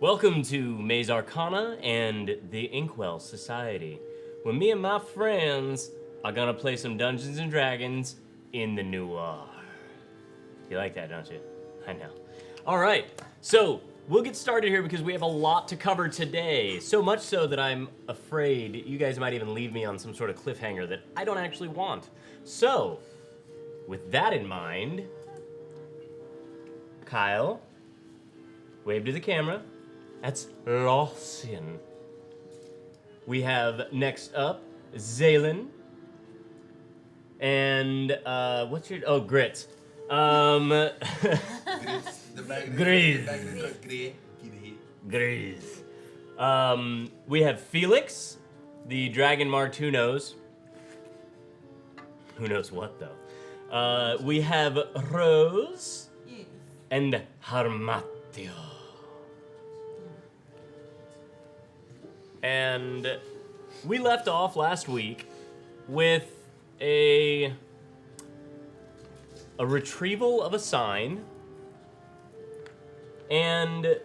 Welcome to Maze Arcana and the Inkwell Society, where me and my friends are gonna play some Dungeons and Dragons in the noir. You like that, don't you? I know. All right, so we'll get started here because we have a lot to cover today. So much so that I'm afraid you guys might even leave me on some sort of cliffhanger that I don't actually want. So, with that in mind, Kyle, wave to the camera. That's Lawson. We have next up Zaylin. And what's your Grits. Gris. We have Felix, the dragon marked who knows. Who knows what though. We have Rose and Harmatio. And we left off last week with a retrieval of a sign and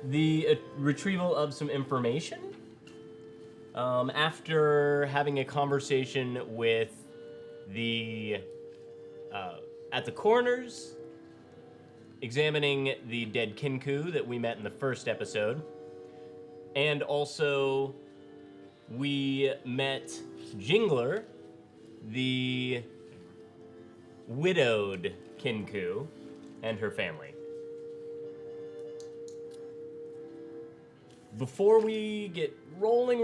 the retrieval of some information after having a conversation with the at the coroners, examining the dead Kinkou that we met in the first episode. And also, we met Jingler, the widowed Kinkou, and her family. Before we get rolling,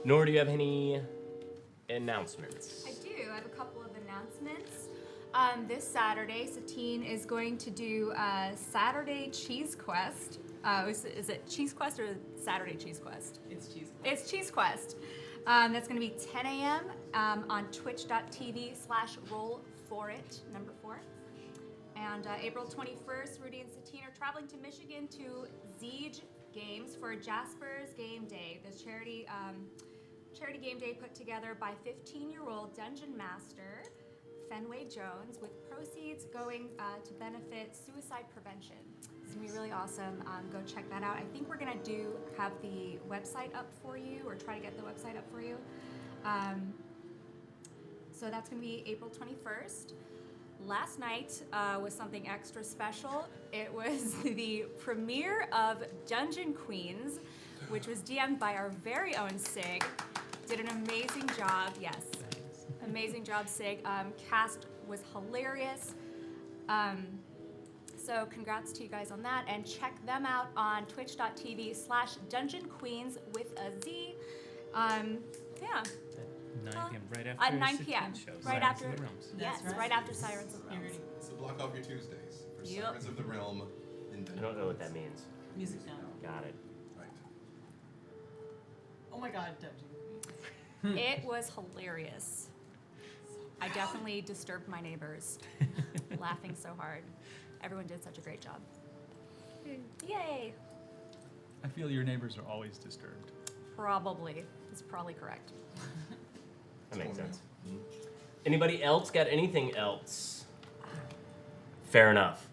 Nora, do you have any announcements? I do. I have a couple of announcements. This Saturday, Satine is going to do a Saturday Cheese Quest. Is it Cheese Quest or Saturday Cheese Quest? It's Cheese Quest. It's Cheese Quest. That's going to be 10 a.m. On twitch.tv/roll4it, number 4. And April 21st, Rudy and Satine are traveling to Michigan to Siege Games for Jasper's Game Day. This charity game day put together by 15-year-old dungeon master Fenway Jones, with proceeds going to benefit suicide prevention. It's gonna be really awesome. Go check that out. I think we're gonna have the website up for you, or try to get the website up for you. So that's gonna be April 21st. Last night was something extra special. It was the premiere of Dungeon Queens, which was DM'd by our very own Sig. Did an amazing job, yes. Amazing job, Sig. Cast was hilarious. So congrats to you guys on that, and check them out on twitch.tv/dungeonqueens with a Z. Yeah. 9 p.m. right after At 9 p.m. shows. Right Sirens after. of the Realms. Yes, That's right. right after Sirens of the Realms. So block off your Tuesdays for Yep. Sirens of the Realm. I don't know what that means. Music now. Got it. Right. Oh my god, Dungeon Queen. It was hilarious. I definitely disturbed my neighbors, laughing so hard. Everyone did such a great job. Yay! I feel your neighbors are always disturbed. Probably. It's probably correct. That makes sense. Anybody else got anything else? Fair enough.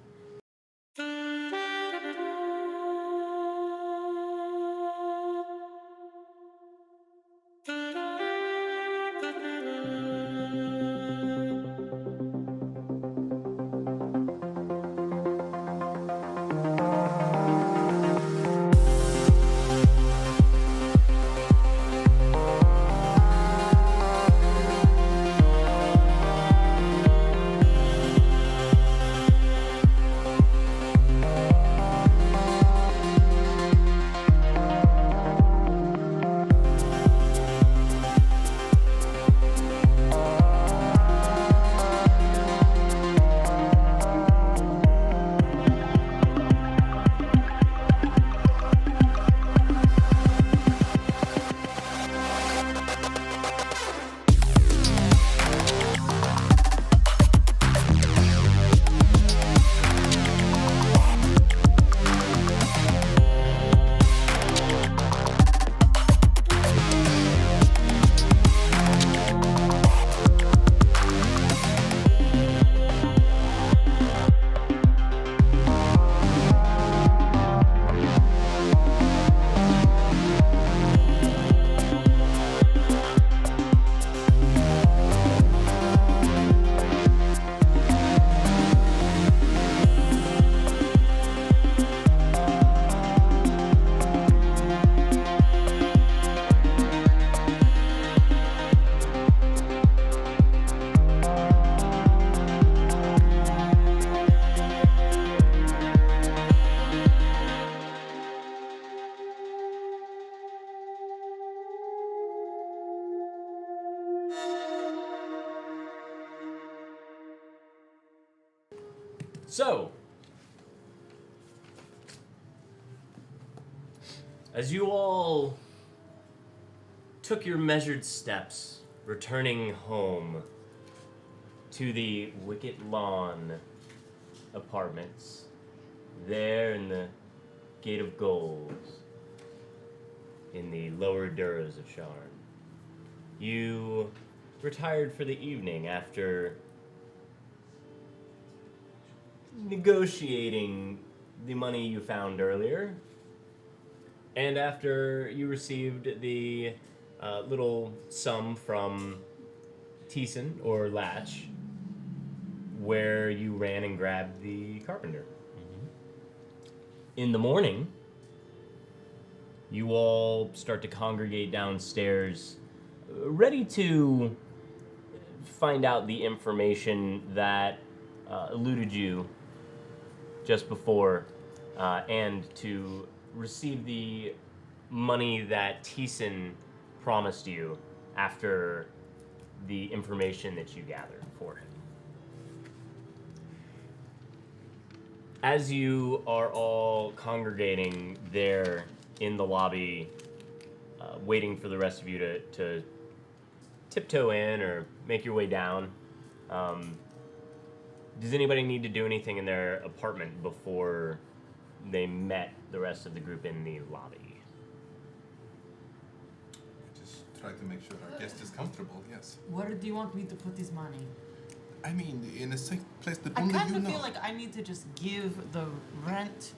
So, as you all took your measured steps, returning home to the Wicket Lawn apartments, there in the Gate of Gold, in the lower Duras of Sharn, you retired for the evening after negotiating the money you found earlier, and after you received the little sum from Thiessen or Latch, where you ran and grabbed the carpenter. In the morning, you all start to congregate downstairs, ready to find out the information that eluded you just before, and to receive the money that Thiessen promised you after the information that you gathered for him. As you are all congregating there in the lobby, waiting for the rest of you to tiptoe in or make your way down, does anybody need to do anything in their apartment before they met the rest of the group in the lobby? Just try to make sure our guest is comfortable, yes. Where do you want me to put this money? I mean, in a safe place that I only kind you of know. feel like I need to just give the rent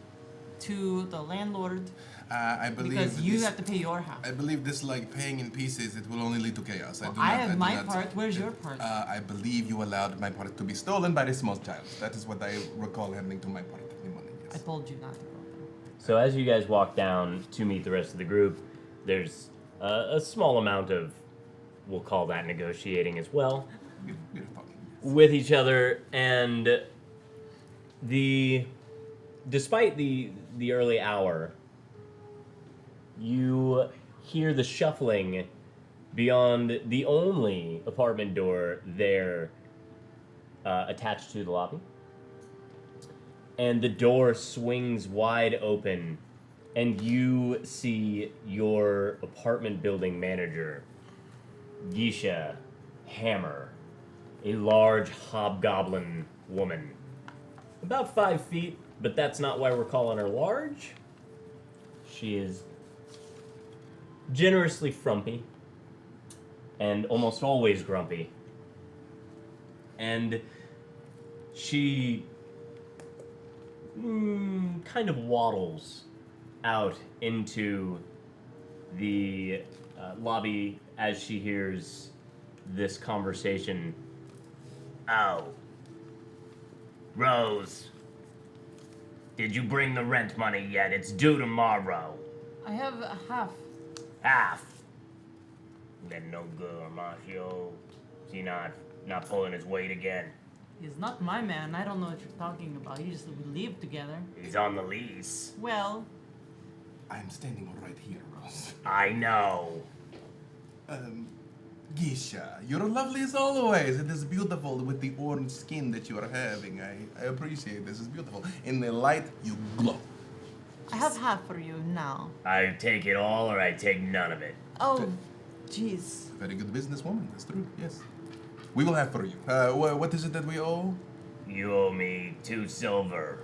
to the landlord I believe because you this, have to pay your half. I believe this, like, paying in pieces, it will only lead to chaos. Well, do I not- have do my not- part. Where's your part? I believe you allowed my part to be stolen by the small child. That is what I recall happening to my part of the money, I yes. told you not to go there. So as you guys walk down to meet the rest of the group, there's a small amount of, we'll call that negotiating as well, We're talking. with each other, and despite the early hour, you hear the shuffling beyond the only apartment door there attached to the lobby. And the door swings wide open, and you see your apartment building manager, Geisha Hammer, a large hobgoblin woman. About 5 feet, but that's not why we're calling her large. She is generously frumpy, and almost always grumpy. And she kind of waddles out into the lobby as she hears this conversation. Oh. Rose. Did you bring the rent money yet? It's due tomorrow. I have a half. Half. Then no good, Marcio. Is he not pulling his weight again? He's not my man. I don't know what you're talking about. You just we live together. He's on the lease. Well, I'm standing right here, Rose. I know. Geisha, you're lovely as always. It is beautiful with the orange skin that you are having. I appreciate this. It's beautiful. In the light, you glow. I have half for you now. I take it all or I take none of it. Oh, jeez. Very good businesswoman. That's true. Yes. We will have for you. What is it that we owe? You owe me 2 silver.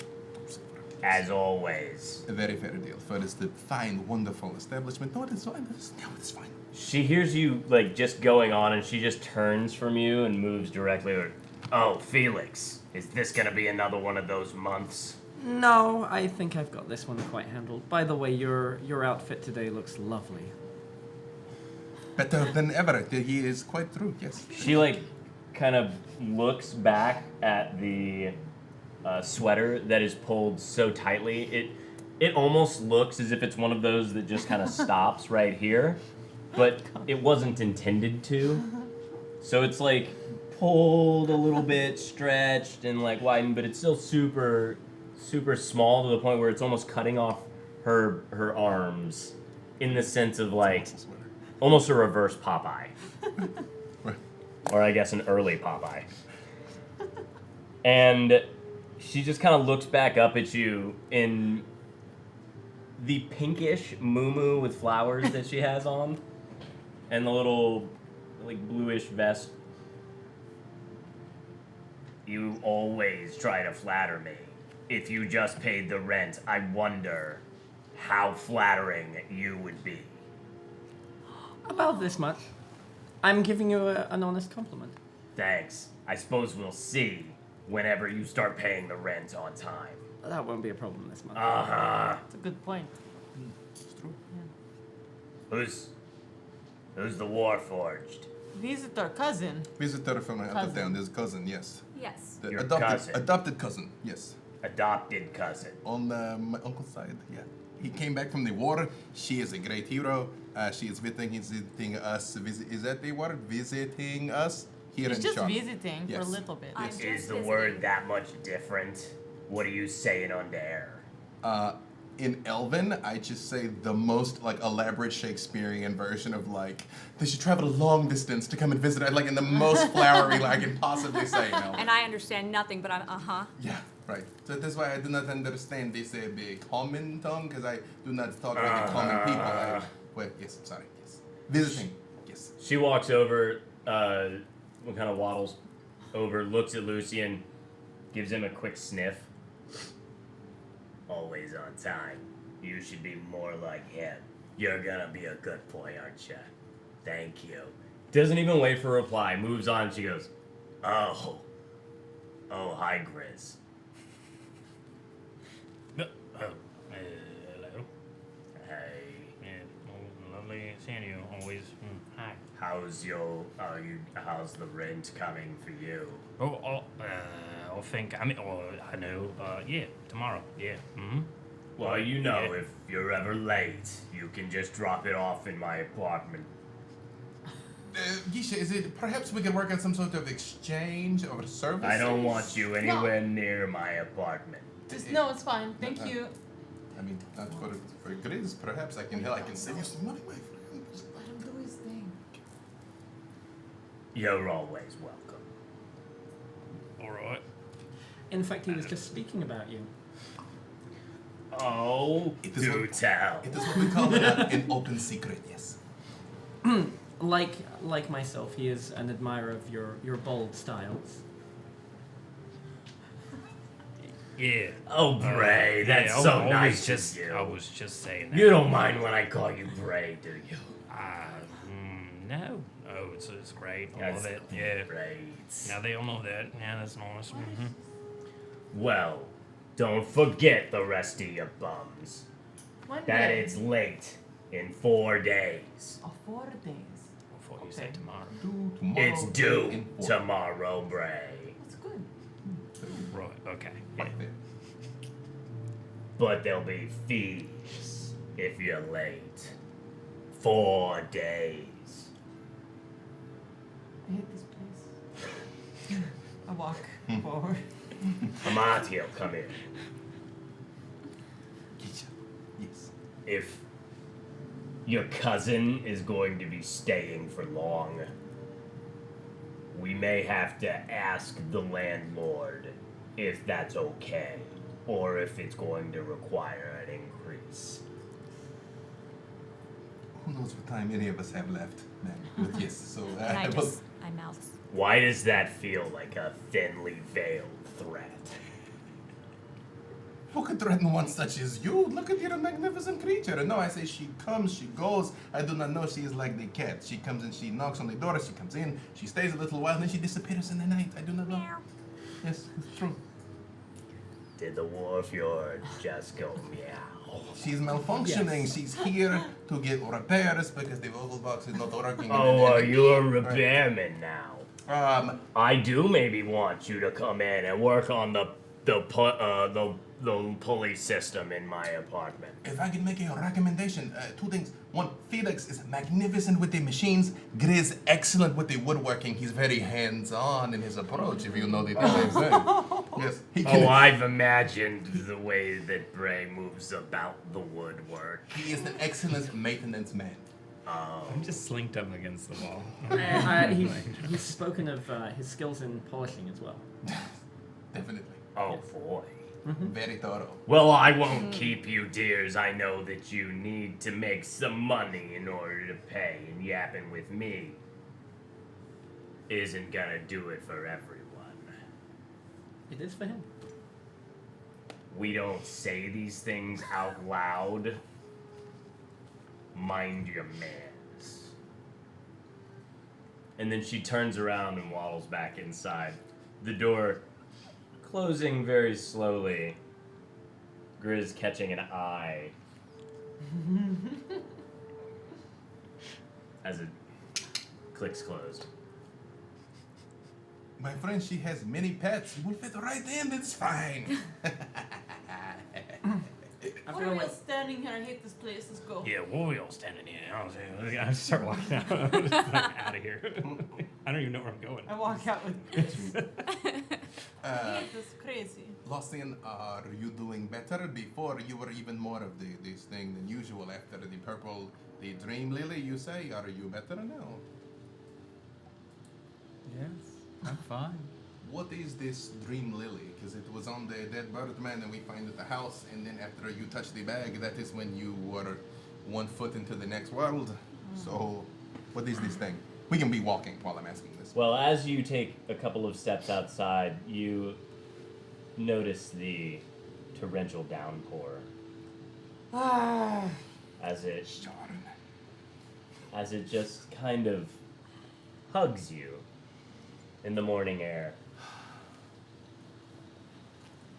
As always. A very fair deal for this fine, wonderful establishment. No, it's fine. No, it's fine. She hears you, like, just going on, and she just turns from you and moves directly over. Oh, Felix, is this gonna be another one of those months? No, I think I've got this one quite handled. By the way, your outfit today looks lovely. Better than ever. He is quite true, yes. She, like, kind of looks back at the sweater that is pulled so tightly. It almost looks as if it's one of those that just kind of stops right here, but it wasn't intended to. So it's, like, pulled a little bit, stretched, and, like, widened, but it's still super, super small to the point where it's almost cutting off her arms in the sense of, like, almost a reverse Popeye. Or I guess an early Popeye. And she just kind of looks back up at you in the pinkish muumuu with flowers that she has on, and the little, like, bluish vest. You always try to flatter me. If you just paid the rent, I wonder how flattering you would be. About this much. I'm giving you an honest compliment. Thanks. I suppose we'll see whenever you start paying the rent on time. That won't be a problem this month. Uh-huh. That's a good point. It's true. Who's the Warforged? Visitor cousin. Visitor from out of Cousin. town. There's a cousin, yes. Yes. The Your adopted, cousin. adopted cousin, yes. Adopted cousin. On my uncle's side, yeah. He came back from the war. She is a great hero. She is visiting us. Is that the word? Visiting us here He's in just Charlotte. visiting for a Yes. little bit. I'm Yes. just Is the visiting. word that much different? What are you saying on there? In Elven, I just say the most like elaborate Shakespearean version of like they should travel a long distance to come and visit. Like in the most flowery like I can possibly say in Elven. And I understand nothing, but I'm Yeah, right. So that's why I do not understand this the common tongue because I do not talk like the common people. Well, yes, sorry, yes. Visiting, yes. She walks over, kind of waddles over, looks at Lucian, gives him a quick sniff. Always on time. You should be more like him. You're gonna be a good boy, aren't you? Thank you. Doesn't even wait for a reply. Moves on. She goes, oh, hi, Grizz. Hello. Hey, Yeah, lovely seeing you. Always. Hi. how's the rent coming for you? I think. I know. Yeah, tomorrow. Yeah. Mm-hmm. Well, you know, Yeah. if you're ever late, you can just drop it off in my apartment. Gisha, is it perhaps we can work on some sort of exchange or service? I don't want you anywhere near my apartment. No, it's fine. Thank you. I mean, not for Grizz, perhaps I can save you some money, my friend. Let him do his thing. You're always welcome. All right. In fact, he was just speaking about you. Oh, It is do what- tell. It is what we call an open secret, yes. Like myself, he is an admirer of your bold styles. Yeah. Oh, Bray, that's yeah, so I was nice just, of you. I was just saying that. You don't mind when I call you Bray, do you? No. Oh, it's great. I That's love it. Yeah. great. Now they all know that. Yeah, that's nice. Mm-hmm. Well, don't forget the rest of your bums. One That day. it's late in 4 days. Oh, 4 days. Before you say tomorrow. Due tomorrow. It's due in 4. tomorrow, Bray. That's good. Right. Okay. Yeah. Right there. But there'll be fees if you're late. 4 days. I hate this place. I walk forward. Amatio, come here. Gisha, yes. If your cousin is going to be staying for long, we may have to ask the landlord if that's okay, or if it's going to require an increase. Who knows what time any of us have left, man. But yes, so And I will- mouth. Why does that feel like a thinly veiled threat? who could threaten one such as you? Look at your magnificent creature. And no, I say she comes, she goes. I do not know. She is like the cat. She comes and she knocks on the door. She comes in. She stays a little while, and then she disappears in the night. I do not know. Yes, it's true. Did the Warfjord just go meow? She's malfunctioning. Yes. She's here to get repairs because the vocal box is not working. Oh, are you a repairman now? I I do maybe want you to come in and work on the pulley system in my apartment. If I could make a recommendation, 2 things. One, Felix is magnificent with the machines. Grizz excellent with the woodworking. He's very hands-on in his approach, if you know the thing I'm saying. Yes, he can. Oh, I've imagined the way that Bray moves about the woodwork. He is an excellent maintenance man. I'm just slinked up against the wall. He's spoken of his skills in polishing as well. Definitely. Oh boy. Very thorough. Well, I won't keep you, dears. I know that you need to make some money in order to pay, and yapping with me isn't gonna do it for everyone. It is for him. We don't say these things out loud. Mind your manners. And then she turns around and waddles back inside. The door closing very slowly. Grizz catching an eye as it clicks closed. My friend, she has many pets. We'll fit right in. It's fine. Why are we all standing here? I hate this place. Let's go. Yeah, what are we all standing here? I start walking out. I'm just like, out of here. I don't even know where I'm going. I walk out with Chris. I hate this crazy. Losian, are you doing better? Before you were even more of this thing than usual after the dream lily, you say? Are you better now? Yes, I'm fine. What is this dream lily? Because it was on the dead birdman and we find it at the house, and then after you touch the bag, that is when you were 1 foot into the next world. So, what is this thing? We can be walking while I'm asking this. Well, as you take a couple of steps outside, you notice the torrential downpour as it just kind of hugs you in the morning air.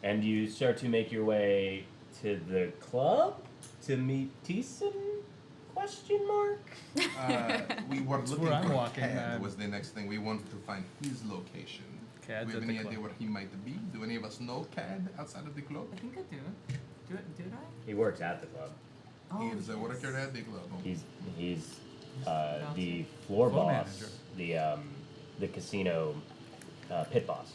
And you start to make your way to the club to meet Thiessen? Question mark? We were looking where I'm for walking, Cad was the next thing. We wanted to find his location. Cad's Do we have at any the idea club. where he might be? Do any of us know Cad outside of the club? I think I do. Did I? He works at the club. He is a worker at the club. He's the floor Floor boss, the casino pit boss.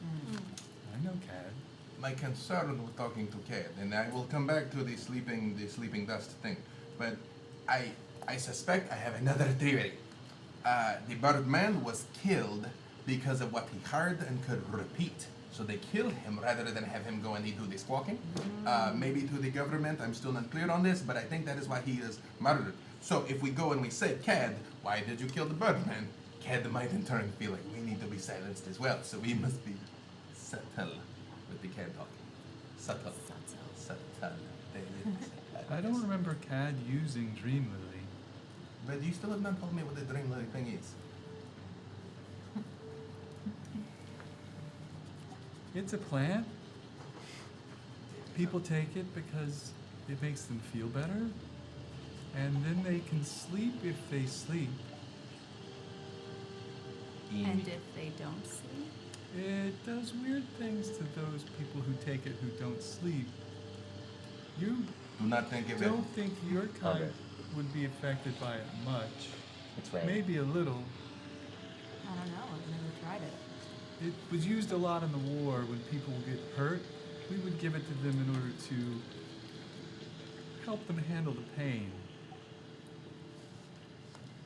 I know Cad. My concern with talking to Cad, and I will come back to the sleeping dust thing, but I suspect I have another theory. The birdman was killed because of what he heard and could repeat. So they killed him rather than have him go and do the squawking. Maybe to the government, I'm still not clear on this, but I think that is why he is murdered. So if we go and we say, Cad, why did you kill the birdman? Cad might in turn feel like we need to be silenced as well, so we must be subtle with the Cad talking. Subtle. I don't remember Cad using Dream Lily. But you still have not told me what the dream lily thing is. It's a plant. People take it because it makes them feel better. And then they can sleep if they sleep. And if they don't sleep? It does weird things to those people who take it who don't sleep. You Do not think of it. don't think your kind Okay. would be affected by it much. It's right. Maybe a little. I don't know. I've never tried it. It was used a lot in the war when people get hurt. We would give it to them in order to help them handle the pain.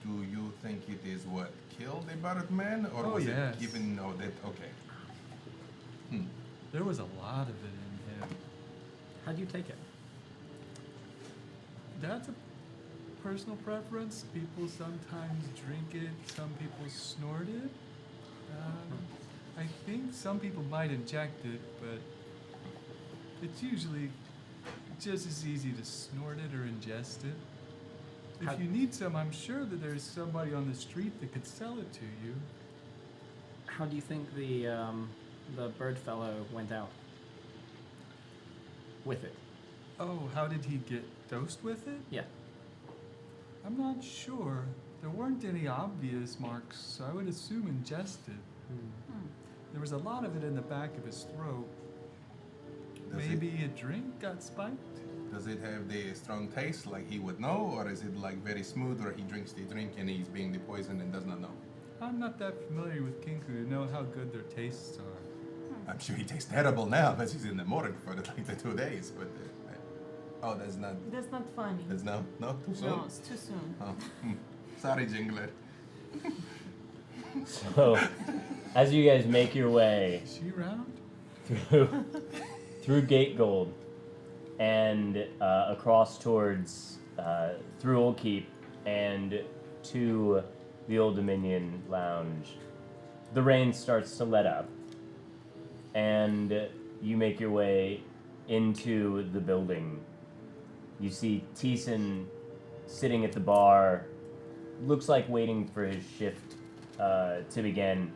Do you think it is what killed the birdman, or Oh, was yes. it given? No, that okay. There was a lot of it in him. How do you take it? That's a personal preference. People sometimes drink it, some people snort it. I think some people might inject it, but it's usually just as easy to snort it or ingest it. How- If you need some, I'm sure that there's somebody on the street that could sell it to you. How do you think the bird fellow went out with it? Oh, how did he get dosed with it? Yeah. I'm not sure. There weren't any obvious marks, so I would assume ingested. There was a lot of it in the back of his throat. Does it- Maybe a drink got spiked? Does it have the strong taste like he would know, or is it like very smooth where he drinks the drink and he's being the poison and does not know? I'm not that familiar with Kinkou to know how good their tastes are. I'm sure he tastes terrible now, but he's in the morgue for like the 2 days. But oh, that's not. That's not funny. That's no too soon. No, it's too soon. Oh, sorry, Jingler. So, as you guys make your way Is she around? through Gate Gold and across towards through Old Keep and to the Old Dominion Lounge. The rain starts to let up, and you make your way into the building. You see Thiessen sitting at the bar, looks like waiting for his shift to begin,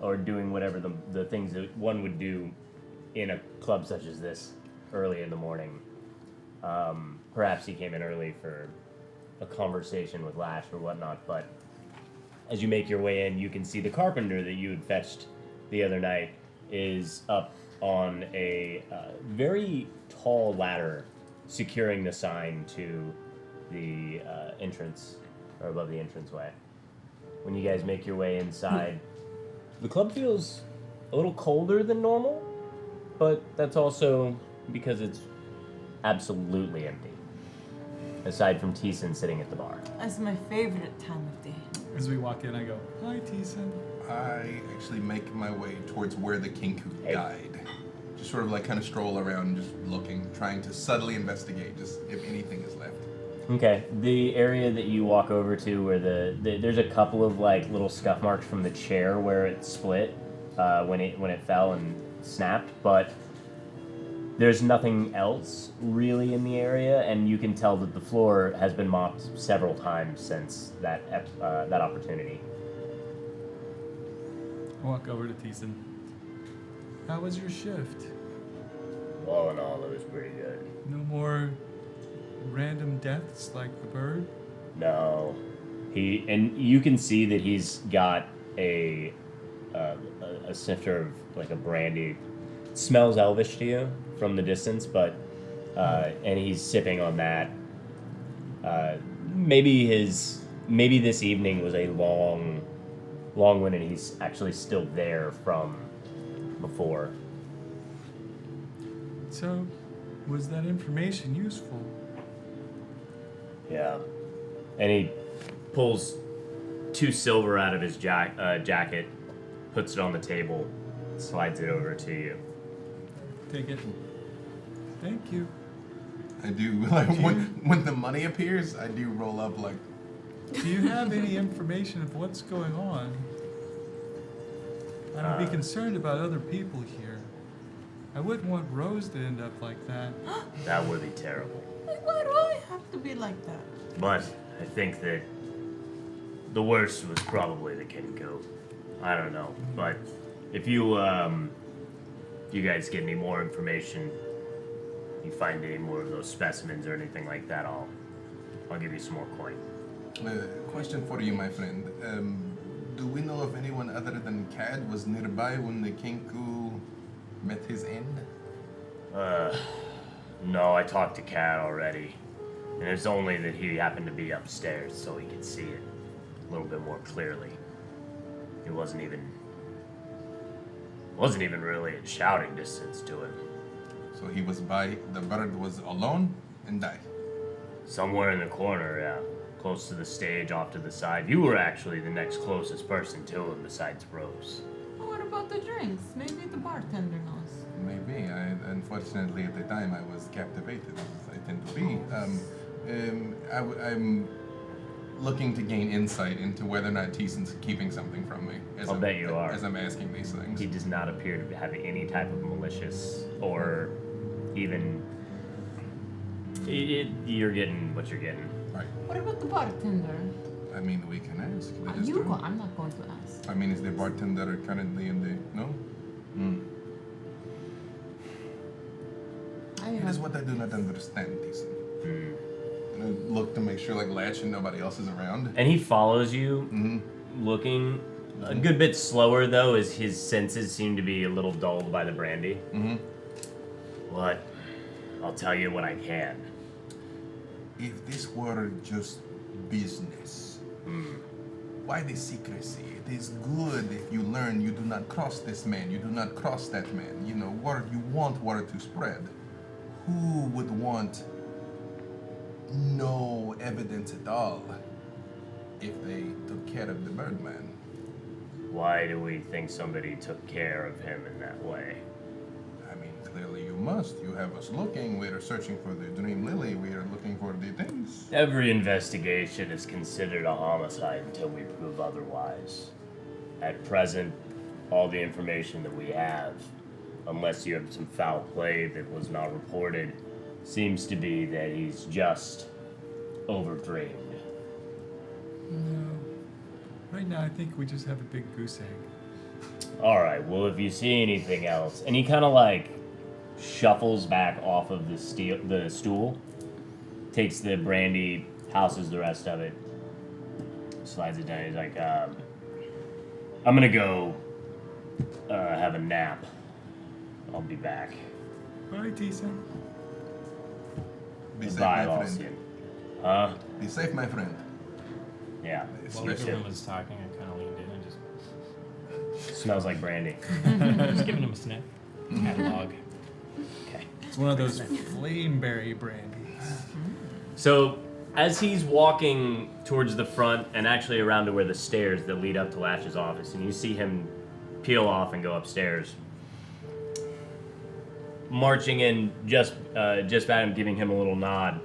or doing whatever the things that one would do in a club such as this early in the morning. Perhaps he came in early for a conversation with Lash or whatnot, but as you make your way in, you can see the carpenter that you had fetched the other night is up on a very tall ladder securing the sign to the entrance, or above the entranceway. When you guys make your way inside, the club feels a little colder than normal, but that's also because it's absolutely empty, aside from Thiessen sitting at the bar. That's my favorite time of day. As we walk in, I go, "Hi, Thiessen." I actually make my way towards where the Kinkou Hey. died. Just sort of like kind of stroll around, just looking, trying to subtly investigate, just if anything is left. Okay, the area that you walk over to where there's a couple of like little scuff marks from the chair where it split when it fell and snapped, but there's nothing else really in the area, and you can tell that the floor has been mopped several times since that opportunity. I walk over to Thiessen. How was your shift? All in all, it was pretty good. No more random deaths like the bird? No, and you can see that he's got a snifter of like a brandy. It smells elvish to you from the distance, but and he's sipping on that. Maybe this evening was a long one, and he's actually still there from before. So, was that information useful? Yeah. And he pulls 2 silver out of his jacket, puts it on the table, slides it over to you. Take it. Thank you. I do, like, when the money appears, I do roll up, like, Do you have any information of what's going on? I would be concerned about other people here. I wouldn't want Rose to end up like that. That would be terrible. Like, why do I have to be like that? But I think that the worst was probably the Kinkou. I don't know. But if you guys get any more information, you find any more of those specimens or anything like that, I'll give you some more coin. Question for you, my friend. Do we know if anyone other than Cad was nearby when the Kinkou met his end? No, I talked to Cat already. And it's only that he happened to be upstairs so he could see it a little bit more clearly. He wasn't even really in shouting distance to him. So he was by, the bird was alone and died. Somewhere in the corner, yeah. Close to the stage, off to the side. You were actually the next closest person to him besides Rose. What about the drinks? Maybe the bartender knows. Maybe. Unfortunately, at the time, I was captivated, as I tend to be. I'm looking to gain insight into whether or not Thiessen's keeping something from me. I'll bet you are. As I'm asking these things. He does not appear to have any type of malicious or even... you're getting what you're getting. Right. What about the bartender? I mean, we can ask. That is You true. go. I'm not going to ask. I mean, is the bartender currently in the... No? It is what I do not understand, Thiessen. And I look to make sure, like, Latch and nobody else is around. And he follows you, looking a good bit slower, though, as his senses seem to be a little dulled by the brandy. But I'll tell you what I can. If this were just business, why the secrecy? It is good if you learn you do not cross this man, you do not cross that man. You know, you want word to spread. Who would want no evidence at all if they took care of the Birdman? Why do we think somebody took care of him in that way? Clearly you must. You have us looking. We're searching for the Dream Lily. We are looking for the things. Every investigation is considered a homicide until we prove otherwise. At present, all the information that we have, unless you have some foul play that was not reported, seems to be that he's just overdreamed. No. Right now, I think we just have a big goose egg. Alright, well, if you see anything else, and he kind of like shuffles back off of the stool, takes the brandy, houses the rest of it, slides it down. He's like, I'm gonna go have a nap. I'll be back. Bye, Tisa. Be safe, Goodbye, my Lawson. friend. Huh? Be safe, my friend. Yeah. While You too. everyone was talking, I kind of leaned in and just Smells like brandy. just giving him a sniff. Catalog. Okay. It's one of those flameberry brandies. So, as he's walking towards the front and actually around to where the stairs that lead up to Lash's office, and you see him peel off and go upstairs, marching in just at him, giving him a little nod,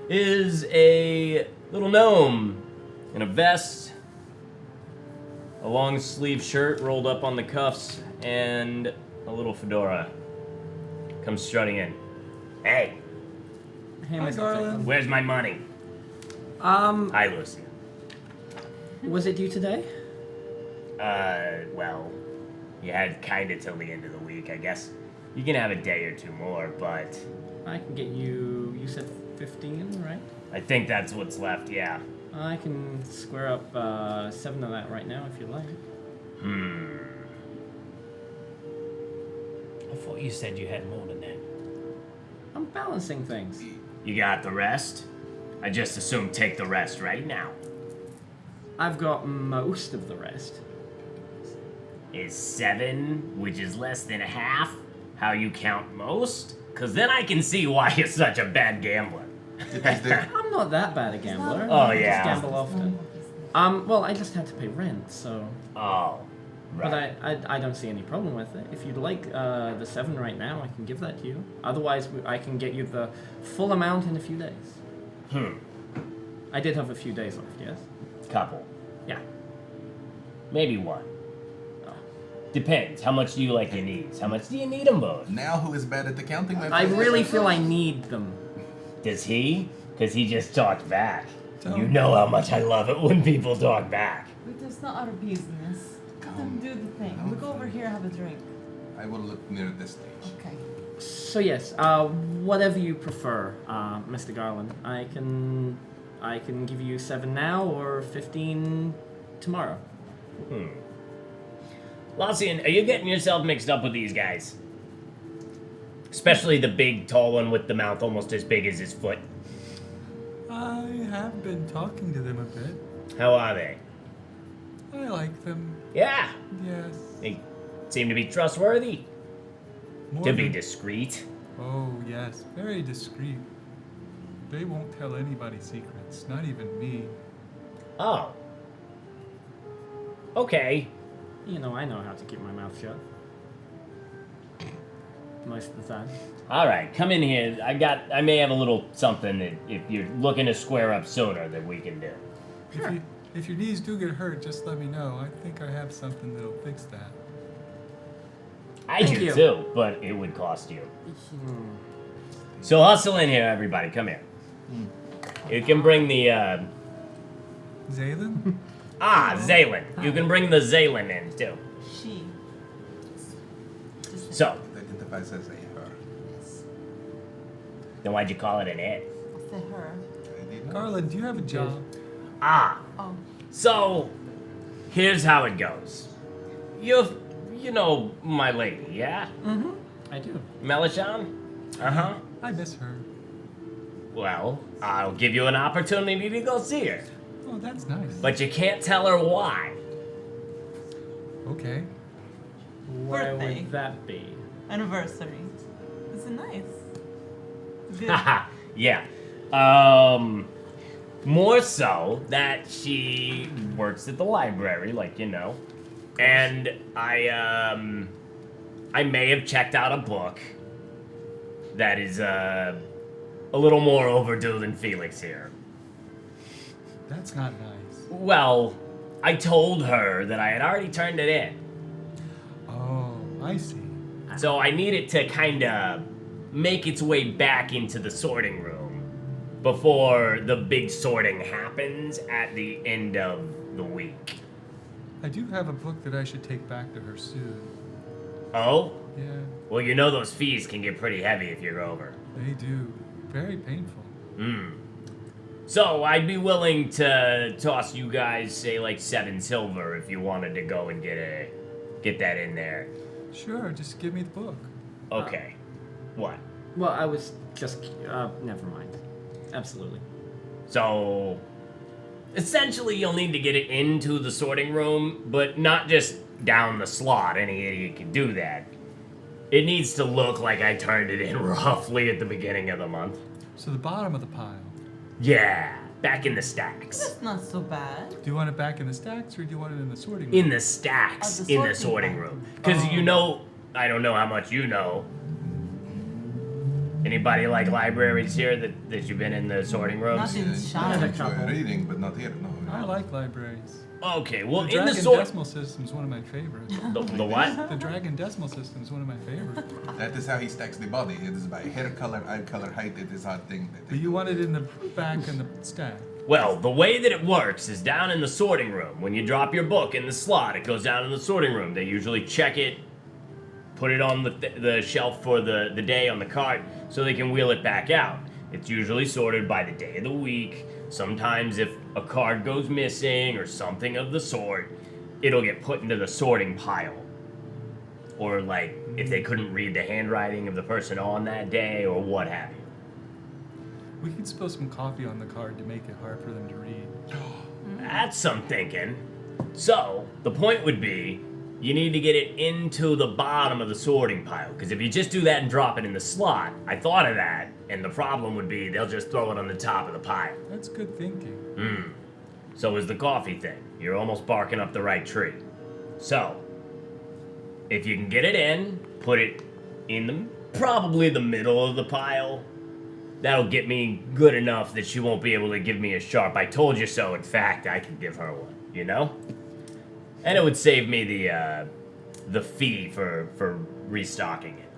is a little gnome in a vest, a long sleeve shirt rolled up on the cuffs, and a little fedora. Comes strutting in. Hey, Hey, Hi, Mr. Garland. where's my money? Hi, Lucy. Was it due today? Well, you had kinda till the end of the week, I guess. You can have a day or two more, but I can get you. You said 15, right? I think that's what's left, yeah. I can square up 7 of that right now if you like. I thought you said you had more than that. I'm balancing things. You got the rest? I just assume take the rest right now. I've got most of the rest. Is 7, which is less than half, how you count most? Cause then I can see why you're such a bad gambler. Is there, I'm not that bad a gambler. Oh, I yeah. just gamble often. Well, I just had to pay rent, so. Oh, right. But I don't see any problem with it. If you'd like the 7 right now, I can give that to you. Otherwise, I can get you the full amount in a few days. I did have a few days left, yes? Couple. Yeah. Maybe one. Oh. Depends. How much do you like your needs? How much do you need them both? now who is bad at the counting, my I friend? really feel I need them. Does he? Cause he just talked back. Don't- You know how much I love it when people talk back. But it's not our business. Let them do the thing. We go over here, have a drink. I will look near this stage. Okay. So yes, whatever you prefer, Mr. Garland. I can give you 7 now or 15 tomorrow. Laucian, are you getting yourself mixed up with these guys? Especially the big, tall one with the mouth almost as big as his foot. I have been talking to them a bit. How are they? I like them. Yeah, Yes. they seem to be trustworthy. More To be than- discreet. Oh, yes. Very discreet. They won't tell anybody secrets. Not even me. Oh. Okay. You know, I know how to keep my mouth shut. Most of the time. All right, come in here. I may have a little something that if you're looking to square up sooner that we can do. Sure. If your knees do get hurt, just let me know. I think I have something that'll fix that. I Thank do you. too, but it would cost you. So hustle in here, everybody. Come here. You can bring the Zaylen? Zaylin. You can bring the Zaylin in too. She. So, It identifies as a her. then why'd you call it an it? I said her. I did not. Garland, do you have a job? Oh. So here's how it goes. You know my lady, yeah? I do. Melishan? Uh-huh. I miss her. Well, I'll give you an opportunity to go see her. Oh, that's nice. But you can't tell her why. Okay. Why Birthday. would that be? Anniversary. Is it nice? Good. Haha, yeah. More so that she works at the library, like you know. And I may have checked out a book that is a little more overdue than Felix here. That's not nice. Well, I told her that I had already turned it in. Oh, I see. So I need it to kind of make its way back into the sorting room before the big sorting happens at the end of the week. I do have a book that I should take back to her soon. Oh? Yeah, Well, you know those fees can get pretty heavy if you're over. they do. Very painful. So I'd be willing to toss you guys, say, like 7 silver if you wanted to go and get that in there. Sure, just give me the book. Okay. What? Well, I was just. Never mind. Absolutely. So, essentially, you'll need to get it into the sorting room, but not just down the slot. Any idiot can do that. It needs to look like I turned it in roughly at the beginning of the month. So the bottom of the pile. Yeah, back in the stacks. That's not so bad. Do you want it back in the stacks or do you want it in the sorting room? In the stacks, Oh, the in the sorting sorting pile. room. Because Oh. you know, I don't know how much you know. Anybody like libraries here that you've been in the sorting rooms? Nothing I shy. enjoy reading, but not here. No. I like libraries. Okay, well, The in the Dragon sort. Decimal System is one of my favorites. The what? The Dragon Decimal System is one of my favorites. That is how he stacks the body. It is by hair color, eye color, height. It is our thing. But you want it in the back in the stack. Well, the way that it works is down in the sorting room. When you drop your book in the slot, it goes down in the sorting room. They usually check it, put it on the shelf for the day on the cart, so they can wheel it back out. It's usually sorted by the day of the week. Sometimes if a card goes missing or something of the sort, it'll get put into the sorting pile. Or like, if they couldn't read the handwriting of the person on that day or what have you. We could spill some coffee on the card to make it hard for them to read. That's some thinking. So, the point would be, you need to get it into the bottom of the sorting pile. Because if you just do that and drop it in the slot, I thought of that, and the problem would be they'll just throw it on the top of the pile. That's good thinking. So is the coffee thing. You're almost barking up the right tree. So, if you can get it in, put it in probably the middle of the pile. That'll get me good enough that she won't be able to give me a sharp "I told you so." In fact, I can give her one, you know? And it would save me the fee for restocking it.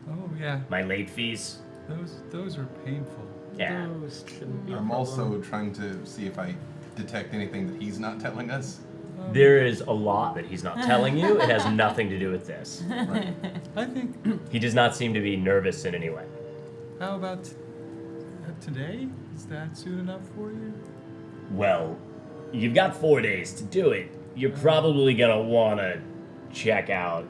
Oh yeah, My late fees. those are painful. Yeah. Those shouldn't be a I'm also problem. trying to see if I detect anything that he's not telling us. There is a lot that he's not telling you. It has nothing to do with this. I think. He does not seem to be nervous in any way. How about today? Is that soon enough for you? Well, you've got 4 days to do it. You're probably gonna wanna check out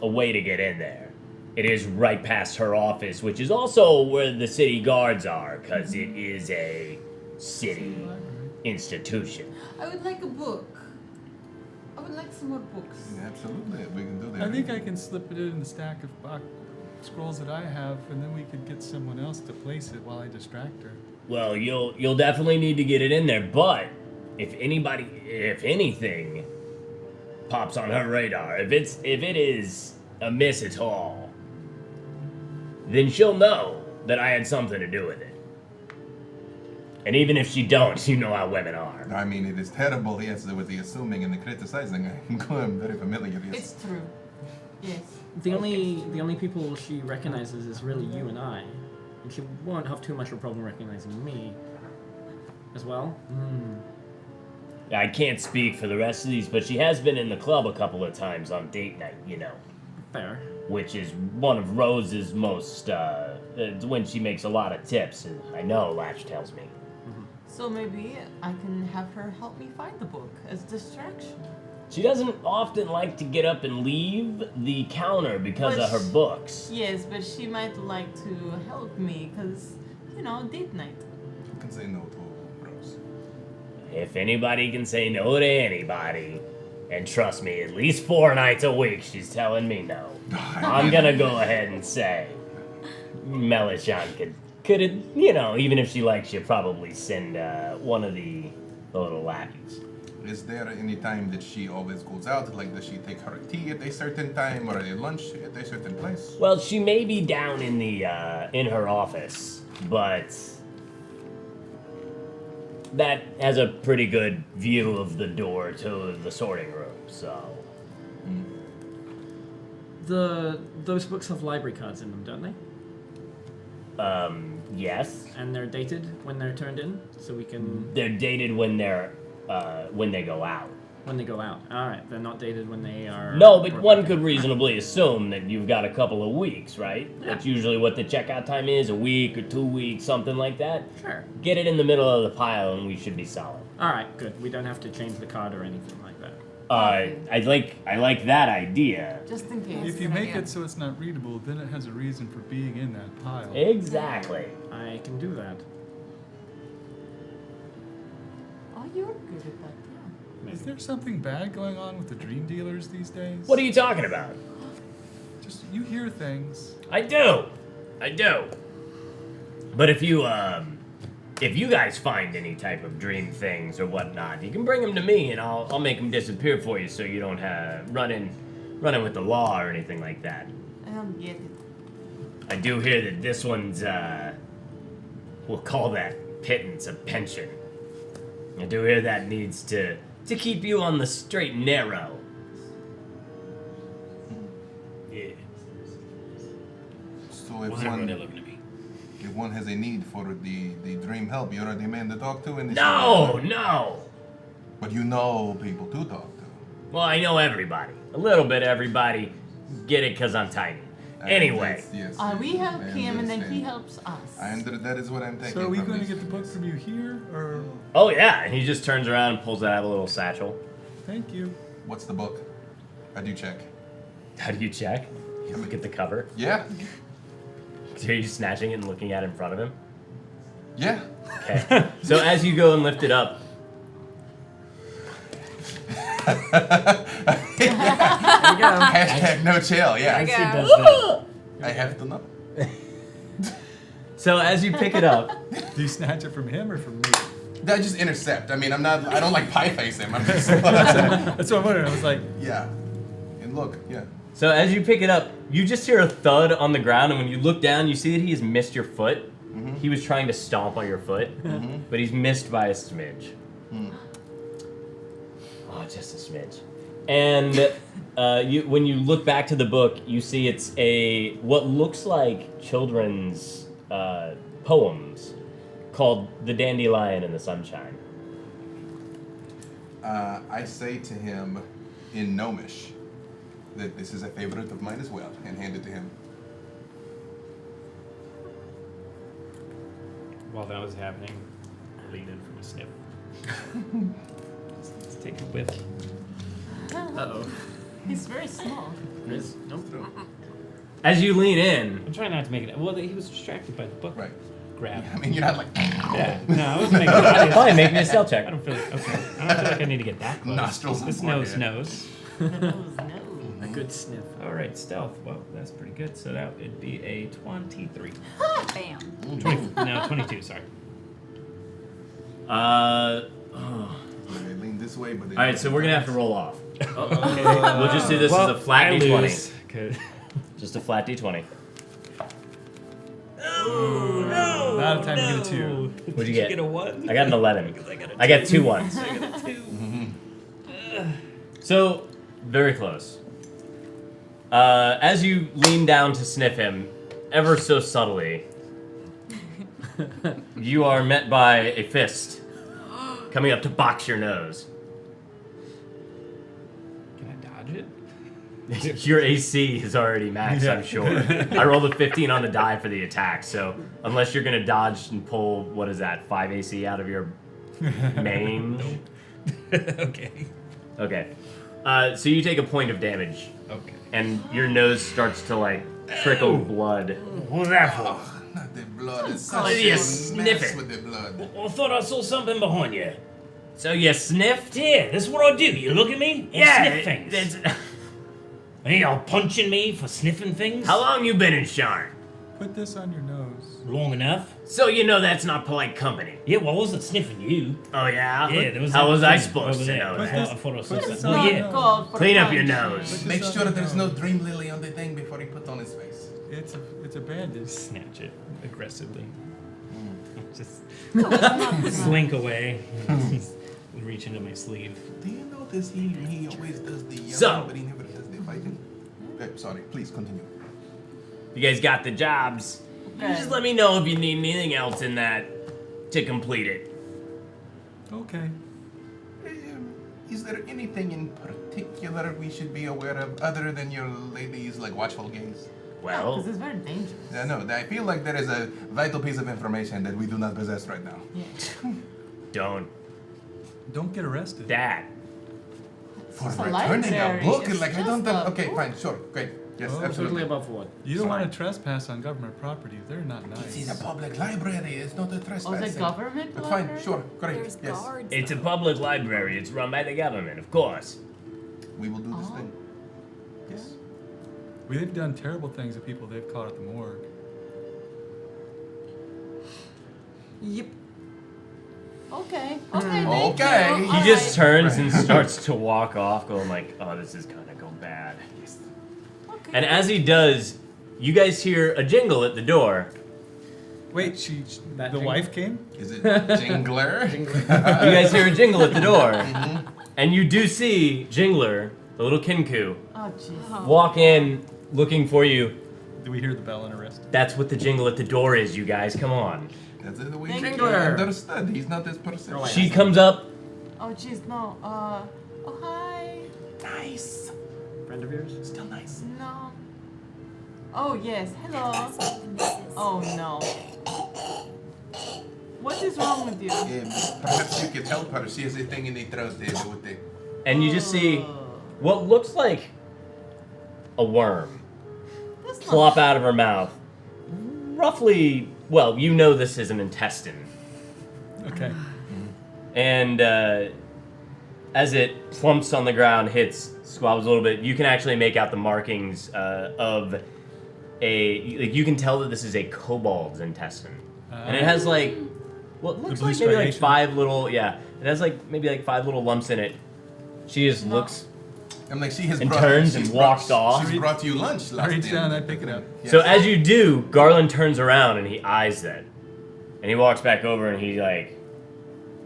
a way to get in there. It is right past her office, which is also where the city guards are, because it is a city institution. I would like a book. I would like some more books. Yeah, absolutely, we can do that. I think I can slip it in the stack of scrolls that I have, and then we could get someone else to place it while I distract her. Well, you'll definitely need to get it in there, but if anything pops on her radar, if it is a miss at all, then she'll know that I had something to do with it. And even if she don't, you know how women are. I mean, it is terrible, yes, with the assuming and the criticizing. I'm very familiar, yes. It's true. Yes. The only people she recognizes is really you and I, and she won't have too much of a problem recognizing me as well. I can't speak for the rest of these, but she has been in the club a couple of times on date night, you know. Fair. Which is one of Rose's most, when she makes a lot of tips, I know, Latch tells me. So maybe I can have her help me find the book as distraction. She doesn't often like to get up and leave the counter because But of her books. Yes, but she might like to help me because, date night. Who can say no to Rose? If anybody can say no to anybody, and trust me, at least 4 nights a week she's telling me no, I'm gonna go ahead and say Melishan could, even if she likes you, probably send one of the little lackeys. Is there any time that she always goes out? Like, does she take her tea at a certain time or a lunch at a certain place? Well, she may be down in the in her office, but that has a pretty good view of the door to the sorting room. So, those books have library cards in them, don't they? yes, And they're dated when they're turned in, so we can they're dated when they go out. when they go out. All right, they're not dated when they are. No, but brought one back could in. reasonably assume that you've got a couple of weeks, right? Yeah. That's usually what the checkout time is, a week or 2 weeks, something like that. Sure. Get it in the middle of the pile and we should be solid. All right, good. We don't have to change the card or anything like that. I like that idea. Just in case. If you good make idea. it so it's not readable, then it has a reason for being in that pile. Exactly. I can do that. Oh, you're good at that, yeah. Is there something bad going on with the dream dealers these days? What are you talking about? Just, you hear things. I do. But if you guys find any type of dream things or whatnot, you can bring them to me and I'll make them disappear for you so you don't have run in with the law or anything like that. I don't get it. I do hear that this one's we'll call that pittance a pension. I do hear that needs to keep you on the straight and narrow. Yeah. So if Why are they one, looking at me? if one has a need for the dream help, you're the man to talk to in this No. But you know people to talk to. Well, I know everybody. A little bit of everybody. Get it because I'm tiny. Anyway. Yes. We help I him and then he understand. helps us. That is what I'm taking. So are we from going to this. get the book from you here, or? Oh, yeah. And he just turns around and pulls out a little satchel. Thank you. What's the book? I do check. How do you check? You look at the cover. Yeah. So are you snatching it and looking at it in front of him? Yeah. Okay. So as you go and lift it up, Hashtag no chill. Yeah. as he Yeah. does that. I have to know. So as you pick it up, Do you snatch it from him or from me? I just intercept. I mean, I don't like pie face him. I'm just, That's what I'm wondering. I was like, yeah. And look, yeah. so as you pick it up, you just hear a thud on the ground, and when you look down, you see that he has missed your foot. He was trying to stomp on your foot, but he's missed by a smidge. Oh, just a smidge. And when you look back to the book, you see it's what looks like children's poems called "The Dandelion in the Sunshine." I say to him in Gnomish that this is a favorite of mine as well, and hand it to him. While that was happening, I leaned in from a sniff. Let's take a whiff. Uh-oh. He's very small. Nope. As you lean in, I'm trying not to make it. Well, he was distracted by the book. Right. Grab. I mean, you're not like Yeah. No, I was making. I didn't- fine, make me a stealth check. I don't feel like. Okay. I don't feel like I need to get that close. Nostrils This on nose forehead. knows. A good sniff. All right, stealth. Well, that's pretty good. So that would be a 23. Bam. 22. Sorry. They lean this way, but they All right, so we're gonna have to roll off. Okay. We'll just do this as a flat d20. Good. Just a flat d20. not a time to get a 2. What'd you get? Get a what? I got an 11. I got a I got 2 ones. I got a 2. So, very close. As you lean down to sniff him, ever so subtly, you are met by a fist coming up to box your nose. Can I dodge it? Your AC is already maxed, Yeah. I'm sure. I rolled a 15 on the die for the attack, so unless you're gonna dodge and pull, what is that, 5 AC out of your mange? Okay. Okay. So you take a point of damage, Okay. and your nose starts to, like, trickle blood. What was that for? Oh, not the blood. It's Oh, such you a sniff mess it. with the blood. I thought I saw something behind you. So you sniffed? Yeah, that's what I do. You look at me and sniff things. it's- And y'all punching me for sniffing things? How long you been in Sharn? Put this on your nose. Long enough? So you know that's not polite company. Yeah, well, I wasn't sniffing you. Oh yeah? Yeah, there was How that was I thing supposed over to there. know Put that? this- I thought I put saw this that. on Oh, your yeah. nose. Called for Clean up your punching. nose. Put Make this sure on there's your no nose. dream lily on the thing before he puts on his face. It's a bandage. Snatch it aggressively. Just No, it's not. slink away. Reach into my sleeve. Do you notice he always does the yelling, So- but he never does the fighting? Okay, sorry, please continue. You guys got the jobs. You Okay. just let me know if you need anything else in that to complete it. Okay. Is there anything in particular we should be aware of other than your ladies' like watchful gaze? Well, Because it's very dangerous. Yeah, no, I feel like there is a vital piece of information that we do not possess right now. Yeah. Don't get arrested. that. For It's a returning a library, book, it's like I just don't. a Okay, book. fine, sure, great, yes, Oh, absolutely. Totally above board. You don't Fine. want to trespass on government property. They're not nice. This is a public library. It's not a Oh, trespass. the government But fine, library? sure, great, There's yes. guards. It's a public library. It's run by the government, of course. We will do this Oh. thing. Yes. We've done terrible things to people they've caught at the morgue. Yep. Okay. Okay. Thank Okay. You. He He All just right. turns and starts to walk off, going like, "Oh, this is gonna go bad." Okay. And as he does, you guys hear a jingle at the door. Wait, That the thing? wife came? Is it Jingler? You guys hear a jingle at the door, Mhm. and you do see Jingler, the little Kinkou, Oh jeez. walk in looking for you. Do we hear the bell and arrest? That's what the jingle at the door is, you guys. Come on. That's the way Thank he you. understood. He's not this person. Oh, She comes up. Oh jeez. No. Oh hi. Nice. Friend of yours? Still nice. No. Oh yes. Hello. Oh no. What is wrong with you? Perhaps you could help her. She has a thing in the throat there with the. And you just see Oh, what looks like a worm that's not- plop out of her mouth. Roughly, well, you know this is an intestine. Okay. And as it plumps on the ground, hits, squabbles a little bit, you can actually make out the markings of like you can tell that this is a kobold's intestine. And it has like, what looks blue like maybe like striation? 5 little, yeah, it has like maybe like 5 little lumps in it. She just No. looks, I'm like, she has And brought, turns she's and brought- walks off. She's brought you lunch last I reach day. down, I pick it up. Yes. so as you do, Garland turns around and he eyes that. And he walks back over and he like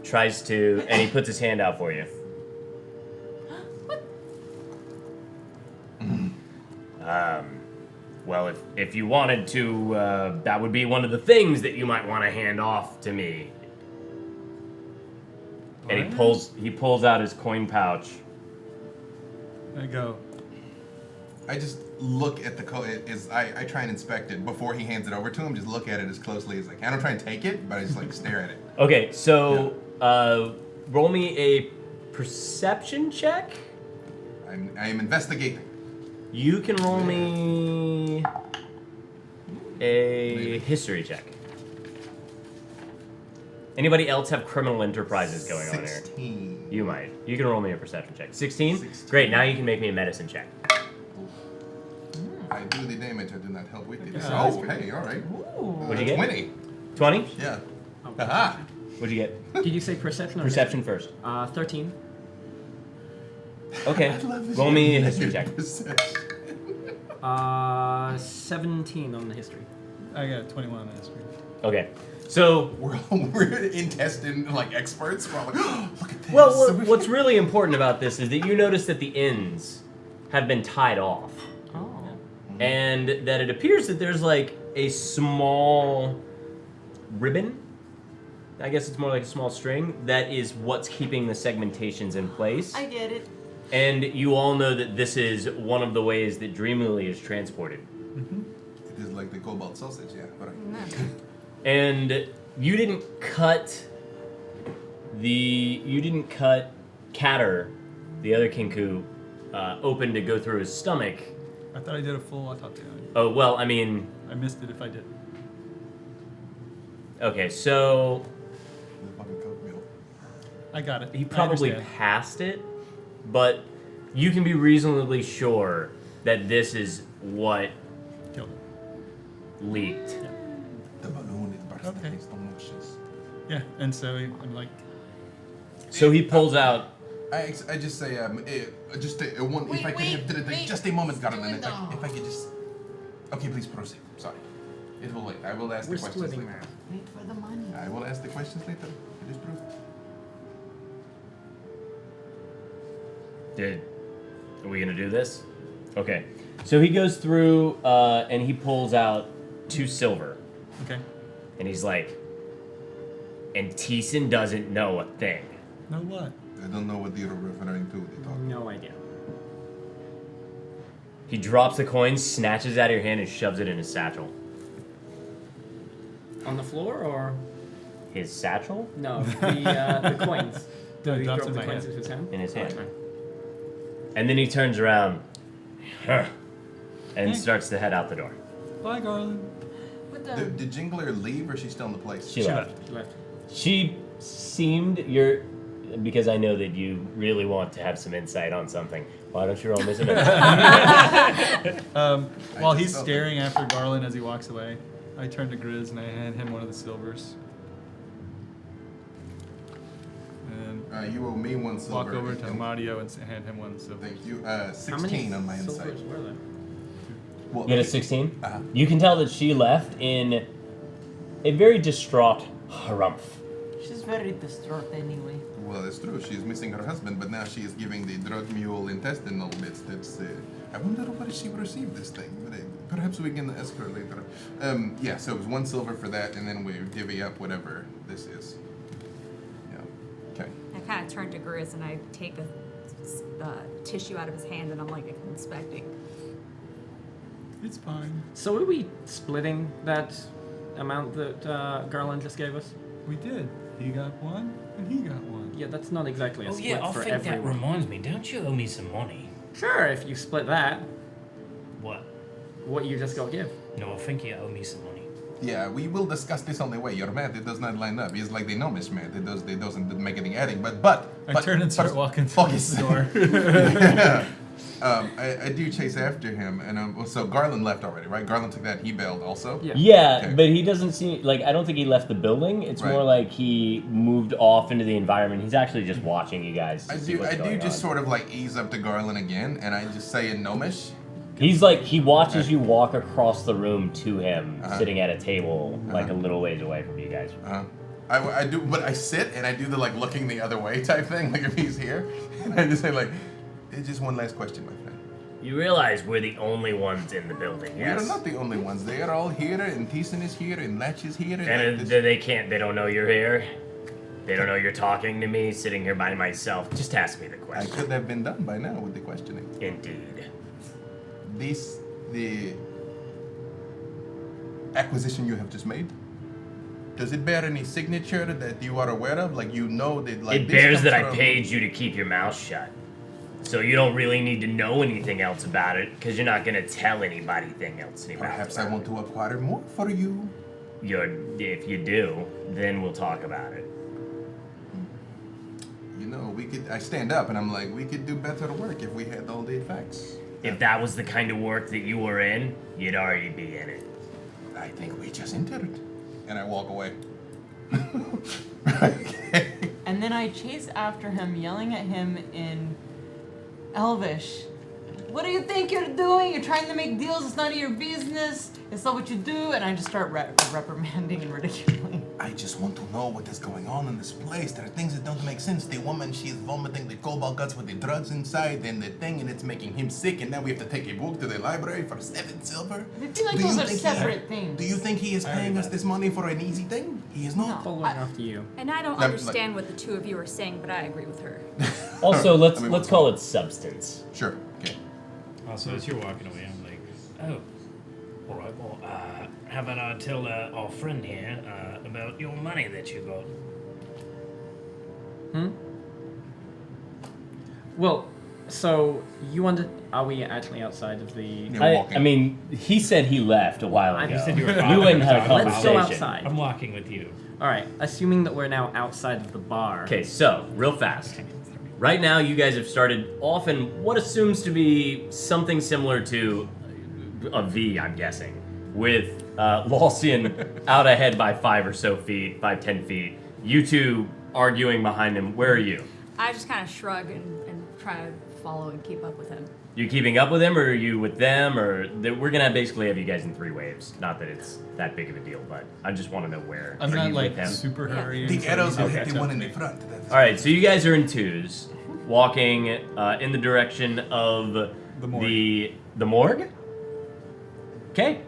tries to, and he puts his hand out for you. Well, if you wanted to, that would be one of the things that you might want to hand off to me. And Alright. he pulls out his coin pouch. I go. I just look at the I try and inspect it before he hands it over to him. Just look at it as closely as I can. I don't try and take it, but I just like stare at it. Okay, so roll me a perception check. I am investigating. You can roll me a history check. Anybody else have criminal enterprises going on here? 16. You might. You can roll me a perception check. 16? 16. Great, now you can make me a medicine check. I do the damage. I do not help with it. Yeah, Oh, hey, all right. Ooh. What'd you get? 20. 20? Yeah. Oh, Aha. What'd you get? Did you say perception or Perception first. 13. Okay. I love this Roll me a game. history check. Perception. 17 on the history. I got 21 on the history. Okay. So, We're intestine like experts. We're all like, oh, look at this. well, what's really important about this is that you notice that the ends have been tied off. Oh. And that it appears that there's like a small ribbon. I guess it's more like a small string. That is what's keeping the segmentations in place. I get it. And you all know that this is one of the ways that Dream Lily is transported. It is like the cobalt sausage, yeah. All right. And you didn't cut Catter, the other Kinkou, open to go through his stomach. I thought I did a full autopsy on it. Oh, well, I mean, I missed it if I did. okay, so The fucking Coke meal. I got it. he I probably understand. passed it, but you can be reasonably sure that this is what Killed it. leaked. The balloon is bursting. Okay. It's delicious. Yeah, and so I'm like, So he pulls out. I just say just a one. If I could have just a moment, Garland. If I could just. Okay, please proceed. Sorry, it will wait. I will ask We're the questions splitting later. now. Wait for the money. I will ask the questions later. It is true. Are we gonna do this? Okay. So he goes through and he pulls out 2 silver, okay, and he's like, and Thiessen doesn't know a thing. no what? I don't know what you're referring to. They talk. No idea. He drops the coin, snatches it out of your hand, and shoves it in his satchel. On the floor or His satchel? no? The coins. No, He drops dropped in the my coins hand. into his hand. In his hand. Okay. And then he turns around and Hey. starts to head out the door. Bye, Garland. What the? Did Jingler leave or is she still in the place? She left. He left. She seemed because I know that you really want to have some insight on something. Why don't you roll me some insight? While he's just felt staring after Garland as he walks away, I turn to Grizz and I hand him one of the silvers. And You owe me 1 silver. walk over to and- Mario and hand him 1 silver. Thank you. How 16 many on my insight. silvers were there? Well, You get a 16? Uh-huh. You can tell that she left in a very distraught harumph. She's very distraught anyway. Well, it's true. She's missing her husband, but now she is giving the drug mule intestinal bits. That's. I wonder where she received this thing. But perhaps we can ask her later. Yeah. So it was 1 silver for that, and then we divvy up whatever this is. Yeah. Okay. I kind of turn to Grizz and I take the tissue out of his hand and I'm like inspecting. It's fine. So are we splitting that amount that Garland just gave us? We did. He got 1 and he got 1. Yeah, that's not exactly a Oh split yeah, I for think that everyone. reminds me. Don't you owe me some money? Sure, if you split that, What? what you just got give. No, I think you owe me some money. Yeah, we will discuss this on the way. Your math, it does not line up. It's like the gnomish math. It doesn't make any adding. But I turn and start walking through focus. the door. Yeah. I do chase after him, and so Garland left already, right? Garland took that. He bailed also. Yeah. Yeah, Okay. but he doesn't seem like, I don't think he left the building. It's Right. more like he moved off into the environment. He's actually just watching you guys. To see what's I do going just on. sort of like ease up to Garland again, and I just say in gnomish. He's like, he watches you walk across the room to him, Uh-huh. sitting at a table like a little ways away from you guys. I do, but I sit and I do the like looking the other way type thing, like if he's here, and I just say like, "It's just one last question, my friend. You realize we're the only ones in the building, We yes? are not the only ones. They are all here, and Thiessen is here, and Latch is here, And this- they don't know you're here. They don't know you're talking to me, sitting here by myself. Just ask me the I question. could have been done by now with the questioning. Indeed. The acquisition you have just made, does it bear any signature that you are aware of? Like you know that like It this bears comes that I from- paid you to keep your mouth shut. So you don't really need to know anything else about it, because you're not going to tell anybody anything else about Perhaps it. I want to acquire more for you. If you do, then we'll talk about it. You know, we could. I stand up and I'm like, we could do better work if we had all the effects. If that was the kind of work that you were in, you'd already be in it. I think we just entered, and I walk away. Okay. And then I chase after him, yelling at him in Elvish. What do you think you're doing? You're trying to make deals. It's none of your business. It's not what you do. And I just start reprimanding and ridiculing. I just want to know what is going on in this place. There are things that don't make sense. The woman, she is vomiting the cobalt guts with the drugs inside and the thing, and it's making him sick. And now we have to take a book to the library for 7 silver. I feel like Do you those are think separate things. Do you think he is paying us this money for an easy thing? He is not. Following after you. And I don't Like- understand what the two of you are saying, but I agree with her. Also, let's I mean, let's call it substance. Sure. Okay. Also, as you're walking away, I'm like, Oh. All right. Well, how about I tell our friend here about your money that you got? Well, so you are we actually outside of the... Yeah, walking. I mean, he said he left a while I ago. just said you were We fine. went and had a Let's conversation. go outside. I'm walking with you. Alright, assuming that we're now outside of the bar. Okay, so real fast. Right now, you guys have started off in what assumes to be something similar to a V, I'm guessing, with Lawson out ahead by 5 or so feet, 10 feet. You two arguing behind him. Where are you? I just kind of shrug and try to follow and keep up with him. You keeping up with him, or are you with them, or we're gonna basically have you guys in 3 waves. Not that it's that big of a deal, but I just want to know where. I'm are not you like with them? super Yeah. hurrying. The so arrows will you can hit catch the up one in to the me. front. That's All right, so you guys are in 2s, walking in the direction of The morgue. the morgue. Okay.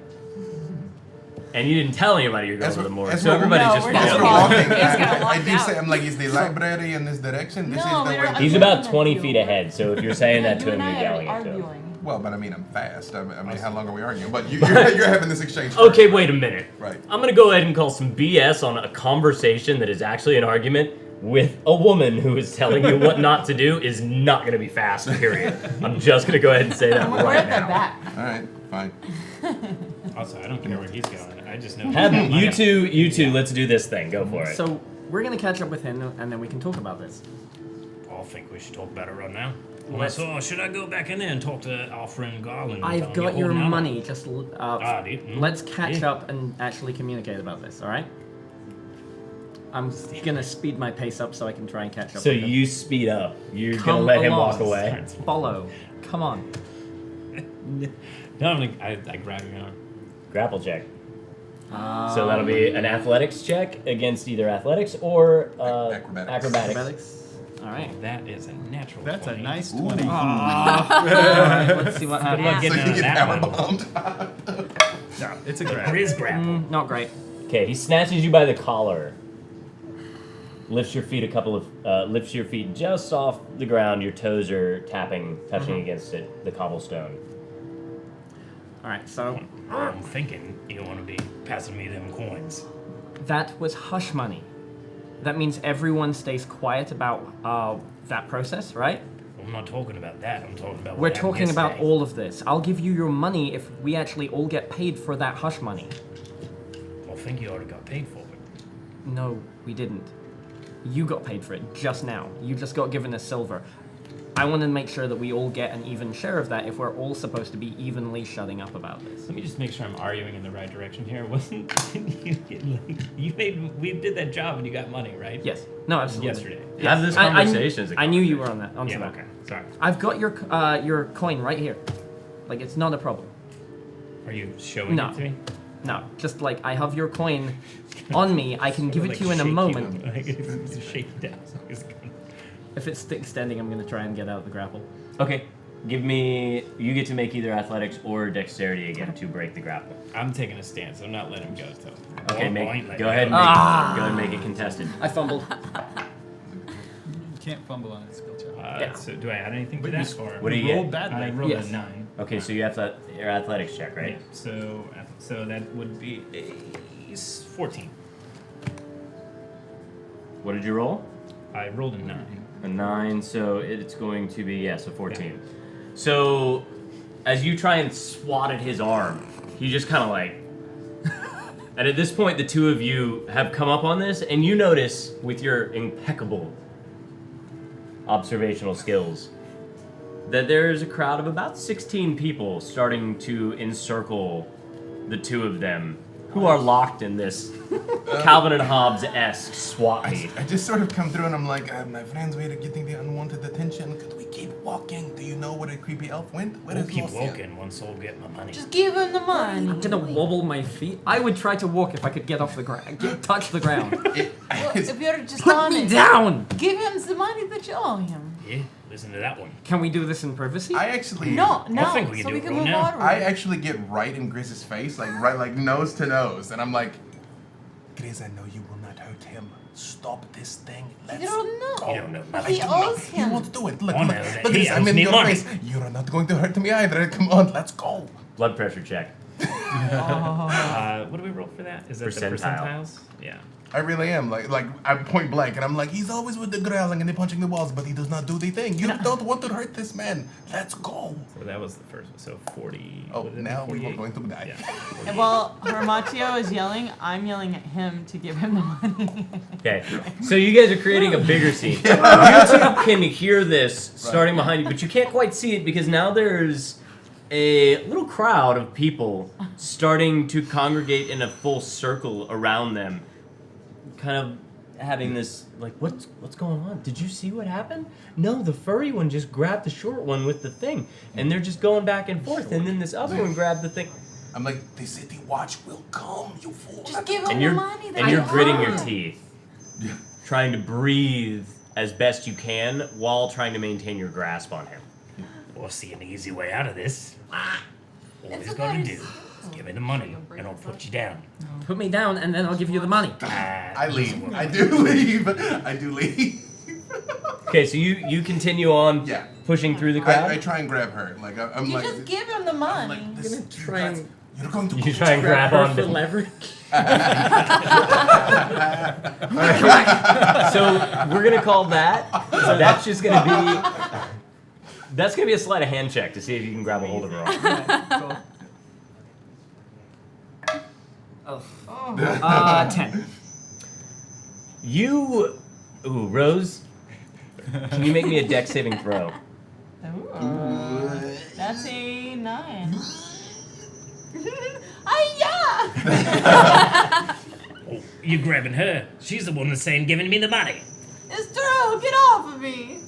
And you didn't tell anybody you're going to the morgue, so everybody's just we're As just we're following. walking, It's kinda I locked do out. say, I'm like, is the library in this direction? This No, is the we're way. not- He's I'm about looking at 20 you. feet ahead, so if you're saying that to you him, and you're I are yelling at him. arguing. Well, but I mean, I'm fast. I mean, how long are we arguing? But you're having this exchange. First. Okay, wait a minute. Right. I'm gonna go ahead and call some BS on a conversation that is actually an argument with a woman who is telling you what not to do is not gonna be fast, period. I'm just gonna go ahead and say that We're right at the now. back. All right, fine. Also, I don't care where he's going. I just know. Have he's you money. two, let's do this thing. Go for it. So we're gonna catch up with him, and then we can talk about this. I think we should talk about it right now. Let's- So, should I go back in there and talk to our friend Garland? and I've tell him got you're your holding out? money. Just dude. let's catch Yeah. up and actually communicate about this. All right. I'm gonna speed my pace up so I can try and catch up. So with him. you speed up. You're Come gonna let him along. walk away. Follow. Come on. No, I grab your arm. Grapple check. So that'll be an athletics check against either athletics or Acrobatics. acrobatics. All right. That is a natural. That's 20. a nice Ooh. 20. Alright, let's see what Good luck happens. getting So out you of get that power one. bombed. No, it's a grab. Riz grapple. Not great. Okay, he snatches you by the collar, lifts your feet lifts your feet just off the ground. Your toes are touching against it, the cobblestone. All right. So I'm thinking you don't want to be passing me them coins. that was hush money. That means everyone stays quiet about that process, right? I'm not talking about that. I'm talking about. We're what happened talking about yesterday. all of this. I'll give you your money if we actually all get paid for that hush money. I think you already got paid for it. No, we didn't. You got paid for it just now. You just got given a silver. I want to make sure that we all get an even share of that if we're all supposed to be evenly shutting up about this. Let me just make sure I'm arguing in the right direction here. Wasn't we did that job and you got money, right? Yes. No, absolutely. Yesterday. Have this I- conversation as a I knew you were on that. Onto Yeah. that. Okay. Sorry. I've got your coin right here. Like, it's not a problem. Are you showing No. it to me? No, just like I have your coin on me, I can give it to you in a moment. It's shaking down. If it's extending, I'm gonna try and get out the grapple. Okay, you get to make either athletics or dexterity again to break the grapple. I'm taking a stance. I'm not letting him go. So. Okay, Point, go ahead and make it contested. I fumbled. You can't fumble on a skill check. Yeah. So do I add anything to But that? you Or What do you rolled get? badly. I rolled Yes. a 9. Okay, so you have your athletics check, right? Yeah, so that would be a 14. What did you roll? I rolled a 9. A 9, so it's going to be, so 14. So, as you try and swat at his arm, he just kind of like... And at this point, the two of you have come up on this, and you notice, with your impeccable observational skills, that there's a crowd of about 16 people starting to encircle the two of them, who are locked in this Calvin and Hobbes-esque SWAT meet. I just sort of come through and I'm like, my friends, we're getting the unwanted attention. Could we keep walking? Do you know where a creepy elf went? Where We'll is keep Lucian? walking once I'll get my money. Just give him the money. I'm gonna wobble my feet. I would try to walk if I could get off the ground, touch the ground. Well, if you're just Put on me it, down. give him the money that you owe him. Yeah, listen to that one. Can we do this in privacy? I actually... No, think we can so do we it can right move now. on. I actually get right in Grizz's face, like nose to nose, and I'm like, Grizz, I know you will not hurt him. Stop this thing. Let's You don't know. go. You don't know But nothing. he owes He him. won't do it. Look, Oh, look, no, look, he Grizz, I'm owes in me your money. face. You're not going to hurt me either. Come on, let's go. Blood pressure check. What do we roll for that? Is that the Percentile. percentiles? Yeah. I really am. Like I'm point blank, and I'm like, he's always with the growling and the punching the walls, but he does not do the thing. You don't want to hurt this man. Let's go. So that was the first one. So 40. Oh, what is it, now we are 48? going to die. Yeah. And while Hermatio is yelling, I'm yelling at him to give him the money. Okay, so you guys are creating a bigger scene. You two can hear this starting behind you, but you can't quite see it because now there's a little crowd of people starting to congregate in a full circle around them, kind of having this, like, what's going on? Did you see what happened? No, the furry one just grabbed the short one with the thing, and they're just going back and forth, and then this other one grabbed the thing. I'm like, they said the watch will come, you fool. Just give him And the you're, money. and you're gritting your teeth. teeth, Yeah. trying to breathe as best you can while trying to maintain your grasp on him. We'll see an easy way out of this. All It's he's a got to nice- do is give me the money, and I'll put you down. Put me down, and then I'll give you the money. I leave. I do leave. I do leave. Okay, so you continue on Yeah. pushing through the crowd? I try and grab her. Like I'm You like. just give him the I'm money. like this, gonna try and- You're going to. You try and grab her on for to leverage. So we're gonna call that. So that's just gonna be. That's gonna be a sleight of hand check to see if you can grab a hold of her arm. Cool. Oh. 10. You, Rose. Can you make me a dex saving throw? Ooh. That's a 9. Hiya! Oh, you grabbing her? She's the one that's saying giving me the money. It's true. Get off of me.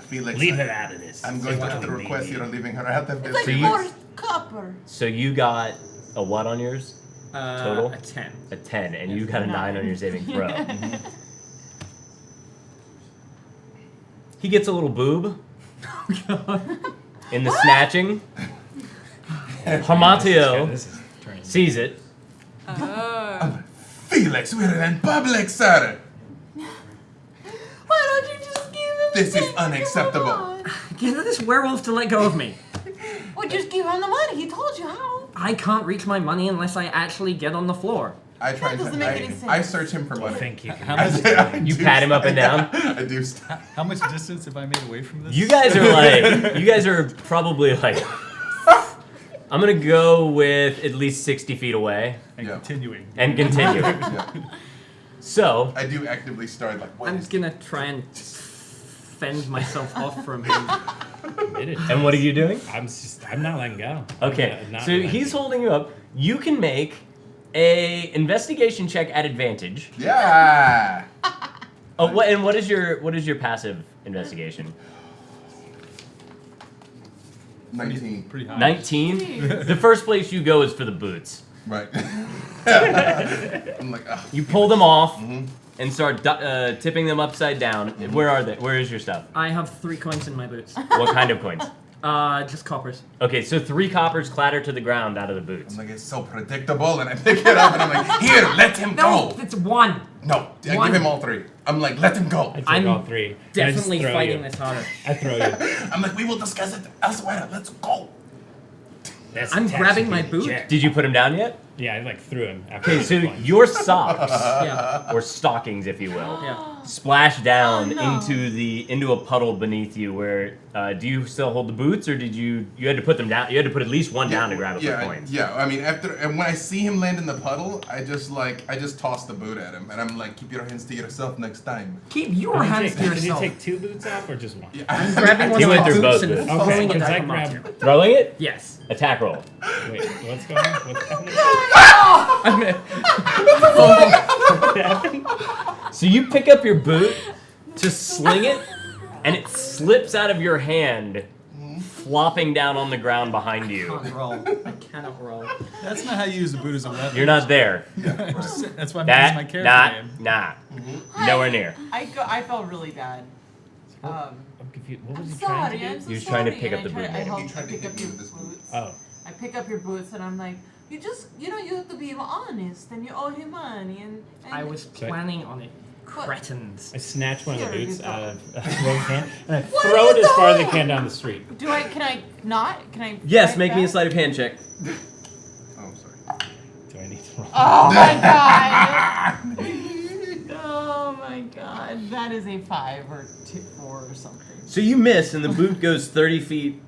Felix. Leave her out of this. I'm going to have to Leave request me. you leaving her out of this. It's like So you- forced copper. So you got a what on yours? Total? A 10. A 10, and you got a 9 on your saving throw. He gets a little boob in the snatching. Hamatio This is turning. sees it. Felix, we're in public, sir. Why don't you just give him This the is thing? unacceptable. Come on. Get this werewolf to let go of me. Well, just give him the money. He told you how. I can't reach my money unless I actually get on the floor. I try That doesn't to. make any sense. I search him for I money. think you can. How I much, do- I You do pat him up and down? I do. how much distance have I made away from this? You guys are like, you guys are probably like, I'm gonna go with at least 60 feet away And Yeah. continuing. and continue. Yeah. So, I do actively start like. What I'm is gonna try and fend myself off from him. Did it. and what are you doing? I'm not letting go. Okay, I'm not so letting he's go. holding you up. You can make a investigation check at advantage. Yeah. Oh, what is your passive investigation? 19. Pretty high. 19. The first place you go is for the boots. Right. I'm like, ugh. You pull them off Mhm. and start tipping them upside down. Where are they? Where is your stuff? I have 3 coins in my boots. What kind of coins? Just coppers. Okay, so 3 coppers clatter to the ground out of the boots. I'm like, it's so predictable, and I pick it up, and I'm like, here, let him No, go. it's 1. No, I One. give him all 3. I'm like, let him go. I take I'm all 3. I just Definitely throw fighting you. this harder. I throw you. I'm like, we will discuss it elsewhere. Let's go. That's I'm attached grabbing to my the boot. jet. Did you put him down yet? Yeah, I like threw him. After Okay, the so plunge. your socks, Yeah. or stockings, if you will, Yeah. splash down Oh, no. into a puddle beneath you. Where do you still hold the boots, or did you had to put them down? You had to put at least one down to grab it for coins. I mean, and when I see him land in the puddle, I just toss the boot at him, and I'm like, keep your hands to yourself next time. Keep your Did you hands take- to Did you yourself. take 2 boots off or just 1? Yeah. I'm grabbing one He of went my through boots both and boots. Okay, throwing it because I at grabbed- Hamatio. Throwing it? Yes. Attack roll. Wait, what's going on? What's happening? What happened? So you pick up your boot to sling it, and it slips out of your hand, flopping down on the ground behind you. Can't roll. I cannot roll. That's not how you use the boot as a weapon. You're not there. That's why I'm using my character name. Nowhere near. I felt really bad. I'm confused. What was I'm he trying sorry. to I'm do? so He was trying to sorry. pick up And the I boot. tried- I He helped tried to pick hit up you your with his boot. boots. Oh. I pick up your boots and I'm like, you have to be honest and you owe him money and I was Sorry. planning on it. Cretins. I snatch one of the Here you boots go. out of Rose's hand and I What throw are it you as far as I doing? can down the street. Can I not? Can I? Yes, fight make me a back? sleight of hand check. Oh, sorry. Do I need to roll? Oh my god! Oh my god! That is a 5 or 4 or something. So you miss, and the boot goes 30 feet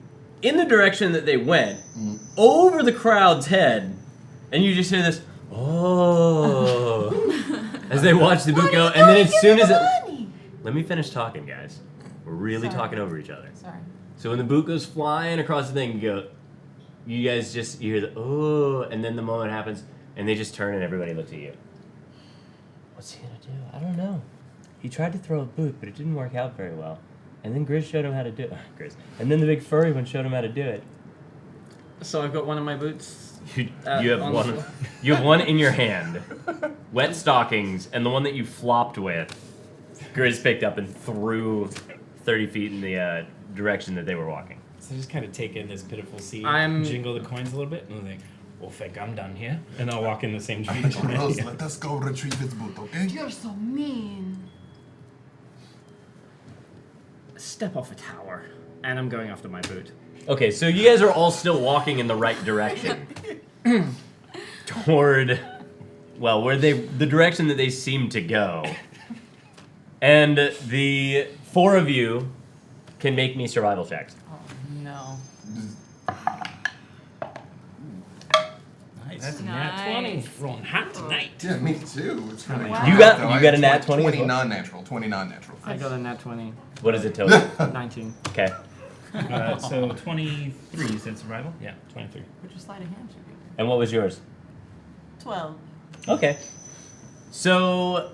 in the direction that they went, over the crowd's head, and you just hear this, oh, as they watch the boot go, and then as soon as it... Money. Let me finish talking, guys. We're really Sorry. talking over each other. Sorry. So when the boot goes flying across the thing, you go, you guys just you hear the oh, and then the moment happens, and they just turn and everybody looks at you. What's he gonna do? I don't know. He tried to throw a boot, but it didn't work out very well. And then Grizz showed him how to do it. Grizz. And then the big furry one showed him how to do it. So I've got one of my boots. You have on one. the floor. You have one in your hand, wet stockings, and the one that you flopped with, Grizz picked up and threw 30 feet in the direction that they were walking. So I just kind of take in this pitiful scene, I'm- jingle the coins a little bit, and think, well, think I'm done here. And I'll walk in the same Rose, direction. let us go retrieve his boot, okay? You're so mean. Step off a tower, and I'm going after my boot. Okay, so you guys are all still walking in the right direction. Toward, well, the direction that they seem to go. And the four of you can make me survival checks. Oh no. Nice. That's a nat 20. Rolling hot tonight. Yeah, me too. It's really Wow. You got a nat 20 as 20 well? non-natural. 20 non-natural. I got a nat 20. What is it total? 19. Okay. So 23, you said survival? Yeah, 23. Put your sleight of hand should be good. And what was yours? 12. Okay. So,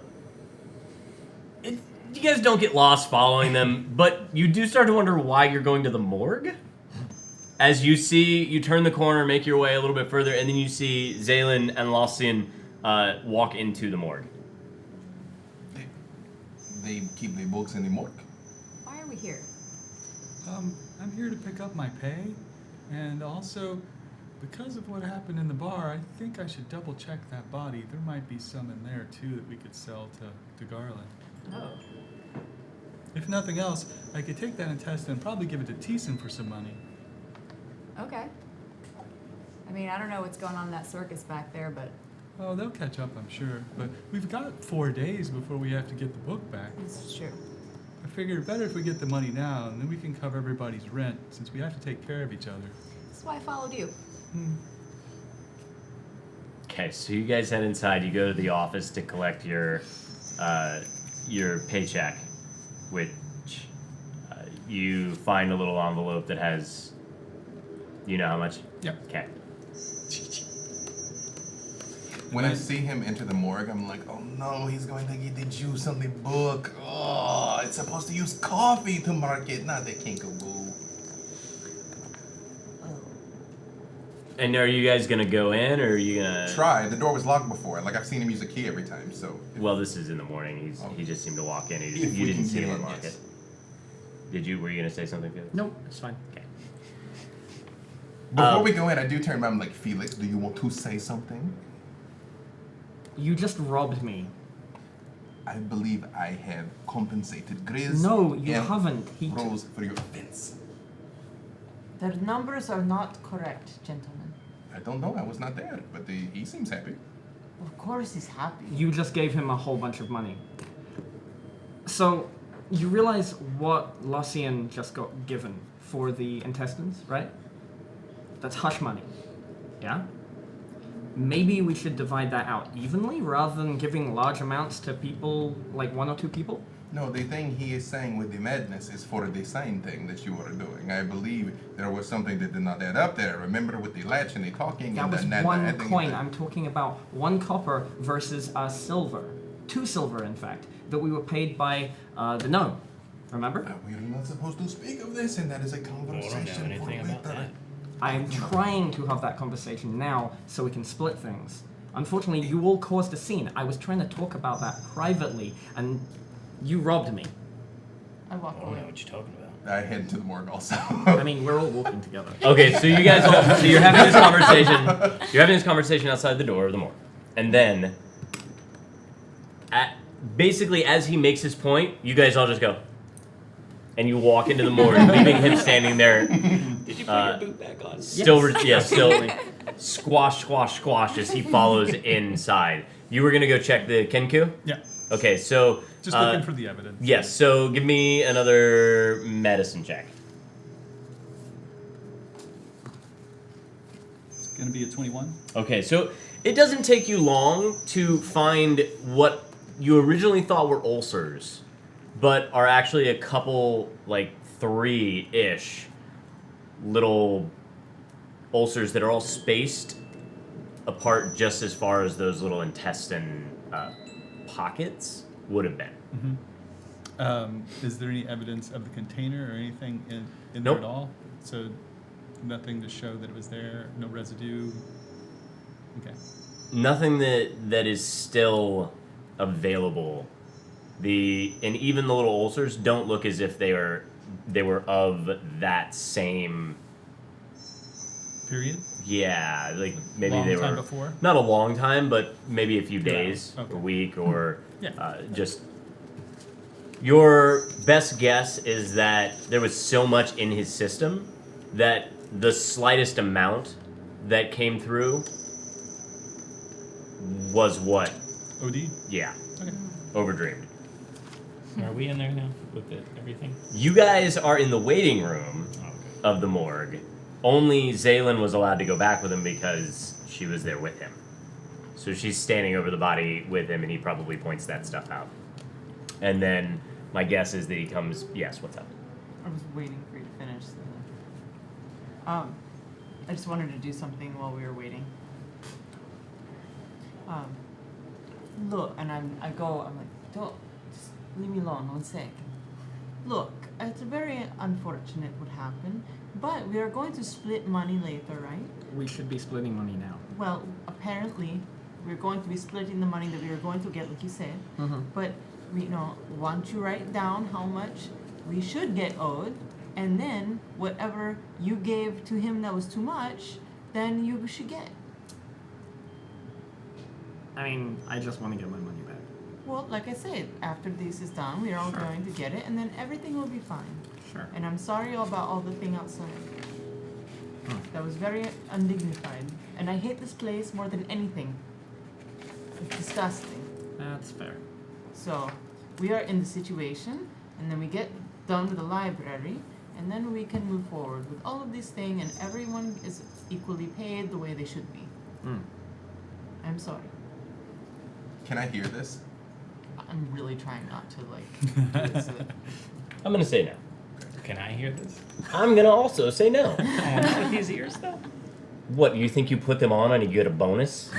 you guys don't get lost following them, but you do start to wonder why you're going to the morgue. As you turn the corner, make your way a little bit further, and then you see Zaylin and Lossian walk into the morgue. They keep their books in the morgue. Why are we here? I'm here to pick up my pay, and also, because of what happened in the bar, I think I should double check that body. There might be some in there too that we could sell to Garland. Oh. If nothing else, I could take that intestine and probably give it to Thiessen for some money. Okay. I mean, I don't know what's going on in that circus back there, but Oh, they'll catch up, I'm sure. But we've got 4 days before we have to get the book back. this is true. I figured better if we get the money now, and then we can cover everybody's rent, since we have to take care of each other. This is why I followed you. Okay, so you guys head inside. You go to the office to collect your paycheck, which you find a little envelope that has, you know how much? Yep. Okay. When I see him enter the morgue, I'm like, oh no, he's going to get the juice on the book. Oh, it's supposed to use coffee to mark it, not the Kinkou. And are you guys gonna go in, or are you gonna Try. The door was locked before. Like, I've seen him use a key every time, so. Well, this is in the morning. He just seemed to walk in. If You we didn't can see get him in, unlock yes. it. Did you? Were you gonna say something, Felix? Nope, it's fine. Okay. Before we go in, I do turn around, I'm like, Felix, do you want to say something? You just robbed me. I believe I have compensated Grizz. No, you and haven't. Rose for your offense. The numbers are not correct, gentlemen. I don't know, I was not there, but he seems happy. Of course he's happy. You just gave him a whole bunch of money. So, you realize what Lossian just got given for the intestines, right? That's hush money. Yeah? Maybe we should divide that out evenly rather than giving large amounts to people, like 1 or 2 people? No, the thing he is saying with the madness is for the sign thing that you are doing. I believe there was something that did not add up there. Remember with the latch and the talking That and was the one adding coin. the- I'm talking about 1 copper versus a silver. 2 silver, in fact, that we were paid by the gnome. Remember? We are not supposed to speak of this, and that is a conversation for anything about later. that. I'm trying to have that conversation now so we can split things. Unfortunately, you all caused a scene. I was trying to talk about that privately, and you robbed me. I walk I don't away. know what you're talking about. I head to the morgue also. I mean, we're all walking together. Okay, so you guys all, so you're having this conversation. You're having this conversation outside the door of the morgue, and then, basically, as he makes his point, you guys all just go, and you walk into the morgue, leaving him standing there. Did you put your boot back on? Still, still squash, squash, squash as he follows inside. You were gonna go check the Kinkou? Yeah. Okay, so Just looking for the evidence. yes. So give me another medicine check. It's gonna be a 21. Okay, so it doesn't take you long to find what you originally thought were ulcers, but are actually a couple, like 3-ish little ulcers that are all spaced apart just as far as those little intestine pockets would have been. Is there any evidence of the container or anything in Nope. there at all? So nothing to show that it was there, no residue? Okay. Nothing that is still available. And even the little ulcers don't look as if they were of that same Period? Yeah, like maybe Long they time were before? not a long time, but maybe a few Yeah, days, okay. a week, or Yeah. just. Your best guess is that there was so much in his system that the slightest amount that came through was what? OD? Yeah, Okay. overdreamed. Are we in there now with everything? You guys are in the waiting room Oh, okay. of the morgue. Only Zaylin was allowed to go back with him because she was there with him. So she's standing over the body with him, and he probably points that stuff out. And then my guess is that he comes. Yes, what's up? I was waiting for you to finish. I just wanted to do something while we were waiting. Look, and I'm like, don't, just leave me alone 1 sec. Look, it's very unfortunate what happened, but we are going to split money later, right? We should be splitting money now. Well, apparently, we're going to be splitting the money that we are going to get, like you said. But, once you write down how much we should get owed, and then whatever you gave to him that was too much, then you should get. I mean, I just want to get my money back. Well, like I said, after this is done, we are all going to get it, and then everything will be fine. Sure. And I'm sorry about all the thing outside. That was very undignified. And I hate this place more than anything. It's disgusting. That's fair. So, we are in the situation, and then we get done with the library, and then we can move forward with all of these things, and everyone is equally paid the way they should be. I'm sorry. Can I hear this? I'm really trying not to, do this. I'm gonna say no. Can I hear this? I'm gonna also say no. Not with his ears, though. What, you think you put them on and you get a bonus?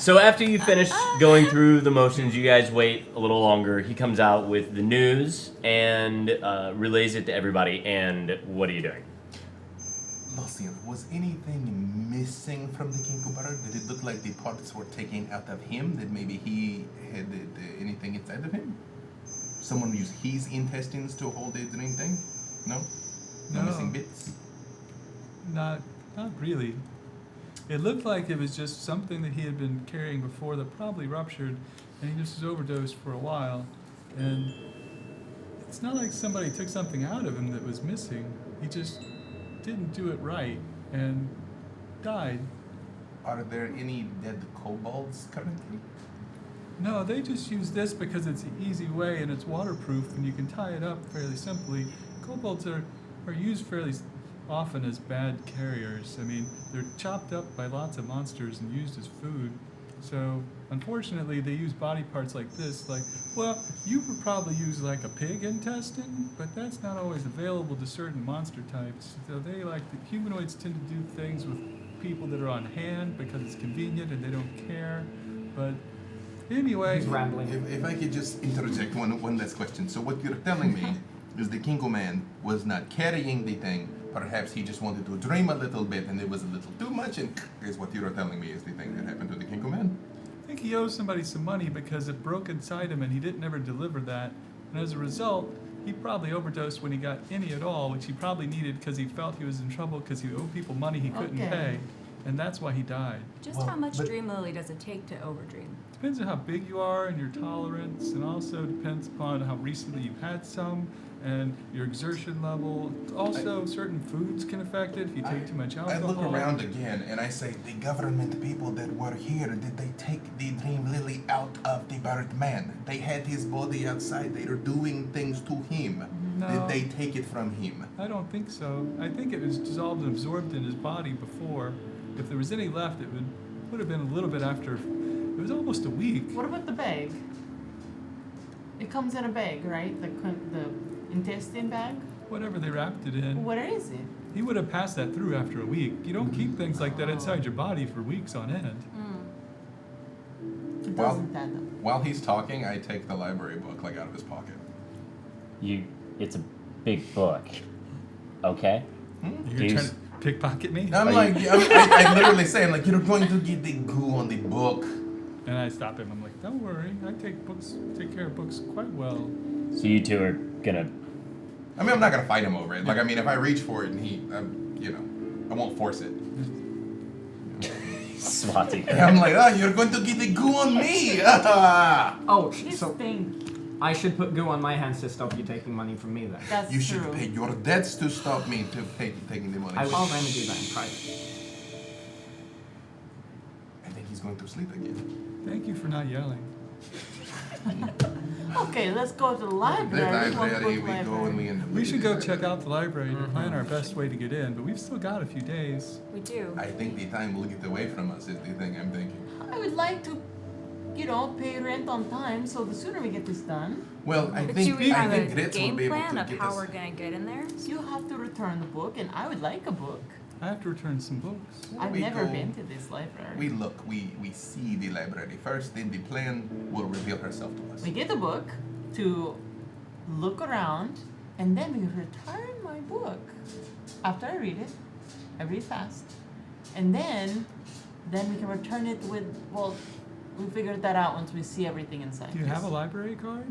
So after you finish going through the motions, you guys wait a little longer. He comes out with the news and relays it to everybody. And what are you doing? Lucian, was anything missing from the Kinkou bird? Did it look like the parts were taken out of him? That maybe he had anything inside of him? Someone used his intestines to hold the drink thing? No? No No. missing bits? Not really. It looked like it was just something that he had been carrying before that probably ruptured, and he just was overdosed for a while. And it's not like somebody took something out of him that was missing. He just didn't do it right and died. Are there any dead kobolds currently? No, they just use this because it's the easy way and it's waterproof and you can tie it up fairly simply. Kobolds are used fairly often as bad carriers. I mean, they're chopped up by lots of monsters and used as food. So, unfortunately, they use body parts like this. You would probably use like a pig intestine, but that's not always available to certain monster types. So the humanoids tend to do things with people that are on hand because it's convenient and they don't care. But anyway, He's rambling. If I could just interject one last question. So what you're telling me is the Kinkou man was not carrying the thing. Perhaps he just wanted to dream a little bit and it was a little too much, and is what you're telling me is the thing that happened to the Kinkou man? I think he owes somebody some money because it broke inside him and he didn't ever deliver that. And as a result, he probably overdosed when he got any at all, which he probably needed because he felt he was in trouble because he owed people money he couldn't Okay. pay. And that's why he died. Just Well, how much but- Dream Lily does it take to overdream? Depends on how big you are and your tolerance, and also depends upon how recently you've had some and your exertion level. Also, certain foods can affect it if you take too much I alcohol. look around again and I say, the government people that were here, did they take the Dream Lily out of the bird man? They had his body outside. They were doing things to him. No. Did they take it from him? I don't think so. I think it was dissolved and absorbed in his body before. If there was any left, it would have been a little bit after. It was almost a week. What about the bag? It comes in a bag, right? The intestine bag? Whatever they wrapped it in. What is it? He would have passed that through after a week. You don't keep things like that inside your body for weeks on end. It Well- doesn't add up. While he's talking, I take the library book like out of his pocket. It's a big book. Okay? You're Use- trying to pickpocket me? I'm like, I literally say, I'm like, you're going to get the goo on the book. And I stop him. I'm like, don't worry. I take care of books quite well. So you two are gonna. I mean, I'm not gonna fight him over it. Like, I mean, if I reach for it and he, you know, I won't force it. Swati. And I'm like, you're going to get the goo on me. Oh, You so stink. I should put goo on my hands to stop you taking money from me then. That's You should true. pay your debts to stop me to taking the money. I will remedy that in private. I think he's going to sleep again. Thank you for not yelling. Okay, let's go to the The library. library, we go and we end up. We should go check out the library to plan our best way to get in, but we've still got a few days. We do. I think the time will get away from us is the thing I'm thinking. I would like to, pay rent on time, so the sooner we get this done, Well, I But do think we have a Gritz will game be able plan to of get how us. we're gonna get in there? you have to return the book, and I would like a book. I have to return some books. I've We never go- been to this library. We look, we see the library first, then the plan will reveal herself to us. We get the book to look around, and then we return my book. After I read it fast, and then we can return it with, well, we figured that out once we see everything inside. Do you have a library card?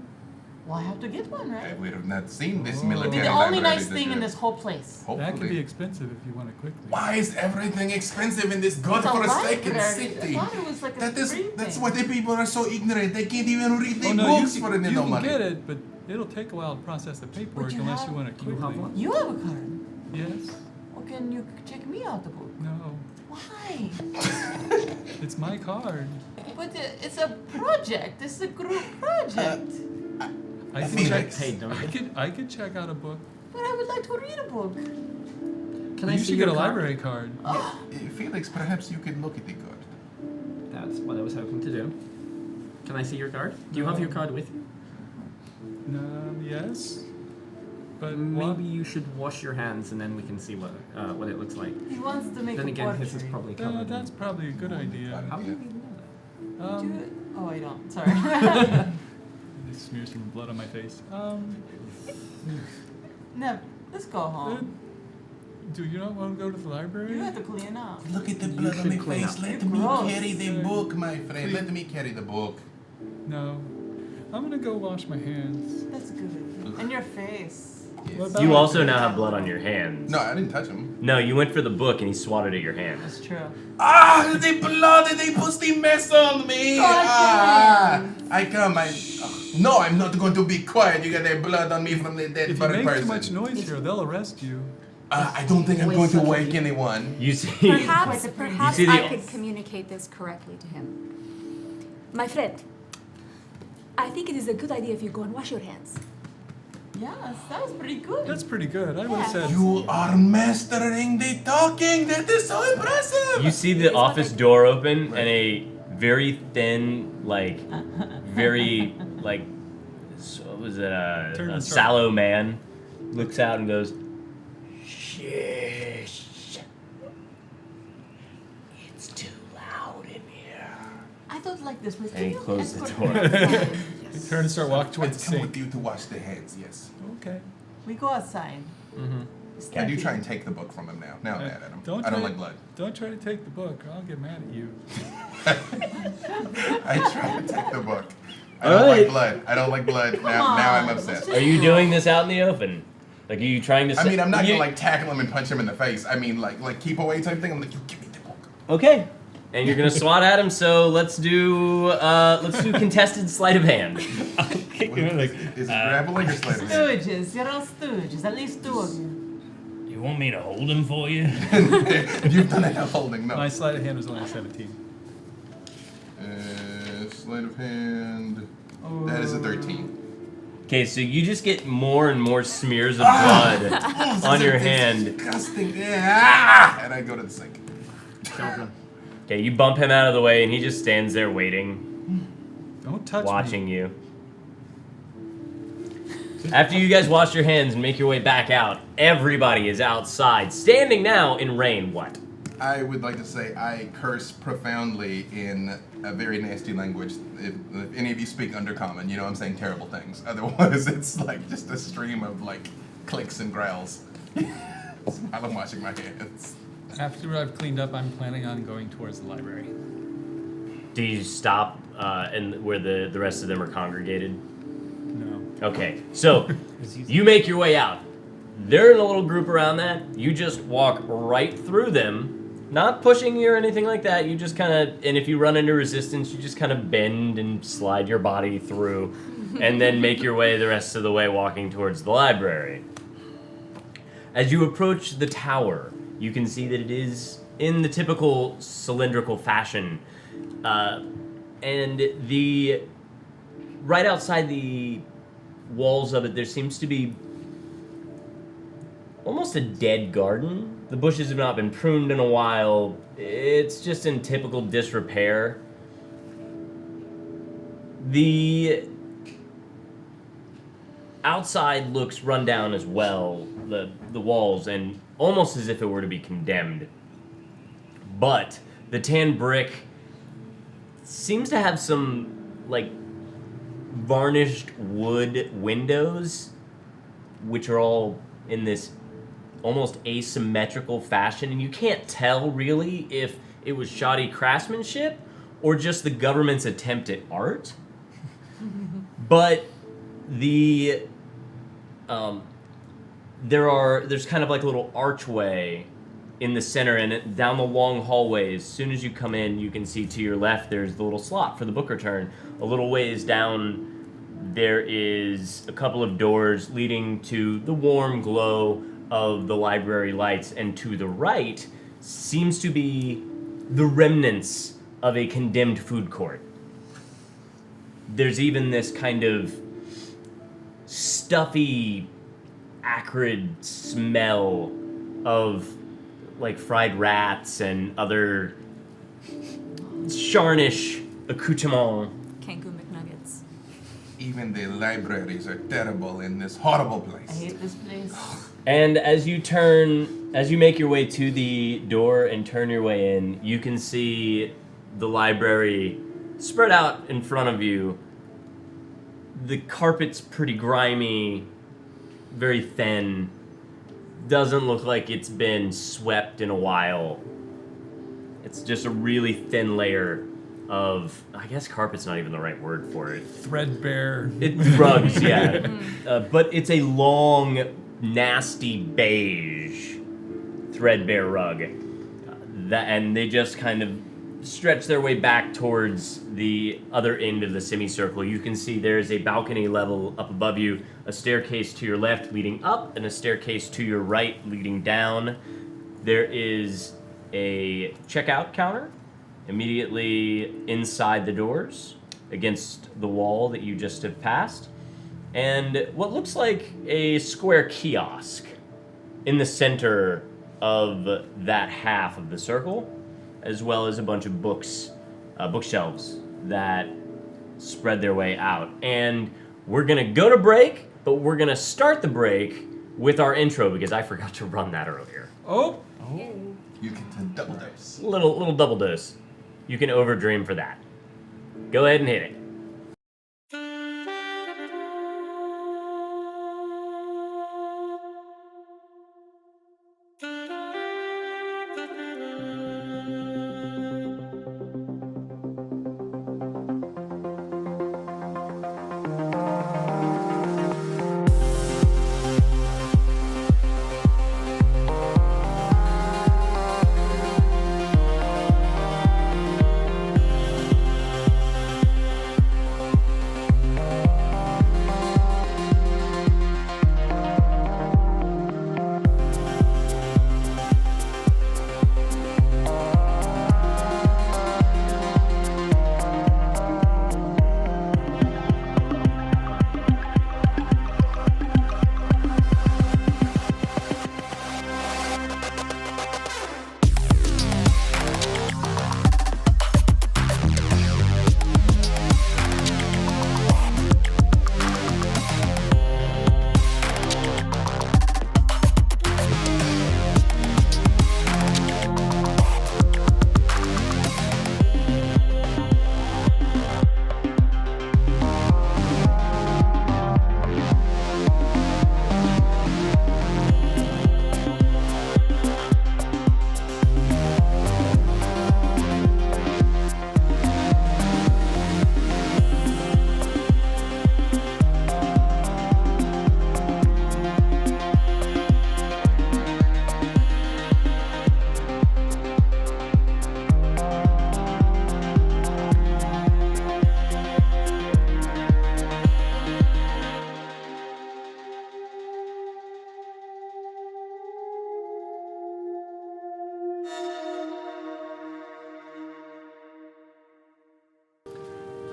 Well, I have to get one, I right? would have not seen this Oh. military It'd be the library. only nice that thing in you're- this whole place. That could be Hopefully. expensive if you want it quickly. Why is everything expensive in this It's a godforsaken library. city? I thought it was like a free That's thing. why the people are so ignorant. They can't even read the Oh, no, books you for can, the you no can money. get it, but it'll take a while to process the paperwork you unless have- you want it Do you quickly. have one? You have a card. Yes? Well, can you check me out the book? No. Why? It's my card. But it's a project. It's a group project. I can Felix. check. Hey, don't. I could check out a book. But I would like to read a book. Can But I you see should your get a card? library card. Felix, perhaps you could look at the card. That's what I was hoping to do. Can I see your card? Do you have your card with you? Yes. But Maybe you should wash your hands and then we can see what it looks like. He wants to make Then a again, his is portrait. probably covered. that's probably a good idea. How do you even know that? Do it. Oh, I don't. Sorry. They smear some blood on my face. No, let's go home. Do you not want to go to the library? You have to clean up. Look at the blood on should my clean face. up. Let You're me gross. carry the book, my friend. Let me carry the book. No. I'm gonna go wash my hands. That's good. And your face. What about You my- also now have blood on your hands. No, I didn't touch him. No, you went for the book and he swatted at your hand. That's true. Ah, the blood and they put the mess on me. I come. No, I'm not going to be quiet. You got the blood on me from the dead If you bird make person. too much noise here, they'll arrest you. I don't think I'm going to wake anyone. You see, Perhaps You see the- I could communicate this correctly to him. My friend, I think it is a good idea if you go and wash your hands. Yes, that was pretty good. That's pretty good. I would have Yeah. said. You are mastering the talking. That is so impressive. you see the office door open and a very thin, like, very, like, what was it, Turn a and start. sallow man looks out and goes, "Shush. It's too loud in here." I thought like this was. And he Can you closed the escort door. me outside? You turn and start walking towards Let's the come sink. with you to wash the hands. Yes. Okay. We go outside. I do try and take the book from him now. Now I'm mad at him. I don't try- like blood. Don't try to take the book, or I'll get mad at you. I try to take the book. I don't like blood. I don't like blood. Now I'm on, upset. let's Are you doing this out in the open? Like, are you trying to? I mean, I'm not you- gonna like tackle him and punch him in the face. I mean, like keep away type thing. I'm like, you give me the book. Okay. And you're gonna swat at him. So let's do contested sleight of hand. Is it grappling or sleight of hand? Stooges, you're all stooges. At least two of you. You want me to hold him for you? You've done enough holding. No. My sleight of hand was only a 17. Sleight of hand. That is a 13. Okay, so you just get more and more smears of blood on your hand. Disgusting. Yeah. And I go to the sink. Okay, you bump him out of the way, and he just stands there waiting, Don't touch me. watching you. After you guys wash your hands and make your way back out, everybody is outside, standing now in rain. What? I would like to say I curse profoundly in a very nasty language. If any of you speak Undercommon, you know I'm saying terrible things. Otherwise, it's like just a stream of like clicks and growls while I'm washing my hands. After I've cleaned up, I'm planning on going towards the library. Do you stop and where the rest of them are congregated? No. Okay, so you make your way out. They're in a little group around that. You just walk right through them. Not pushing you or anything like that. You just kind of, and if you run into resistance, you just kind of bend and slide your body through, and then make your way the rest of the way walking towards the library. As you approach the tower, you can see that it is in the typical cylindrical fashion, and right outside the walls of it, there seems to be almost a dead garden. The bushes have not been pruned in a while. It's just in typical disrepair. The outside looks run down as well, the walls, and almost as if it were to be condemned. But the tan brick seems to have some, like, varnished wood windows, which are all in this almost asymmetrical fashion, and you can't tell really if it was shoddy craftsmanship or just the government's attempt at art. But there's kind of like a little archway in the center, and down the long hallway, as soon as you come in, you can see to your left there's the little slot for the book return. A little ways down there is a couple of doors leading to the warm glow of the library lights, and to the right seems to be the remnants of a condemned food court. There's even this kind of stuffy, acrid smell of like fried rats and other Sharnish accoutrements. Kinkou McNuggets. Even the libraries are terrible in this horrible place. I hate this place. And as you make your way to the door and turn your way in, you can see the library spread out in front of you. The carpet's pretty grimy, very thin. Doesn't look like it's been swept in a while. It's just a really thin layer of, I guess carpet's not even the right word for it. Threadbare. Rugs, yeah. But it's a long, nasty beige threadbare rug. And they just kind of stretch their way back towards the other end of the semicircle. You can see there's a balcony level up above you, a staircase to your left leading up, and a staircase to your right leading down. There is a checkout counter immediately inside the doors against the wall that you just have passed, and what looks like a square kiosk in the center of that half of the circle, as well as a bunch of bookshelves that spread their way out. And we're gonna go to break, but we're gonna start the break with our intro because I forgot to run that earlier. Oh! You can double dose. Little double dose. You can overdream for that. Go ahead and hit it.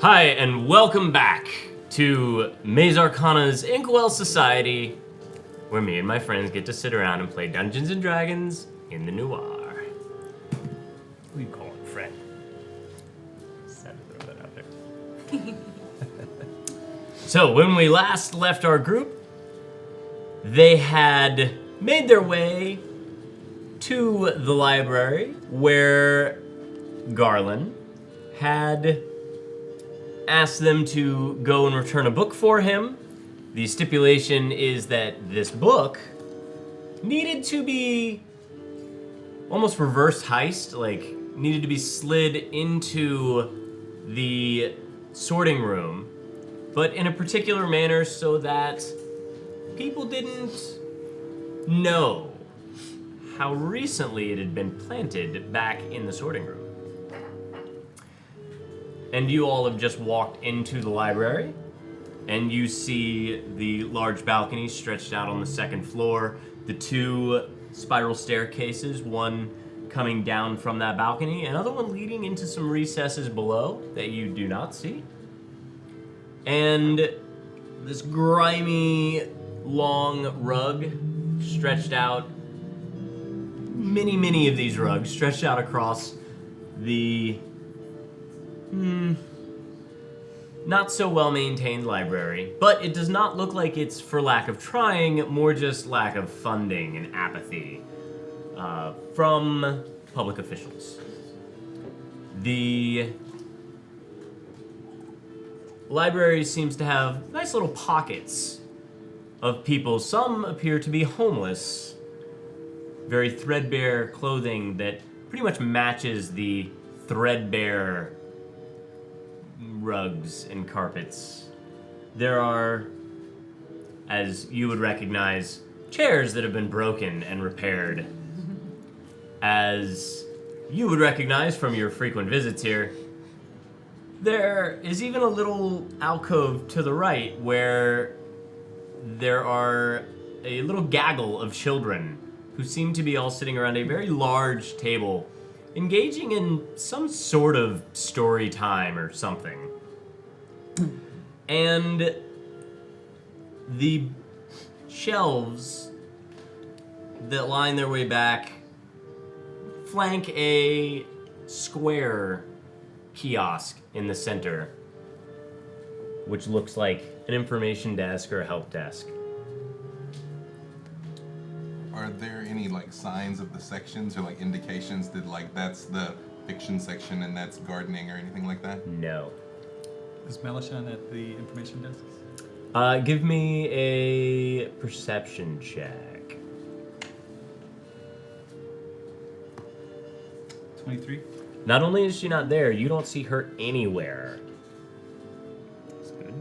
Hi, and welcome back to Maze Arcana's Inkwell Society, where me and my friends get to sit around and play Dungeons and Dragons in the noir. We call it friend. Just had to throw that out there. So, when we last left our group, they had made their way to the library where Garland had asked them to go and return a book for him. The stipulation is that this book needed to be almost reverse heist, like needed to be slid into the sorting room, but in a particular manner so that people didn't know how recently it had been planted back in the sorting room. And you all have just walked into the library, and you see the large balcony stretched out on the second floor, the two spiral staircases, one coming down from that balcony, another one leading into some recesses below that you do not see. And this grimy, long rug stretched out, many of these rugs stretched out across the not so well-maintained library, but it does not look like it's for lack of trying, more just lack of funding and apathy from public officials. The library seems to have nice little pockets of people. Some appear to be homeless, very threadbare clothing that pretty much matches the threadbare rugs and carpets. There are, as you would recognize, chairs that have been broken and repaired. As you would recognize from your frequent visits here, there is even a little alcove to the right where there are a little gaggle of children who seem to be all sitting around a very large table, engaging in some sort of story time or something. And the shelves that line their way back flank a square kiosk in the center, which looks like an information desk or a help desk. Are there any like signs of the sections or like indications that like that's the fiction section and that's gardening or anything like that? No. Is Melishan at the information desk? Give me a perception check. 23. Not only is she not there, you don't see her anywhere. That's good.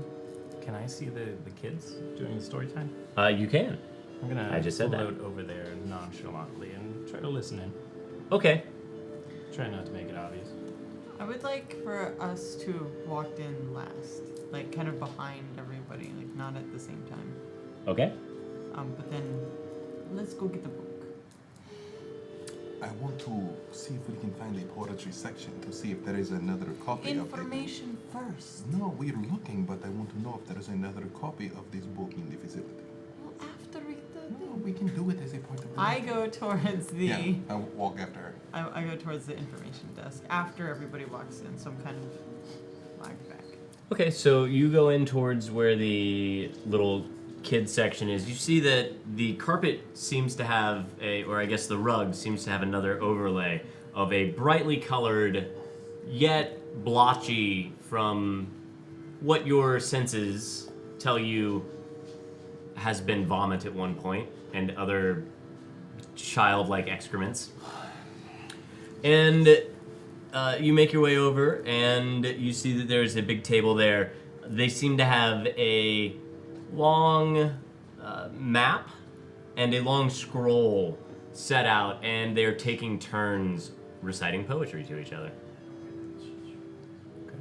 Can I see the kids doing the story time? You can. I'm gonna I just said that. float over there nonchalantly and try to listen in. Okay. Try not to make it obvious. I would like for us to have walked in last, like kind of behind everybody, like not at the same time. Okay. But then let's go get the book. I want to see if we can find a poetry section to see if there is another copy Information first. of it. No, we're looking, but I want to know if there is another copy of this book in the facility. Well, after we No, we can do it as a part of the I go towards the. Yeah, I'll walk after her. I go towards the information desk after everybody walks in, so I'm kind of lagged back. Okay, so you go in towards where the little kid section is. You see that the carpet seems to have or I guess the rug seems to have another overlay of a brightly colored, yet blotchy from what your senses tell you has been vomit at one point and other childlike excrements. And you make your way over, and you see that there's a big table there. They seem to have a long map and a long scroll set out, and they're taking turns reciting poetry to each other. Okay.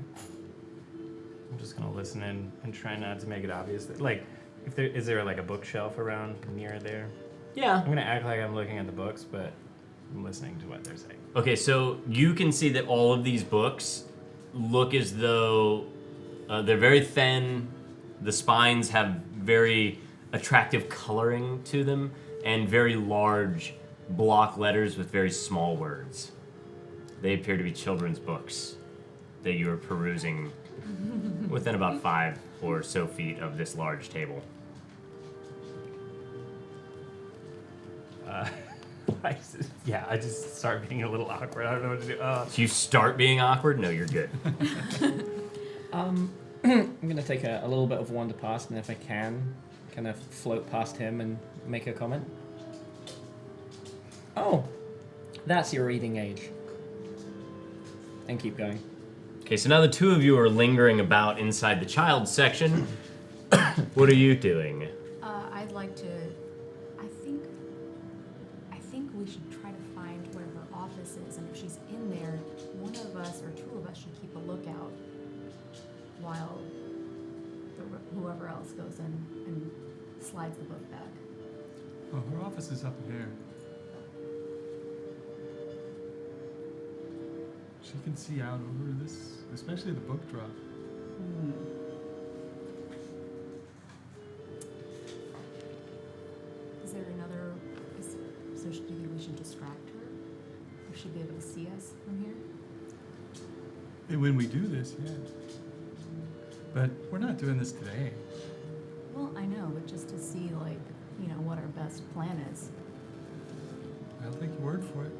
I'm just gonna listen in and try not to make it obvious. Like, if there is there like a bookshelf around near there? Yeah. I'm gonna act like I'm looking at the books, but I'm listening to what they're saying. Okay, so you can see that all of these books look as though They're very thin. The spines have very attractive coloring to them, and very large block letters with very small words. They appear to be children's books that you are perusing within about 5 or so feet of this large table. I just start being a little awkward. I don't know what to do. You start being awkward? No, you're good. I'm gonna take a little bit of wander past, and if I can, kind of float past him and make a comment. Oh, that's your reading age. And keep going. Okay, so now the two of you are lingering about inside the child section. What are you doing? I'd like to. I think we should try to find where her office is, and if she's in there, one of us or two of us should keep a lookout while whoever else goes in and slides the book back. Oh, her office is up there. She can see out over this, especially the book drop. Is there another? So do you think we should distract her? Or she'd be able to see us from here? And when we do this, yeah. But we're not doing this today. Well, I know, but just to see, like, what our best plan is. I'll take your word for it.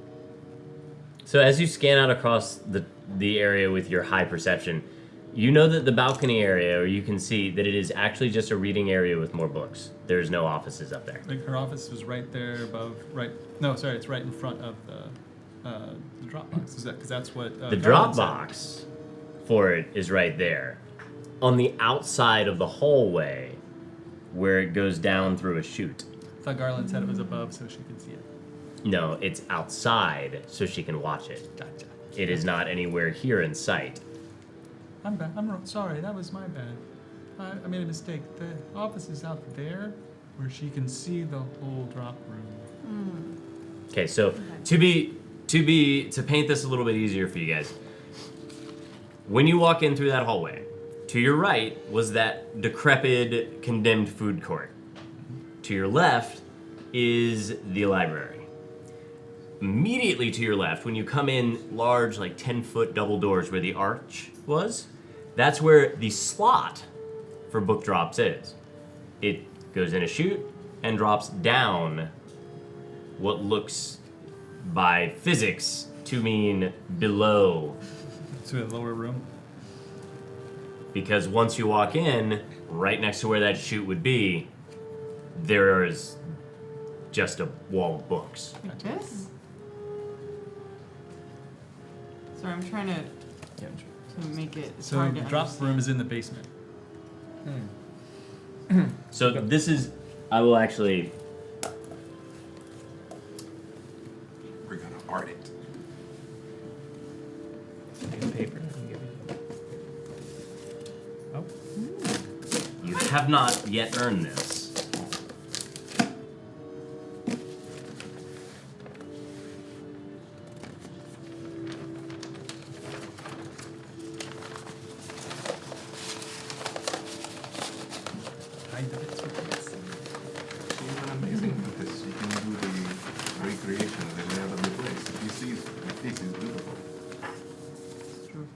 So as you scan out across the area with your high perception, you know that the balcony area, or you can see that it is actually just a reading area with more books. There's no offices up there. Like her office was right there above, it's right in front of the drop box. Is that because that's what The Garland drop said. box for it is right there. On the outside of the hallway, where it goes down through a chute. I thought Garland said it was above so she could see it. No, it's outside so she can watch it. Gotcha. It is not anywhere here in sight. I'm bad. Sorry, that was my bad. I made a mistake. The office is out there where she can see the whole drop room. Okay, so to paint this a little bit easier for you guys, when you walk in through that hallway, to your right was that decrepit, condemned food court. To your left is the library. Immediately to your left, when you come in large, like 10-foot double doors where the arch was, that's where the slot for book drops is. It goes in a chute and drops down what looks by physics to mean below. To a lower room. Because once you walk in, right next to where that chute would be, there is just a wall of books. Like this? Sorry, I'm trying to make it. It's So hard the to drop understand. room is in the basement. So this is, I will actually, We're gonna art it. Take a paper and give it. Oh. you have not yet earned this. Hide the bits with this. She's an amazing artist. She can do the recreation of the layout of the place. If you see, the piece is beautiful. It's true.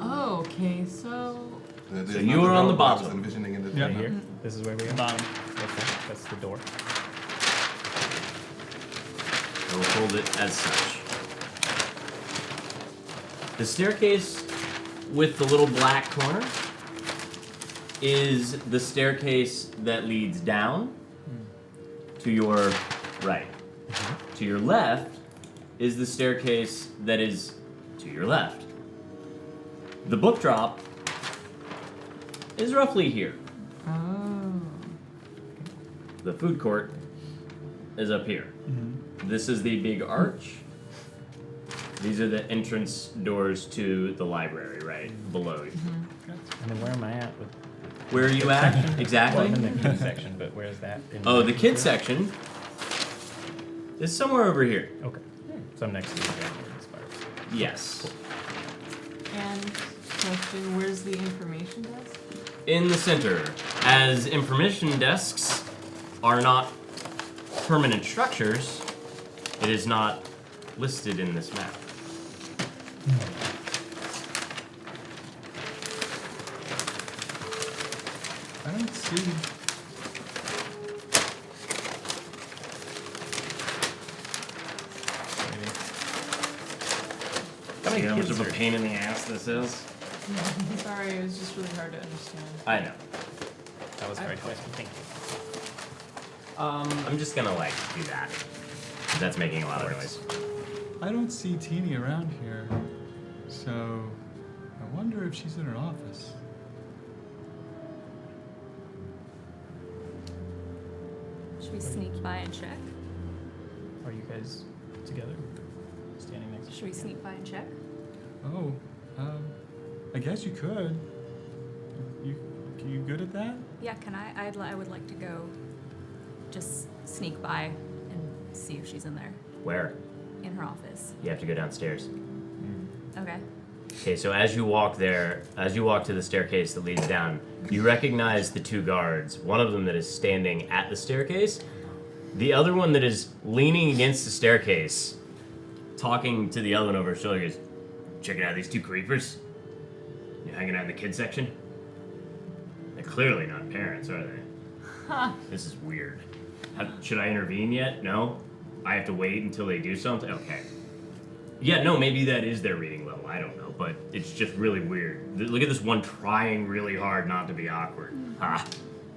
Oh, okay, so. There's So not you a are on the drop box bottom. envisioning in the Yeah. Right here. This is where we are. Bottom. Okay, that's the door. I will hold it as such. The staircase with the little black corner is the staircase that leads down to your right. To your left is the staircase that is to your left. The book drop is roughly here. Oh. The food court is up here. This is the big arch. These are the entrance doors to the library, right below you. And then where am I at with? Where are you at Well, exactly? I'm in the kids section, but where's that? Oh, the kids section is somewhere over here. Okay. So I'm next to the Dragonlord Spires. Yes. And question, where's the information desk? In the center, as information desks are not permanent structures, it is not listed in this map. I don't see. How many much of a pain in the ass this is? Sorry, it was just really hard to understand. I know. That was a great question. Thank you. I'm just gonna like do that. That's making a lot of noise. I don't see Teeny around here, so I wonder if she's in her office. Should we sneak by and check? Are you guys together? Standing next to Should we sneak by and check? Oh, I guess you could. You good at that? Yeah, can I? I would like to go just sneak by and see if she's in there, Where? in her office. You have to go downstairs. Okay. Okay, so as you walk there, as you walk to the staircase that leads down, you recognize the two guards. One of them that is standing at the staircase, the other one that is leaning against the staircase, talking to the other one over his shoulder. Goes, checking out these two creepers? You hanging out in the kids section? They're clearly not parents, are they? This is weird. Should I intervene yet? No? I have to wait until they do something? Okay. Yeah, no, maybe that is their reading level. I don't know, but it's just really weird. Look at this one trying really hard not to be awkward. Ha!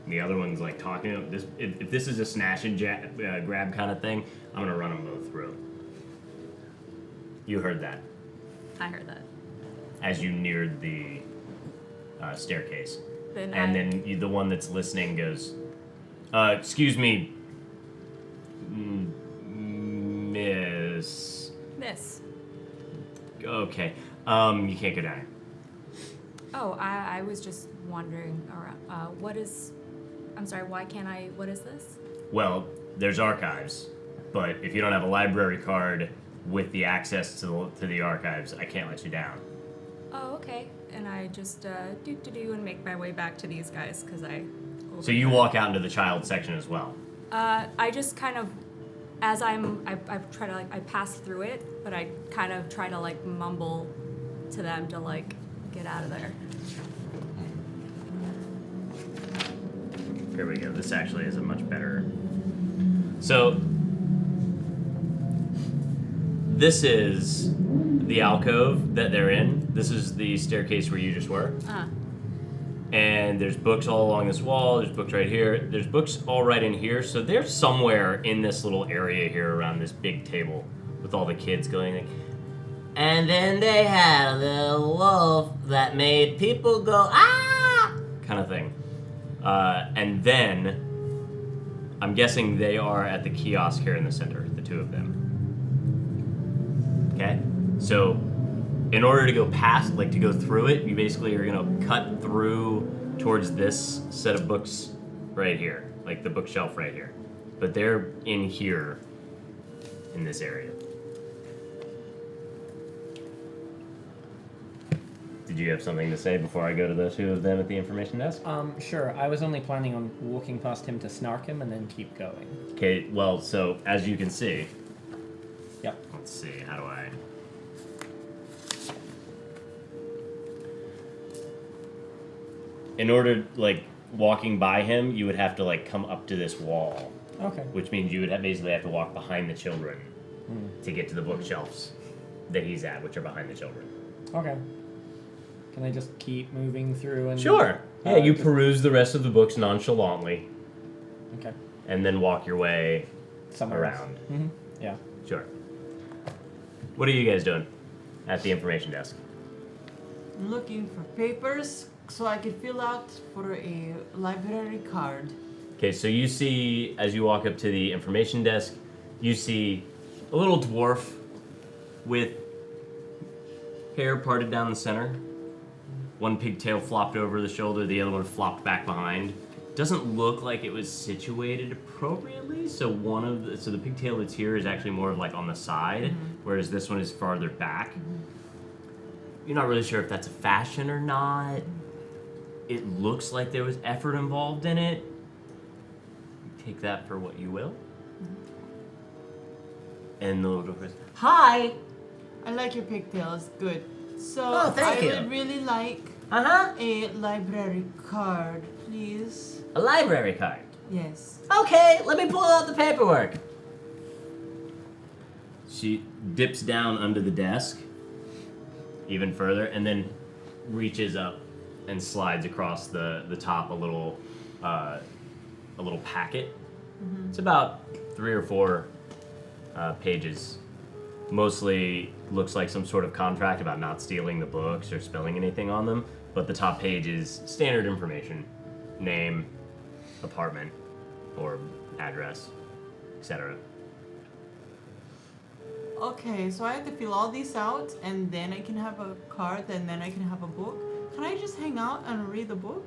And the other one's like talking. If this is a snatch and grab kind of thing, I'm gonna run them both through. You heard that I heard that. as you neared the staircase. Then And I, then the one that's listening goes, excuse me, Miss. Miss. Okay, you can't go down here. Oh, I was just wondering around. What is? I'm sorry. Why can't I? What is this? Well, there's archives, but if you don't have a library card with the access to the archives, I can't let you down. Oh, okay. And I just do and make my way back to these guys because I. So you walk out into the child section as well. I just kind of, as I try to I pass through it, but I kind of try to mumble to them to get out of there. Here we go. This actually is a much better. So this is the alcove that they're in. This is the staircase where you just were. And there's books all along this wall. There's books right here. There's books all right in here. So they're somewhere in this little area here around this big table with all the kids going. And then they had a little wolf that made people go, ah! Kind of thing. And then, I'm guessing they are at the kiosk here in the center, the two of them. Okay? So, in order to go past, to go through it, you basically are going to cut through towards this set of books right here, the bookshelf right here. But they're in here, in this area. Did you have something to say before I go to the two of them at the information desk? Sure. I was only planning on walking past him to snark him and then keep going. Okay, well, so as you can see, Yep. let's see, how do I? In order, walking by him, you would have to, come up to this wall, Okay. which means you would basically have to walk behind the children to get to the bookshelves that he's at, which are behind the children. Okay. Can I just keep moving through and? Sure. Yeah, you just- peruse the rest of the books nonchalantly, Okay. and then walk your way Somewhere around. Mm-hmm. Yeah. Sure. What are you guys doing at the information desk? I'm looking for papers so I could fill out for a library card. Okay, so you see, as you walk up to the information desk, you see a little dwarf with hair parted down the center, One pigtail flopped over the shoulder, the other one flopped back behind. Doesn't look like it was situated appropriately, so the pigtail that's here is actually more of like on the side, whereas this one is farther back. You're not really sure if that's a fashion or not. It looks like there was effort involved in it. Take that for what you will. And the little goes, "Hi." I like your pigtails. Good. So Oh, thank you. I would really like Uh-huh. a library card, please. A library card. Yes. Okay, let me pull out the paperwork. She dips down under the desk even further and then reaches up and slides across the top a little packet. It's about 3 or 4 pages. Mostly looks like some sort of contract about not stealing the books or spilling anything on them, but the top page is standard information. Name, apartment, or address, etc. Okay, so I have to fill all these out, and then I can have a card, and then I can have a book. Can I just hang out and read the book?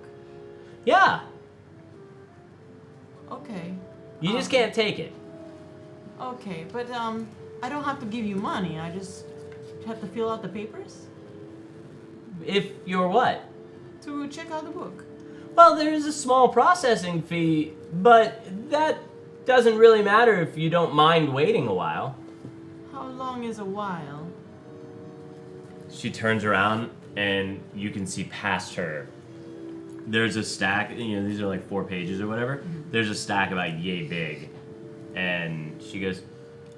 Yeah, Okay. you just can't take it. Okay, but I don't have to give you money. I just have to fill out the papers If you're what? to check out the book. Well, there's a small processing fee, but that doesn't really matter if you don't mind waiting a while. How long is a while? She turns around and you can see past her. There's a stack, these are like 4 pages or whatever. There's a stack about yay big. And she goes,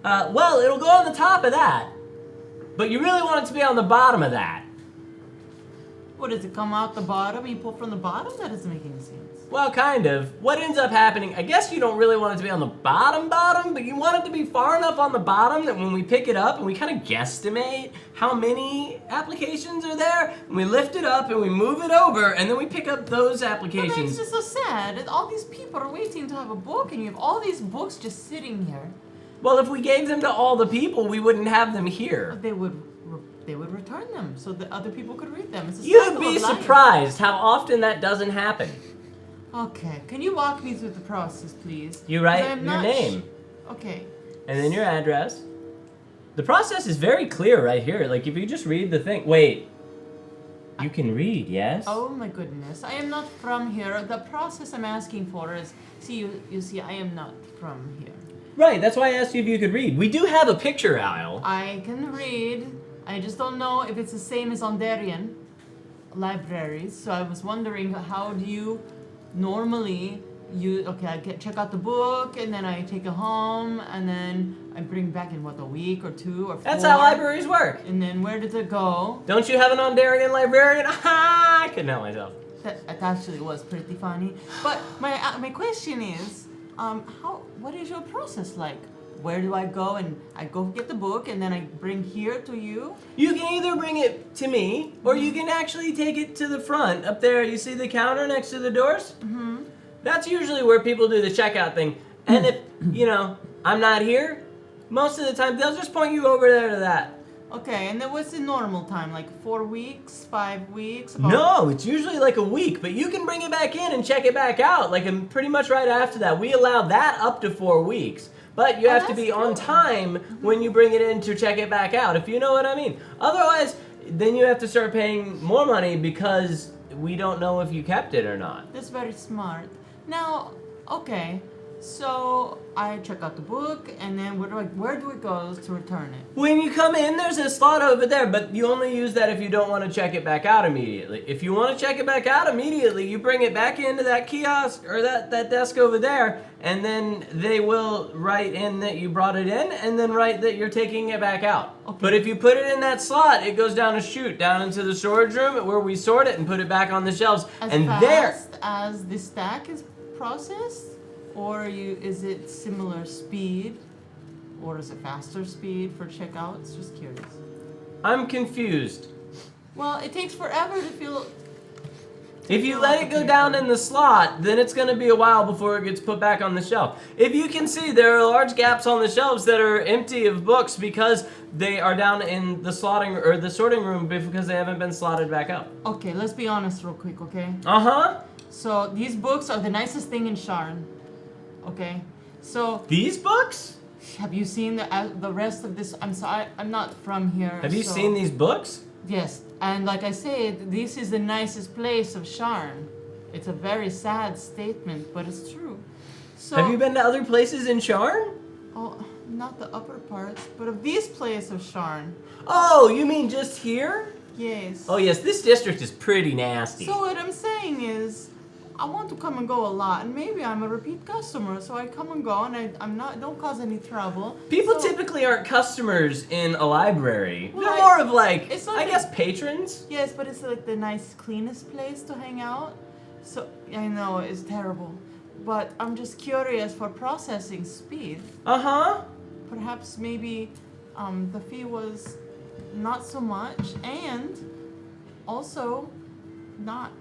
well, it'll go on the top of that. But you really want it to be on the bottom of that. What, does it come out the bottom? You pull from the bottom? That doesn't make any sense. Well, kind of. What ends up happening, I guess you don't really want it to be on the bottom, but you want it to be far enough on the bottom that when we pick it up and we kind of guesstimate how many applications are there, and we lift it up and we move it over, and then we pick up those But applications. it's just so sad. All these people are waiting to have a book, and you have all these books just sitting here. Well, if we gave them to all the people, we wouldn't have them here. They would return them so that other people could read them. It's a You'd cycle be of life. surprised how often that doesn't happen. Okay, can you walk me through the process, please? You 'Cause write I'm your not name, Okay. and then your address. The process is very clear right here. Like, if you just read the thing. Wait. You can read, yes? Oh my goodness, I am not from here. The process I'm asking for is, you see, I am not from here. Right, that's why I asked you if you could read. We do have a picture aisle. I can read. I just don't know if it's the same as Ondarian libraries. So I was wondering, how do you normally check out the book, and then I take it home, and then I bring back in a week or 2 or 4. That's how libraries work. And then where does it go? Don't you have an Ondarian librarian? Aha! I couldn't help myself. That actually was pretty funny. But my question is, what is your process like? Where do I go? And I go get the book, and then I bring here to you. You can either bring it to me, or you can actually take it to the front. Up there, you see the counter next to the doors? Mm-hmm. That's usually where people do the checkout thing. And if, I'm not here, most of the time, they'll just point you over there to that. Okay, and then what's the normal time? Like 4 weeks, 5 weeks? No, it's usually like a week, but you can bring it back in and check it back out. Like, pretty much right after that. We allow that up to 4 weeks. But you have to be on time when you bring it in to check it back out, if you know what I mean. Otherwise, then you have to start paying more money because we don't know if you kept it or not. That's very smart. Now, okay, so I check out the book, and then where do it go to return it? When you come in, there's a slot over there, but you only use that if you don't want to check it back out immediately. If you want to check it back out immediately, you bring it back into that kiosk or that desk over there, and then they will write in that you brought it in, and then write that you're taking it back out. Okay. But if you put it in that slot, it goes down a chute, down into the storage room where we sort it and put it back on the shelves. As and fast there, as the stack is processed? Or is it similar speed? Or is it faster speed for checkouts? Just curious. I'm confused. Well, it takes forever If you let it go down in the slot, then it's going to be a while before it gets put back on the shelf. If you can see, there are large gaps on the shelves that are empty of books because they are down in the slotting or the sorting room because they haven't been slotted back up. Okay, let's be honest real quick, okay? Uh-huh. So these books are the nicest thing in Sharn. Okay? So These books? have you seen the rest of this? I'm not from here. Have you so- seen these books? Yes, and like I said, this is the nicest place of Sharn. It's a very sad statement, but it's true. So, Have you been to other places in Sharn? Oh, not the upper parts, but of this place of Sharn. Oh, you mean just here? Yes. Oh yes, this district is pretty nasty. So what I'm saying is, I want to come and go a lot, and maybe I'm a repeat customer, so I come and go, and don't cause any trouble. People So- typically aren't customers in a library. Well, They're more of like, it's not I that- guess, patrons. Yes, but it's like the nice, cleanest place to hang out. So I know it's terrible, but I'm just curious for processing speed. Uh-huh. Perhaps maybe the fee was not so much, and also not.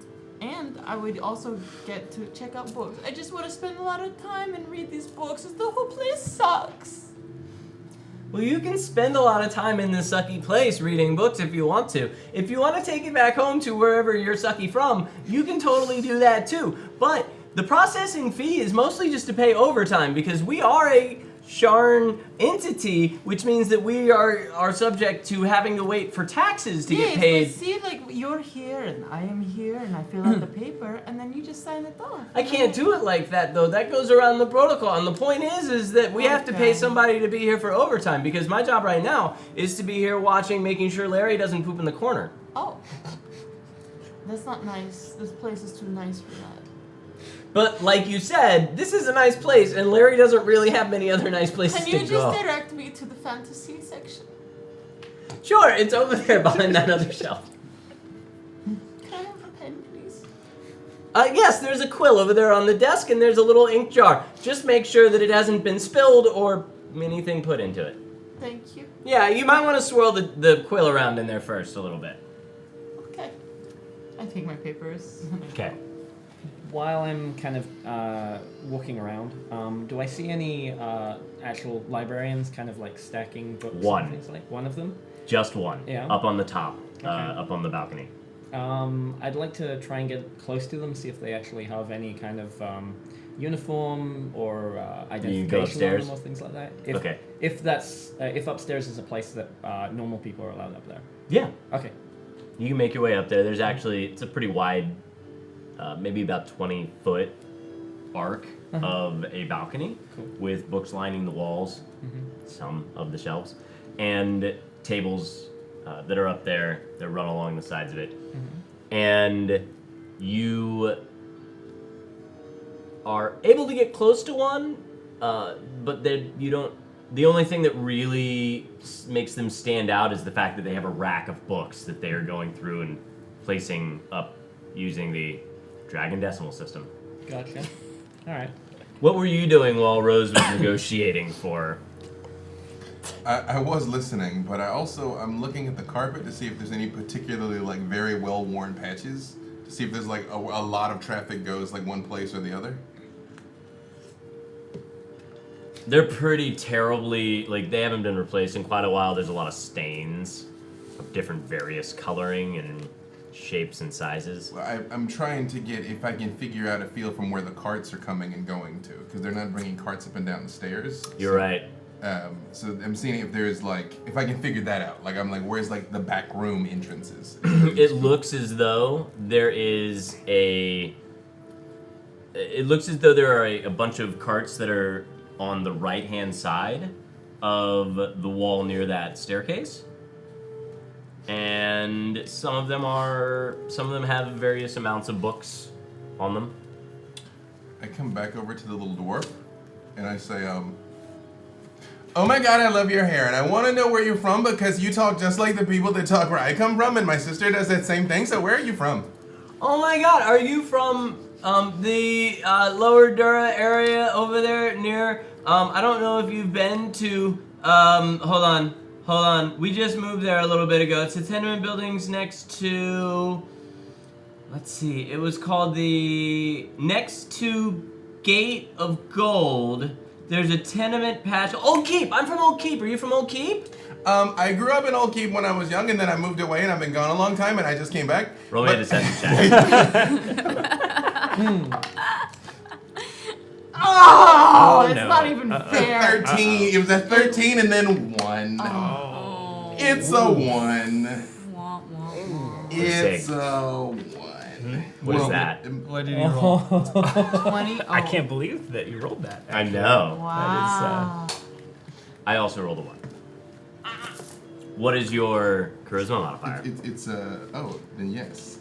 And I would also get to check out books. I just want to spend a lot of time and read these books. The whole place sucks. Well, you can spend a lot of time in this sucky place reading books if you want to. If you want to take it back home to wherever you're sucky from, you can totally do that too. But the processing fee is mostly just to pay overtime because we are a Sharn entity, which means that we are subject to having to wait for taxes to Yes, get paid. but see, like you're here and I am here, and I fill out the paper, and then you just sign it off. I can't do it like that though. That goes around the protocol. And the point is that we have to pay Okay. somebody to be here for overtime because my job right now is to be here watching, making sure Larry doesn't poop in the corner. Oh, that's not nice. This place is too nice for that. But like you said, this is a nice place, and Larry doesn't really have many other nice places Can to you go. just direct me to the fantasy section? Sure, it's over there behind that other shelf. Can I have a pen, please? Yes, there's a quill over there on the desk, and there's a little ink jar. Just make sure that it hasn't been spilled or anything put into it. Thank you. Yeah, you might want to swirl the quill around in there first a little bit. Okay. I take my papers. Okay. While I'm kind of walking around, do I see any actual librarians kind of like stacking books? One. And things like one of them? Just one. Yeah. Up on the top. Okay. Up on the balcony. I'd like to try and get close to them, see if they actually have any kind of uniform or identification go upstairs? on them or things like that. If, Okay. If upstairs is a place that normal people are allowed up there. Yeah. Okay. You can make your way up there. There's actually, it's a pretty wide, maybe about 20-foot arc of a balcony Cool. with books lining the walls, some of the shelves, and tables that are up there that run along the sides of it. And you are able to get close to one, but then you don't. The only thing that really makes them stand out is the fact that they have a rack of books that they are going through and placing up using the Dragon Decimal System. Gotcha. All right. What were you doing while Rose was negotiating for? I was listening, but I'm looking at the carpet to see if there's any particularly like very well worn patches. To see if there's like a lot of traffic goes like one place or the other. They're pretty terribly, like, they haven't been replaced in quite a while. There's a lot of stains of different various coloring and shapes and sizes. I'm trying to get if I can figure out a feel from where the carts are coming and going to, because they're not bringing carts up and down the stairs. You're right. So I'm seeing if there's like, if I can figure that out. Like I'm like, where's like the back room entrances? It looks as though there is a. It looks as though there are a bunch of carts that are on the right-hand side of the wall near that staircase. And some of them have various amounts of books on them. I come back over to the little dwarf, and I say, oh my god, I love your hair, and I want to know where you're from because you talk just like the people that talk where I come from, and my sister does that same thing, so where are you from? Oh my god, are you from the Lower Dura area over there near, I don't know if you've been to, hold on. We just moved there a little bit ago. It's the tenement buildings next to, Let's see. It was called the next to Gate of Gold. There's a tenement patch. Old Keep. I'm from Old Keep. Are you from Old Keep? I grew up in Old Keep when I was young, and then I moved away, and I've been gone a long time, and I just came back. Roll me a deception check. Oh, it's no. not even fair. 13. It was a 13 and then 1. Oh. It's a 1. Wah, wah, wah. It's a 1. What is that? What did he roll? 20. I Oh. can't believe that you rolled that. I actually. know. Wow. I also rolled a 1. What is your charisma modifier? It's oh, then yes.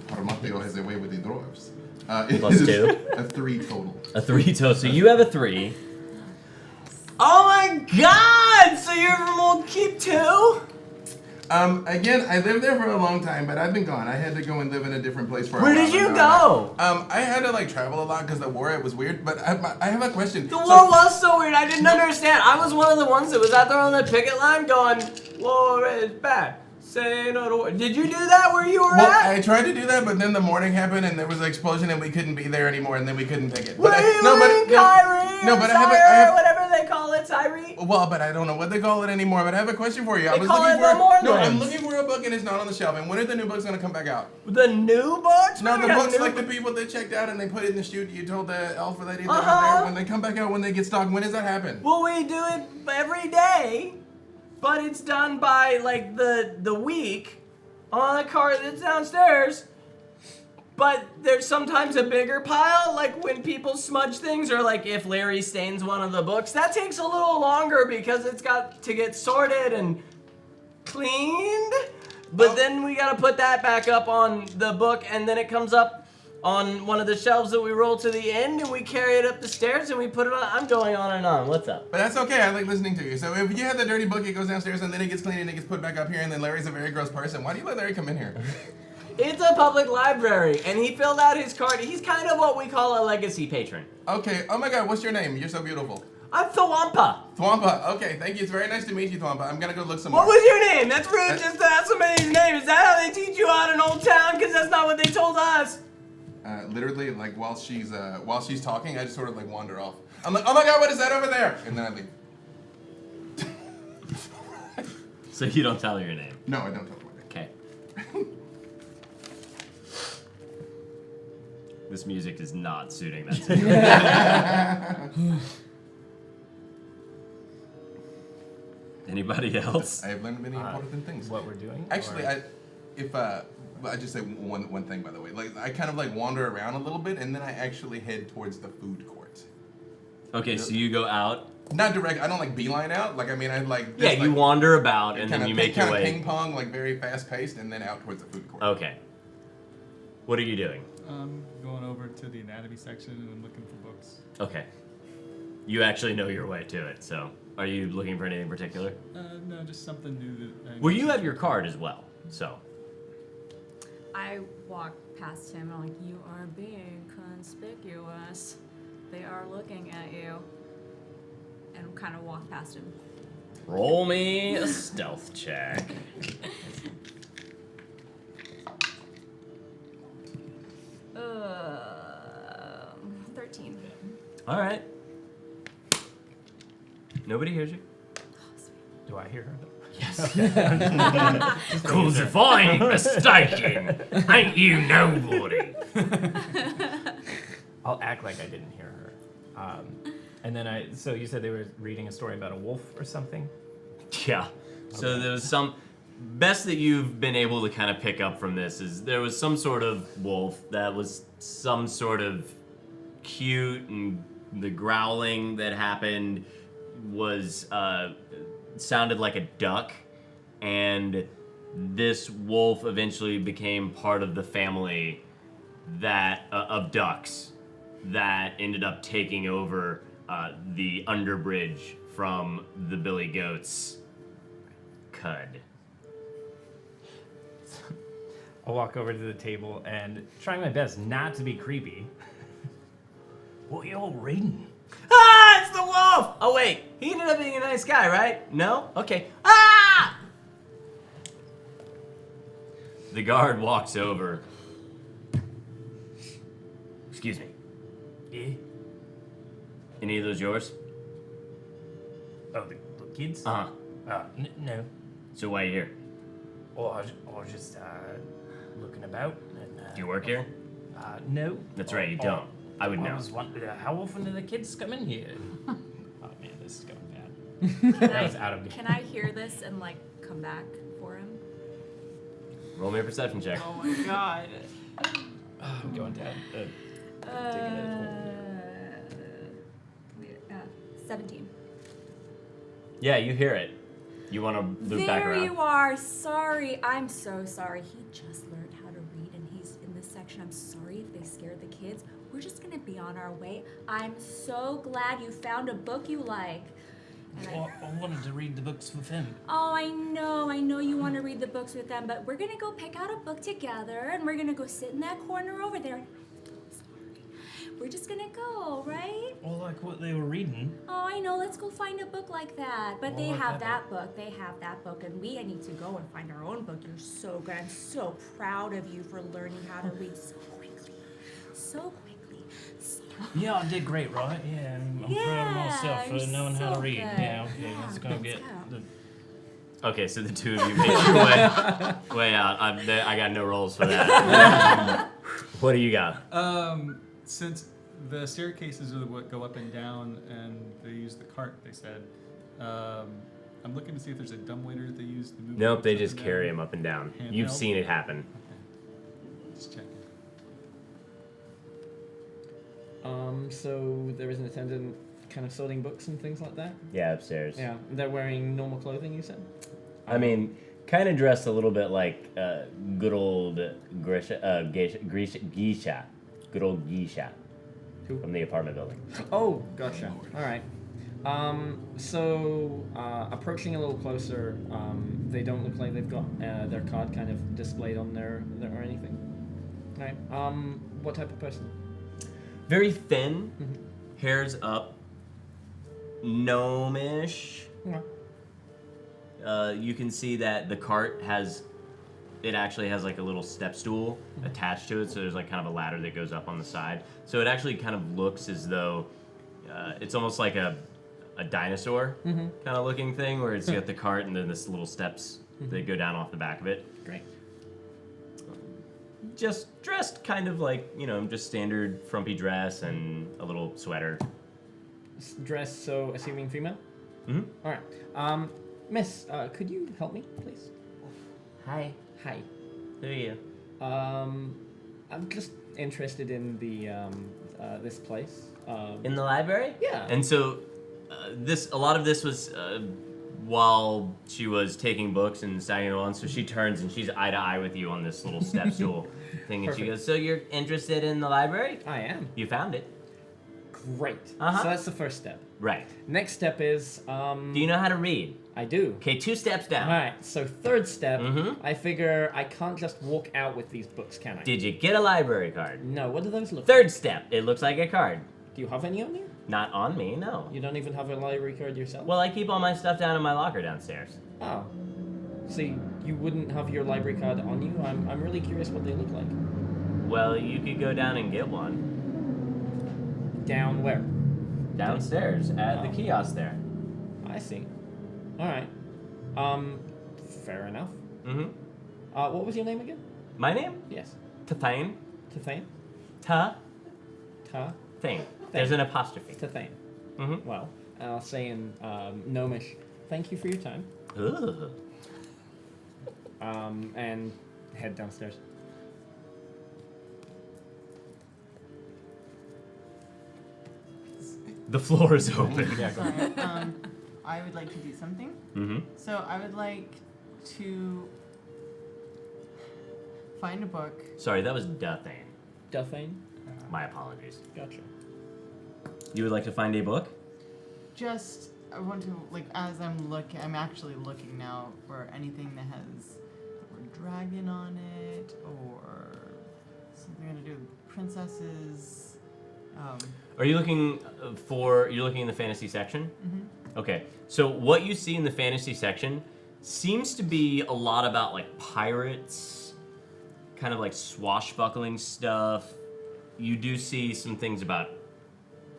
Parmateo has a way with the dwarves. Plus 2? A 3 total. A 3 total. So you have a 3. Oh my god! So you're from Old Keep too? Again, I lived there for a long time, but I've been gone. I had to go and live in a different place for a while. Where did you now. go? I had to like travel a lot because the war. It was weird, but I have a question. The war was so weird. I didn't understand. I was one of the ones that was out there on the picket line going, "War is bad. Say no to war." Did you do that where you were Well, at? I tried to do that, but then the morning happened and there was an explosion and we couldn't be there anymore, and then we couldn't take it. Were But you in Kyrie? no, or but I Syre, have or whatever they call it, Syre? Well, but I don't know what they call it anymore. But I have a question for you. I They was call looking it the for no, I'm Morlands. looking for a book and it's not on the shelf. And when are the new books gonna come back out? The new books? No, What the do you books got, like new the people that checked out and they put it in the chute. You told the alpha lady that Uh-huh. out there when they come back out when they get stocked. When does that happen? Well, we do it every day, but it's done by like the week on a cart that's downstairs. But there's sometimes a bigger pile, like when people smudge things, or like if Larry stains one of the books. That takes a little longer because it's got to get sorted and cleaned. But then we gotta put that back up on the book, and then it comes up on one of the shelves that we roll to the end, and we carry it up the stairs and we put it on. I'm going on and on. What's up? But that's okay. I like listening to you. So if you have the dirty book, it goes downstairs and then it gets cleaned and it gets put back up here. And then Larry's a very gross person. Why do you let Larry come in here? It's a public library, and he filled out his card. He's kind of what we call a legacy patron. Okay. Oh my God. What's your name? You're so beautiful. I'm Thwampa. Thwampa. Okay. Thank you. It's very nice to meet you, Thwampa. I'm gonna go look some What more. was your name? That's rude just to ask somebody's name. Is that how they teach you out in Old Town? Because that's not what they told us. Literally, like while she's talking, I just sort of like wander off. I'm like, oh my God, what is that over there? And then I leave. So you don't tell her your name. No, I don't tell her my name. Okay. This music is not suiting that situation. Anybody else? I have learned many important things. What we're doing? Actually, or- I just say one thing, by the way. Like I kind of like wander around a little bit, and then I actually head towards the food court. Okay, so you go out. Not direct. I don't like beeline out. Like I mean, I like. Yeah, just, you like, wander about, and kinda then you make your kinda way. ping pong, like very fast paced, and then out towards the food court. Okay. What are you doing? I'm going over to the anatomy section and I'm looking for books. Okay. You actually know your way to it, so are you looking for anything in particular? No, just something new that I Well, you have your card as well, so. I walk past him and I'm like, you are being conspicuous. They are looking at you. And kind of walk past him. Roll me a stealth check. 13. All right. Nobody hears you. Do I hear her? Yes. Crucifying mistaken. Ain't you nobody? I'll act like I didn't hear her. And then so you said they were reading a story about a wolf or something? Yeah. So there was some. Best that you've been able to kind of pick up from this is there was some sort of wolf that was some sort of cute, and the growling that happened was sounded like a duck, and this wolf eventually became part of the family that of ducks that ended up taking over the underbridge from the Billy Goats. Cud. I'll walk over to the table and trying my best not to be creepy. What y'all reading? Ah, it's the wolf! Oh wait, he ended up being a nice guy, right? No? Okay. Ah! The guard walks over Excuse me. Yeah. Any of those yours? Oh, the kids? Uh-huh. No. So why are you here? Well, I was just looking about. And, Do you work here? No. That's right, you don't. I would know. I was wondering, how often do the kids come in here? Oh man, this is going bad. Can That was out of game. Can I hear this and like come back for him? Roll me a perception check. Oh my god. I'm going down. Wait, 17. Yeah, you hear it. You want to loop back There around. you are. Sorry. I'm so sorry. He just learned how to read and he's in this section. I'm sorry if they scared the kids. We're just going to be on our way. I'm so glad you found a book you like. And Well, I wanted to read the books with him. Oh, I know you want to read the books with them, but we're gonna go pick out a book together and we're gonna go sit in that corner over there. I'm so sorry. We're just gonna go, right? Well, like what they were reading. Oh, I know, let's go find a book like that. But they Well, have that book, and we need to go and find our own book. You're so good. I'm so proud of you for learning how to read so quickly. So quickly. Yeah, I did great, right? Yeah, I'm proud of myself you're for knowing how to so read. good. Yeah, okay, Yeah, let's go let's get go. the. Okay, so the two of you make your way out. I got no rolls for that. What do you got? Since the staircases are what go up and down, and they use the cart, they said. I'm looking to see if there's a dumbwaiter that they use to move. Nope, the they books just up and carry down. him up and down. Handheld? You've seen it happen. Okay. Just checking. So there is an attendant kind of sorting books and things like that? Yeah, upstairs. Yeah. They're wearing normal clothing, you said? I mean, kind of dressed a little bit like good old geisha. Good old geisha. Who? From the apartment building. Oh, gotcha. All right. Approaching a little closer, they don't look like they've got their card kind of displayed on their or anything. All right. What type of person? Very thin, hair's up, gnomish. Yeah. You can see that the cart actually has like a little step stool attached to it, so there's like kind of a ladder that goes up on the side. So it actually kind of looks as though it's almost like a dinosaur kind of looking thing, where it's got the cart and then this little steps that go down off the back of it. Great. Just dressed kind of like, just standard frumpy dress and a little sweater. Dressed, so assuming female? Mm-hmm. All right. Miss, could you help me, please? Hi. Hi. Who are you? I'm just interested in the this place. In the library? Yeah. And so, a lot of this was while she was taking books and stacking them on. So she turns and she's eye to eye with you on this little step stool thing, and she goes, "So you're interested in the library? I am. You found it, Great. Uh-huh. So that's the first step. right? Next step is Do you know how to read? I do. Okay, 2 steps down. All right. So third step, Mhm. I figure I can't just walk out with these books, can I? Did you get a library card? No. What do those look? Third step, it looks like a card. Do you have any on you? Not on me, no. You don't even have a library card yourself? Well, I keep all my stuff down in my locker downstairs. Oh. So you wouldn't have your library card on you? I'm really curious what they look like. Well, you could go down and get one. Down where? Downstairs at the Oh. kiosk there. I see. All right. Fair enough. Mm-hmm. What was your name again? My name? Yes. Tathane. Tathane? Ta. Ta? Thane. There's an apostrophe. Tathane. Mm-hmm. Well, I'll say in Gnomish, thank you for your time. Ugh. And head downstairs. The floor is open. Sorry. I would like to do something. Mm-hmm. So I would like to find a book. Sorry, that was Dathane. Dathane? My apologies. Gotcha. You would like to find a book? Just I want to as I'm actually looking now for anything that has the word dragon on it or something to do with princesses. Are you looking you're looking in the fantasy section? Mm-hmm. Okay. So what you see in the fantasy section seems to be a lot about like pirates, kind of like swashbuckling stuff. you do see some things about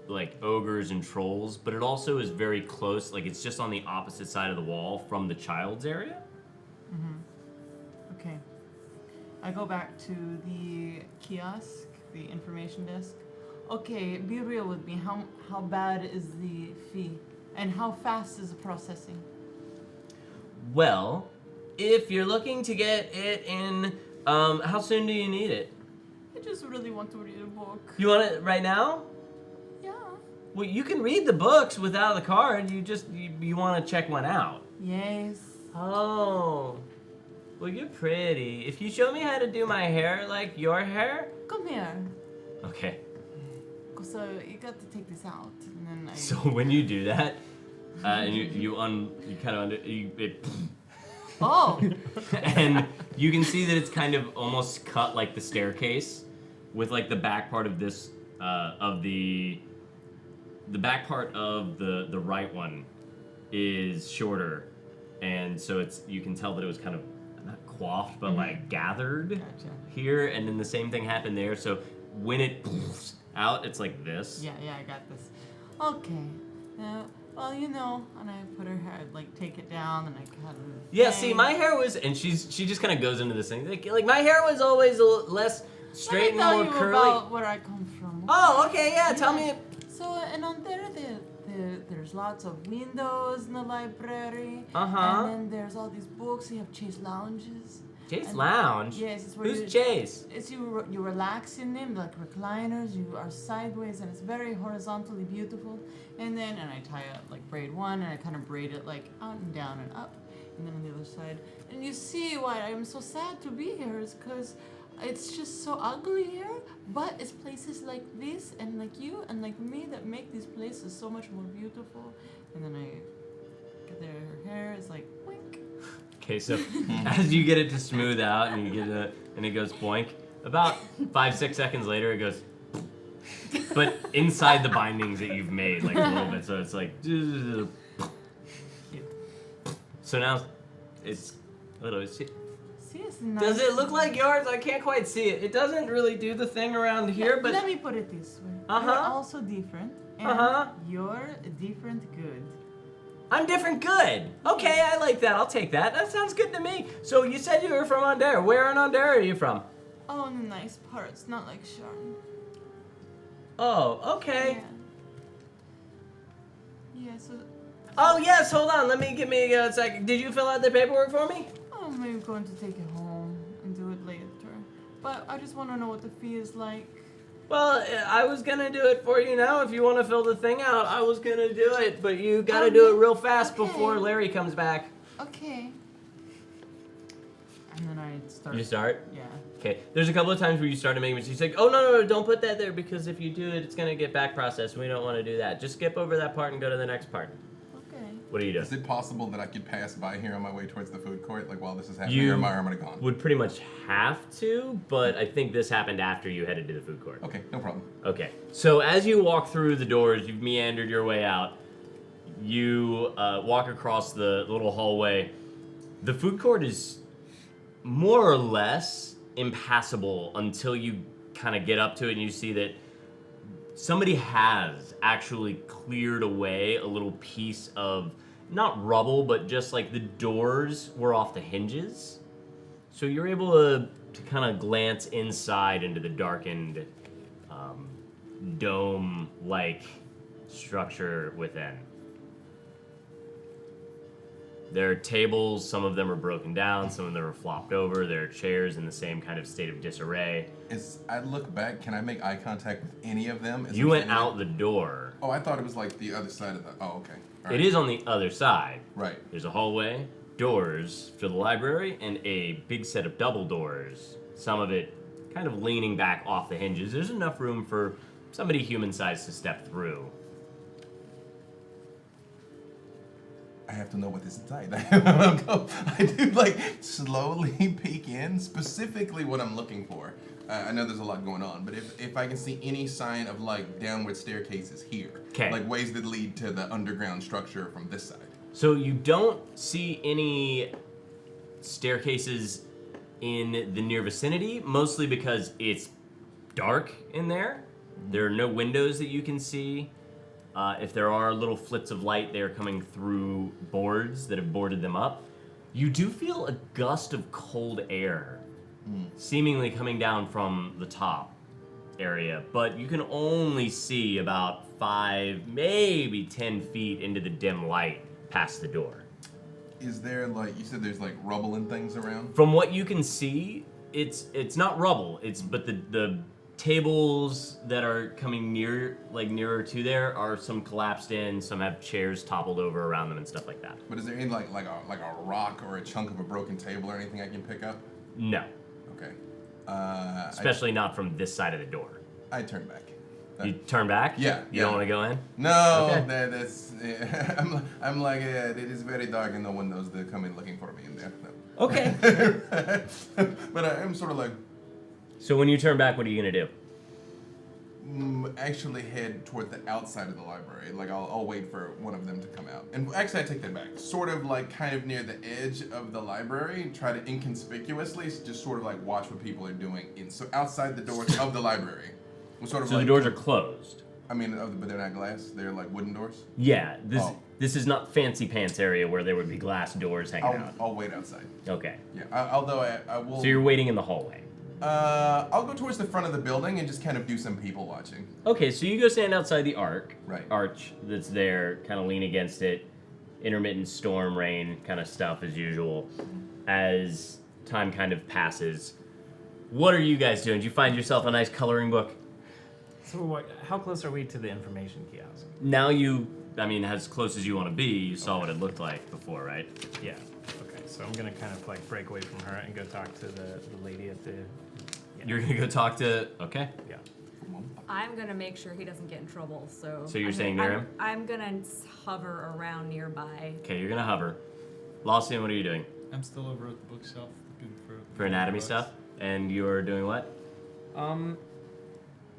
like ogres and trolls, but it also is very close. Like it's just on the opposite side of the wall from the child's area. Okay. I go back to the kiosk, the information desk. Okay, be real with me. How bad is the fee? And how fast is the processing? Well, if you're looking to get it in, how soon do you need it? I just really want to read a book. You want it right now? Yeah. Well, you can read the books without the card. You want to check one out. Yes. Oh. Well, you're pretty. If you show me how to do my hair like your hair. Come here. Okay. So you got to take this out, and then I. So when you do that, and Oh. and you can see that it's kind of almost cut like the staircase, with like the back part of this of the back part of the right one is shorter, and so you can tell that it was kind of not coiffed but like gathered Gotcha. here, and then the same thing happened there. So when it out, it's like this. Yeah, I got this. Okay. Well, and I put her hair, take it down, and I kind of. Yeah, see, my hair was, and she just kind of goes into this thing. Like my hair was always less straight and more Let me tell you curly. about where I come from. Oh, okay, yeah. Tell me. So, and on there's lots of windows in the library. Uh-huh. And then there's all these books. You have Chase lounges. Chase And- Lounge. Yes, it's where Who's Chase? It's you relax in them, like recliners. You are sideways, and it's very horizontally beautiful. And I tie up braid one, and I kind of braid it out and down and up, and then on the other side. And you see why I'm so sad to be here is because it's just so ugly here. But it's places like this, and like you, and like me that make these places so much more beautiful. And then I get there, her hair is like wink. Okay, so as you get it to smooth out and you get it, and it goes boink, about 5-6 seconds later it goes, but inside the bindings that you've made, like a little bit, so it's like, so now it's, See, it's nice. does it look like yours? I can't quite see it. It doesn't really do the thing around here, but Let me put it this way. Uh-huh. You're also different, and Uh-huh. you're different good. I'm different good. Okay, I like that. I'll take that. That sounds good to me. So you said you were from Ondera. Where in Ondera are you from? Oh, in the nice parts, not like Sharn. Oh, okay. Yeah, so. Oh, yes, hold on. Give me a second. Did you fill out the paperwork for me? Oh, maybe going to take it home and do it later. But I just want to know what the fee is like. Well, I was gonna do it for you now. If you want to fill the thing out, I was gonna do it, but you gotta do it real fast before Larry comes back. Okay. And then I start. You start? Yeah. Okay. There's a couple of times where you start to make mistakes. Like, oh no, don't put that there because if you do it, it's gonna get back processed. We don't want to do that. Just skip over that part and go to the next part. Okay. What do you do? Is it possible that I could pass by here on my way towards the food court, while this is happening, You or am I already gone? would pretty much have to, but I think this happened after you headed to the food court. Okay, no problem. Okay, so as you walk through the doors, you've meandered your way out. You walk across the little hallway. The food court is more or less impassable until you kind of get up to it and you see that somebody has actually cleared away a little piece of, not rubble, but just like the doors were off the hinges. So you're able to kind of glance inside into the darkened dome-like structure within. There are tables, some of them are broken down, some of them are flopped over. There are chairs in the same kind of state of disarray. As I look back, can I make eye contact with any of them? You went out the door. Oh, I thought it was the other side of the. Oh, okay. All It right. is on the other side. Right. There's a hallway, doors to the library, and a big set of double doors. Some of it kind of leaning back off the hinges. There's enough room for somebody human-sized to step through. I have to know what is inside. I do slowly peek in, specifically what I'm looking for. I know there's a lot going on, but if I can see any sign of downward staircases here, 'Kay. ways that lead to the underground structure from this side. So you don't see any staircases in the near vicinity, mostly because it's dark in there. There are no windows that you can see. If there are little flits of light, they are coming through boards that have boarded them up. You do feel a gust of cold air, seemingly coming down from the top area, but you can only see about 5, maybe 10 feet into the dim light past the door. Is there like, you said there's like rubble and things around? From what you can see, it's not rubble. But the tables that are coming nearer to there are some collapsed in. Some have chairs toppled over around them and stuff like that. But is there any like a rock or a chunk of a broken table or anything I can pick up? No, Okay. especially not from this side of the door. I turn back. You turn back? Yeah, You yeah. don't want to go in? No, Okay. that's. I'm like, it is very dark and no one knows they're coming looking for me in there. No. Okay. But I am sort of like, So when you turn back, what are you gonna do? actually head toward the outside of the library. Like I'll wait for one of them to come out. And actually, I take that back. Sort of like kind of near the edge of the library, and try to inconspicuously just sort of like watch what people are doing so outside the doors of the library. We're sort of So like, the doors are closed. I mean, but they're not glass. They're like wooden doors. Yeah, Oh. this is not fancy pants area where there would be glass doors hanging out. I'll wait outside. Okay. Yeah. Although I will. So you're waiting in the hallway. I'll go towards the front of the building and just kind of do some people watching. Okay, so you go stand outside the Right. arch that's there, kind of lean against it, intermittent storm, rain kind of stuff as usual. As time kind of passes, what are you guys doing? Did you find yourself a nice coloring book? So how close are we to the information kiosk? Now as close as you want to be, you saw what it looked like before, right? Yeah. Okay. So I'm gonna kind of like break away from her and go talk to the lady at the. Yeah. You're gonna go talk to. Okay. Yeah. I'm gonna make sure he doesn't get in trouble. So. So you're I'm staying gonna- near him? I'm gonna hover around nearby. Okay, you're gonna hover. Lawson, what are you doing? I'm still over at the bookshelf looking For anatomy books. stuff? And you're doing what?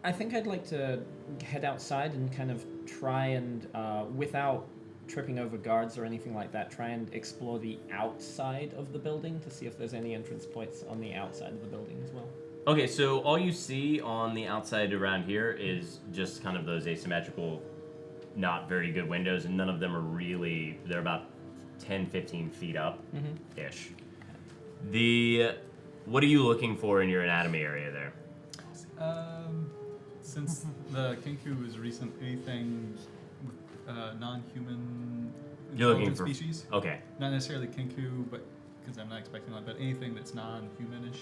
I think I'd like to head outside and kind of try and, without tripping over guards or anything like that, try and explore the outside of the building to see if there's any entrance points on the outside of the building as well. Okay, so all you see on the outside around here is just kind of those asymmetrical, not very good windows, and none of them are really, they're about 10, 15 feet up-ish. What are you looking for in your anatomy area there? Since the Kinkou is recent, anything with non-human You're looking intelligent for species? Okay. Not necessarily Kinkou, but because I'm not expecting that, but anything that's non-humanish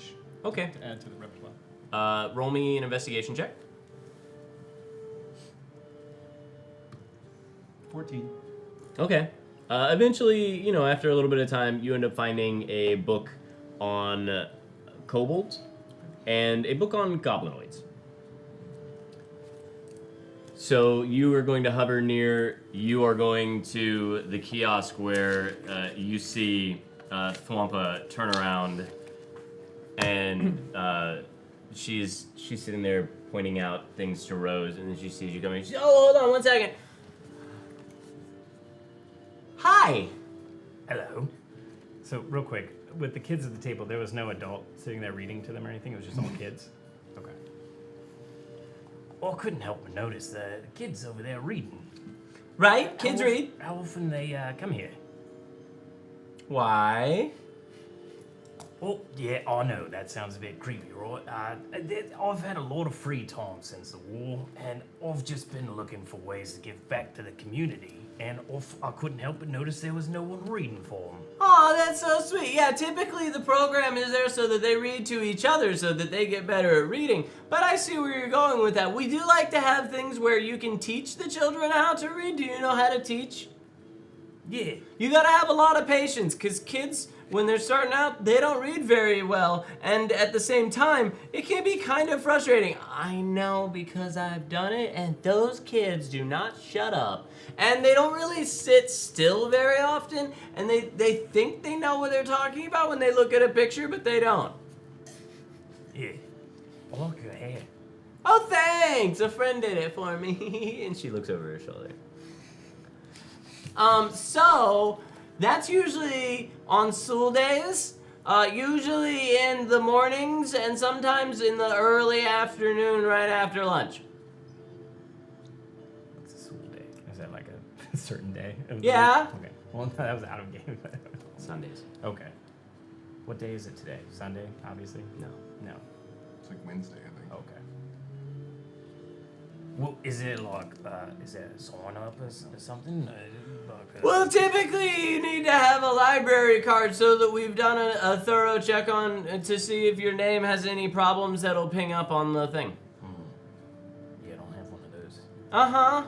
Okay. to add to the repertoire. Roll me an investigation check. 14. Okay. Eventually, after a little bit of time, you end up finding a book on kobolds and a book on goblinoids. So you are going to hover near, you are going to the kiosk where you see Thwampa turn around and she's sitting there pointing out things to Rose, and then she sees you coming. She's, oh, hold on 1 second. Hi. Hello. So real quick, with the kids at the table, there was no adult sitting there reading to them or anything. It was just all kids. Okay. Oh, I couldn't help but notice the kids over there reading. Right? Kids read. How often they come here? Why? Oh, yeah, I know, that sounds a bit creepy, right? I've had a lot of free time since the war, and I've just been looking for ways to give back to the community, and I couldn't help but notice there was no one reading for them. Oh, that's so sweet. Yeah, typically the program is there so that they read to each other so that they get better at reading. But I see where you're going with that. We do like to have things where you can teach the children how to read. Do you know how to teach? Yeah. You gotta have a lot of patience, because kids, when they're starting out, they don't read very well. And at the same time, it can be kind of frustrating. I know, because I've done it, and those kids do not shut up. And they don't really sit still very often, and they think they know what they're talking about when they look at a picture, but they don't. Yeah. I like your hair. Oh, thanks! A friend did it for me. And she looks over her shoulder. So that's usually on school days. Usually in the mornings and sometimes in the early afternoon right after lunch. What's a school day? Is that like a certain day? Of the Yeah. week? Okay. Well, that was out of game. Sundays. Okay. What day is it today? Sunday, obviously? No. No. It's like Wednesday, I think. Okay. Well, is it like, is it a sign up or something? Well, typically you need to have a library card so that we've done a thorough check on to see if your name has any problems that'll ping up on the thing. Yeah, I don't have one of those. Uh-huh.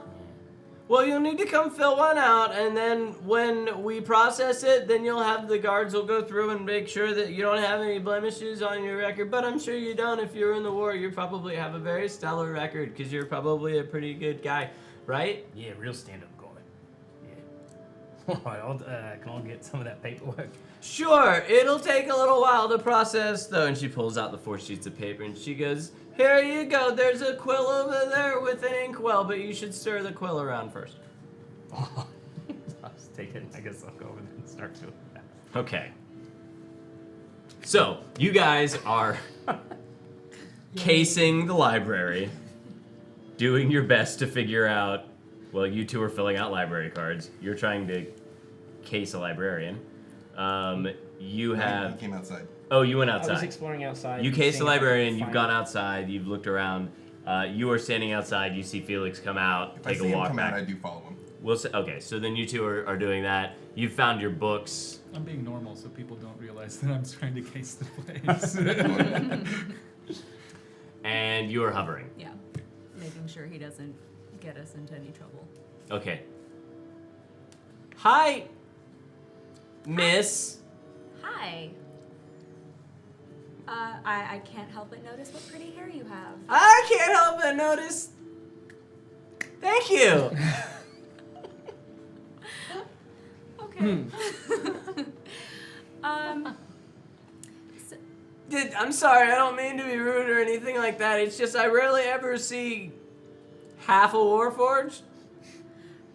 Well, you'll need to come fill one out, and then when we process it, then you'll have the guards will go through and make sure that you don't have any blemishes on your record. But I'm sure you don't. If you're in the war, you probably have a very stellar record because you're probably a pretty good guy, right? Yeah, real stand-up guy. Yeah. All right, can I get some of that paperwork? Sure, it'll take a little while to process, though. And she pulls out the 4 sheets of paper, and she goes, "Here you go. There's a quill over there with an inkwell, but you should stir the quill around first." I'll just take it. I guess I'll go over there and start doing that. Okay. So, you guys are casing the library, doing your best to figure out, well, you two are filling out library cards. You're trying to case a librarian. You He have... came outside. Oh, you went I was outside. exploring outside. You cased the seeing if I could librarian, you've find- gone outside, you've looked around. You are standing outside, you see Felix come out, If I take see a him walk come back. out, I do follow him. We'll say, okay, so then you two are doing that. You've found your books. I'm being normal so people don't realize that I'm trying to case the place. And you are hovering. Yeah. Making sure he doesn't get us into any trouble. Okay. Hi, Miss. Hi. I can't help but notice what pretty hair you have. I can't help but notice. Thank you. Okay. I'm sorry, I don't mean to be rude or anything like that. It's just I rarely ever see half a Warforged.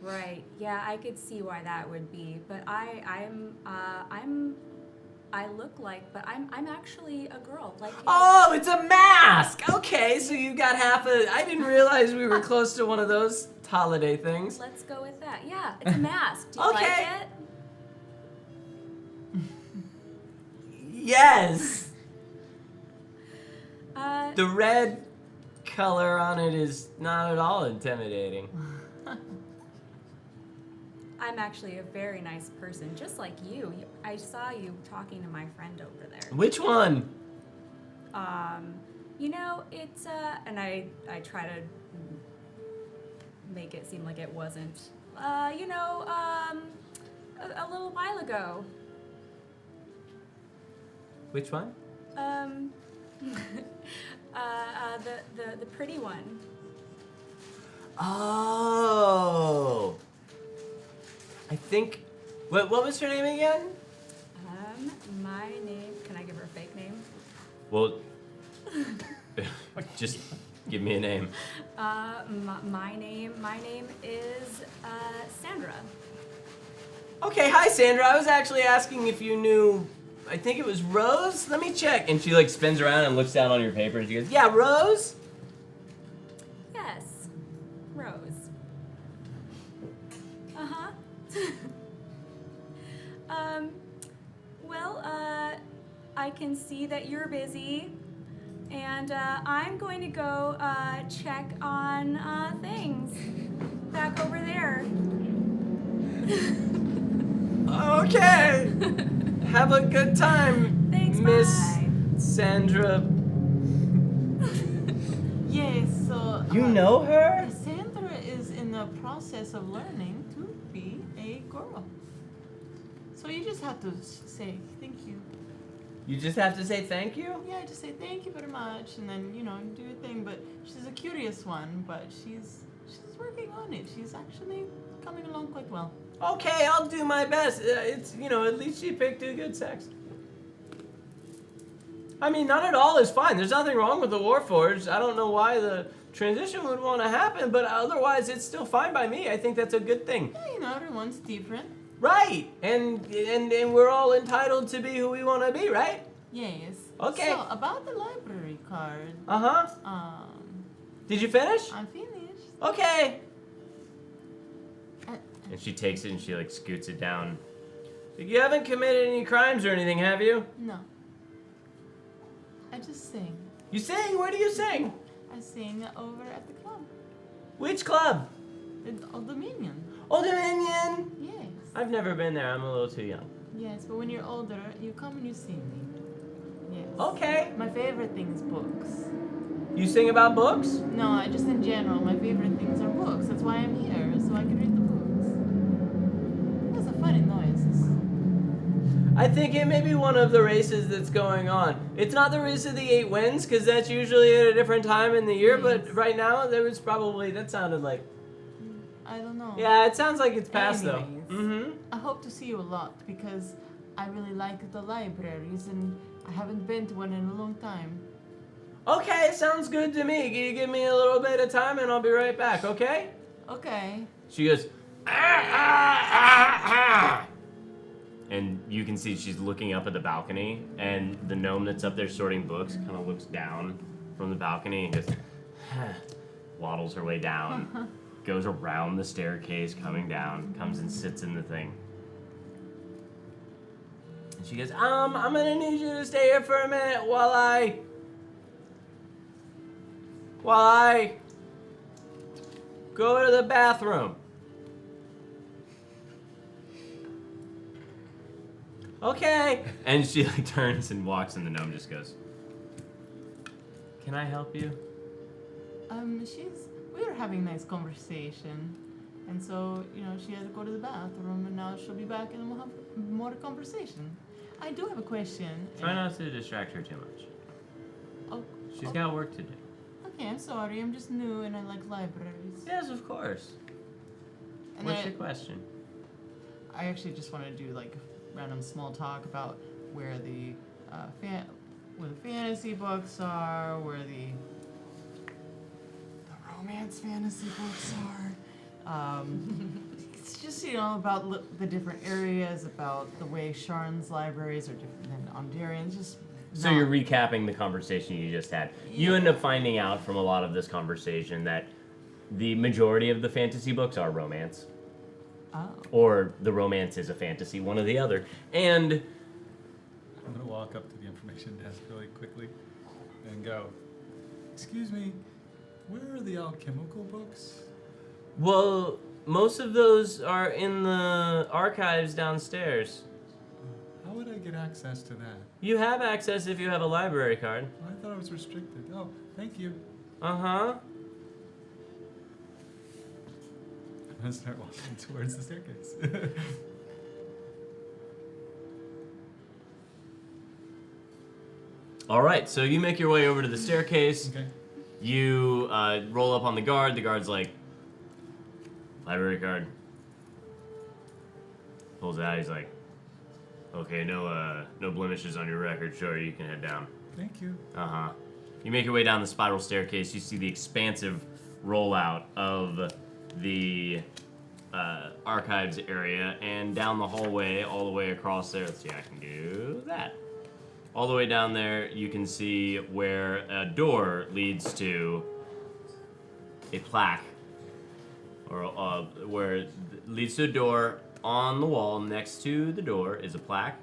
Right. Yeah, I could see why that would be. But I look like, but I'm actually a girl. Like. Oh, it's a mask. Okay, so you got half a. I didn't realize we were close to one of those holiday things. Let's go with that. Yeah, it's a mask. Do you Okay. like it? Yes. The The red color on it is not at all intimidating. I'm actually a very nice person, just like you. I saw you talking to my friend over there. Which one? You know, it's and I try to make it seem like it wasn't. A little while ago. Which one? The pretty one. Oh. I think. What was her name again? My name. Can I give her a fake name? Well, just give me a name. My name is Sandra. Okay, hi Sandra. I was actually asking if you knew. I think it was Rose. Let me check. And she like spins around and looks down on your paper and she goes, "Yeah, Rose." Yes, Rose. I can see that you're busy, and I'm going to go check on things back over there. Okay. Have a good time, Thanks, Miss bye. Sandra. Yes, so. You know her? Sandra is in the process of learning to be a girl. So you just have to say thank you. You just have to say thank you? Yeah, just say thank you very much, and then do your thing. But she's a curious one, but she's working on it. She's actually coming along quite well. Okay, I'll do my best. It's at least she picked a good sex. I mean, none at all is fine. There's nothing wrong with the Warforged. I don't know why the transition would want to happen, but otherwise it's still fine by me. I think that's a good thing. Yeah, everyone's different. Right. And we're all entitled to be who we want to be, right? Yes. Okay. So about the library card. Uh-huh. Did you finish? I'm finished. Okay. And she takes it and she like scoots it down. You haven't committed any crimes or anything, have you? No. I just sing. You sing? Where do you sing? I sing over at the club. Which club? Old Dominion. Old Dominion. Yes. I've never been there. I'm a little too young. Yes, but when you're older, you come and you see me. Yes. Okay. My favorite thing is books. You sing about books? No, just in general, my favorite things are books. That's why I'm here, so I can read the books. Those are funny noises. I think it may be one of the races that's going on. It's not the race of the 8 winds, because that's usually at a different time in the year, but right now, that sounded like... I don't know. Yeah, it sounds like it's past, though. Anyways, Mm-hmm. I hope to see you a lot, because I really like the libraries, and I haven't been to one in a long time. Okay, sounds good to me. You give me a little bit of time, and I'll be right back, okay? Okay. She goes, ah. And you can see she's looking up at the balcony, and the gnome that's up there sorting books kind of looks down from the balcony and goes, waddles her way down, goes around the staircase, coming down, comes and sits in the thing. And she goes, I'm gonna need you to stay here for a minute while I go to the bathroom. Okay. And she like turns and walks, and the gnome just goes, can I help you? We were having a nice conversation, and so, she had to go to the bathroom, and now she'll be back and we'll have more conversation. I do have a question. Try not to distract her too much. Oh, She's got work to do. okay, I'm sorry, I'm just new and I like libraries. Yes, of course. And What's your question? I actually just want to do like random small talk about where the fantasy books are, where the romance fantasy books are. It's just about the different areas, about the way Sharn's libraries are different than Ondarian's. Just So you're recapping the conversation you just had. You end up finding out from a lot of this conversation that the majority of the fantasy books are romance. Oh. Or the romance is a fantasy, one or the other. And I'm gonna walk up to the information desk really quickly and go, excuse me, where are the alchemical books? well, most of those are in the archives downstairs. How would I get access to that? You have access if you have a library card. I thought it was restricted. Oh, thank you. Uh-huh. I'm gonna start walking towards the staircase. All right, so you make your way over to the staircase. Okay. You roll up on the guard. The guard's like, library card. Pulls it out. He's like, okay, no blemishes on your record. Sure, you can head down. Thank you. Uh-huh. You make your way down the spiral staircase. You see the expansive rollout of the archives area, and down the hallway, all the way across there. Let's see, I can do that. All the way down there, you can see where a door leads to a plaque, or where it leads to a door. On the wall next to the door is a plaque.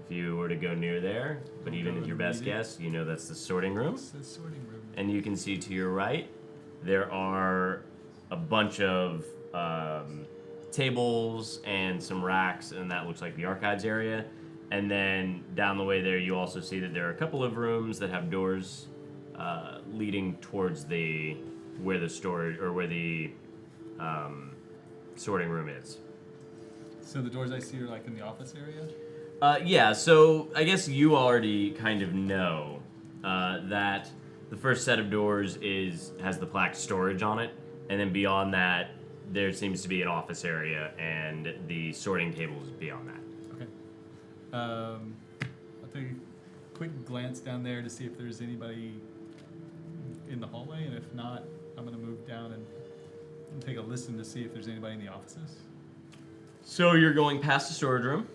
If you were to go near there, but even with your best guess, you know that's the sorting room. It's the sorting room. And you can see to your right, there are a bunch of tables and some racks, and that looks like the archives area. And then down the way there, you also see that there are a couple of rooms that have doors leading towards where the storage or where the sorting room is. So the doors I see are like in the office area? Yeah, so I guess you already kind of know that the first set of doors has the plaque storage on it, and then beyond that, there seems to be an office area, and the sorting table is beyond that. Okay. I'll take a quick glance down there to see if there's anybody in the hallway, and if not, I'm gonna move down and take a listen to see if there's anybody in the offices. So you're going past the storage room,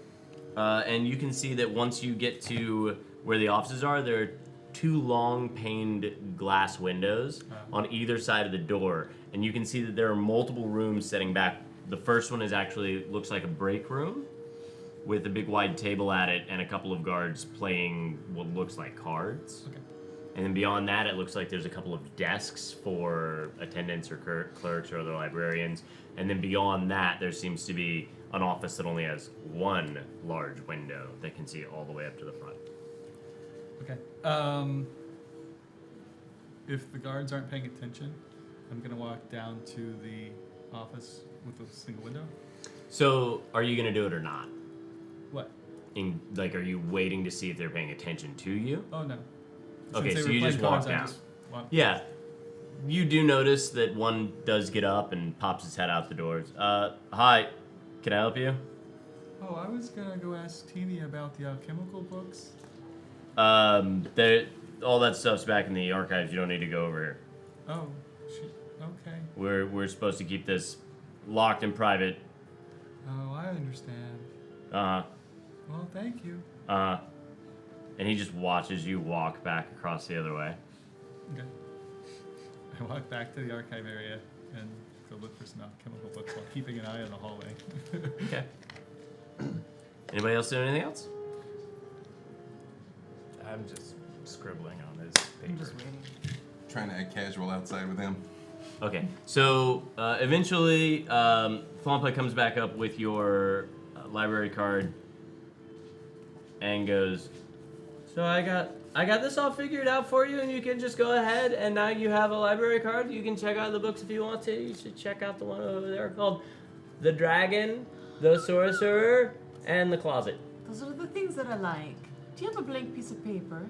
and you can see that once you get to where the offices are, there are 2 long paned glass windows on either side of the door, and you can see that there are multiple rooms setting back. The first one is actually looks like a break room with a big wide table at it and a couple of guards playing what looks like cards. Okay. And then beyond that, it looks like there's a couple of desks for attendants or clerks or other librarians. And then beyond that, there seems to be an office that only has 1 large window that can see all the way up to the front. Okay. If the guards aren't paying attention, I'm gonna walk down to the office with a single window. So, are you gonna do it or not? What? Are you waiting to see if they're paying attention to you? Oh no. Okay, Since so they you were just playing walk cards, I down. just walk- Yeah. You do notice that one does get up and pops his head out the doors. Hi, can I help you? Oh, I was gonna go ask Teeny about the alchemical books. All that stuff's back in the archives. You don't need to go over here. Oh, okay. We're supposed to keep this locked and private. Oh, I understand. Uh-huh. Well, thank you. And he just watches you walk back across the other way. Okay. I walk back to the archive area and go look for some alchemical books while keeping an eye on the hallway. Okay. Anybody else doing anything else? I'm just scribbling on his paper. I'm just waiting. Trying to act casual outside with him. Okay. So eventually, Flampa comes back up with your library card and goes, "So I got this all figured out for you, and you can just go ahead. And now you have a library card. You can check out the books if you want to. You should check out the one over there called The Dragon, The Sorcerer, and The Closet." Those are the things that I like. Do you have a blank piece of paper?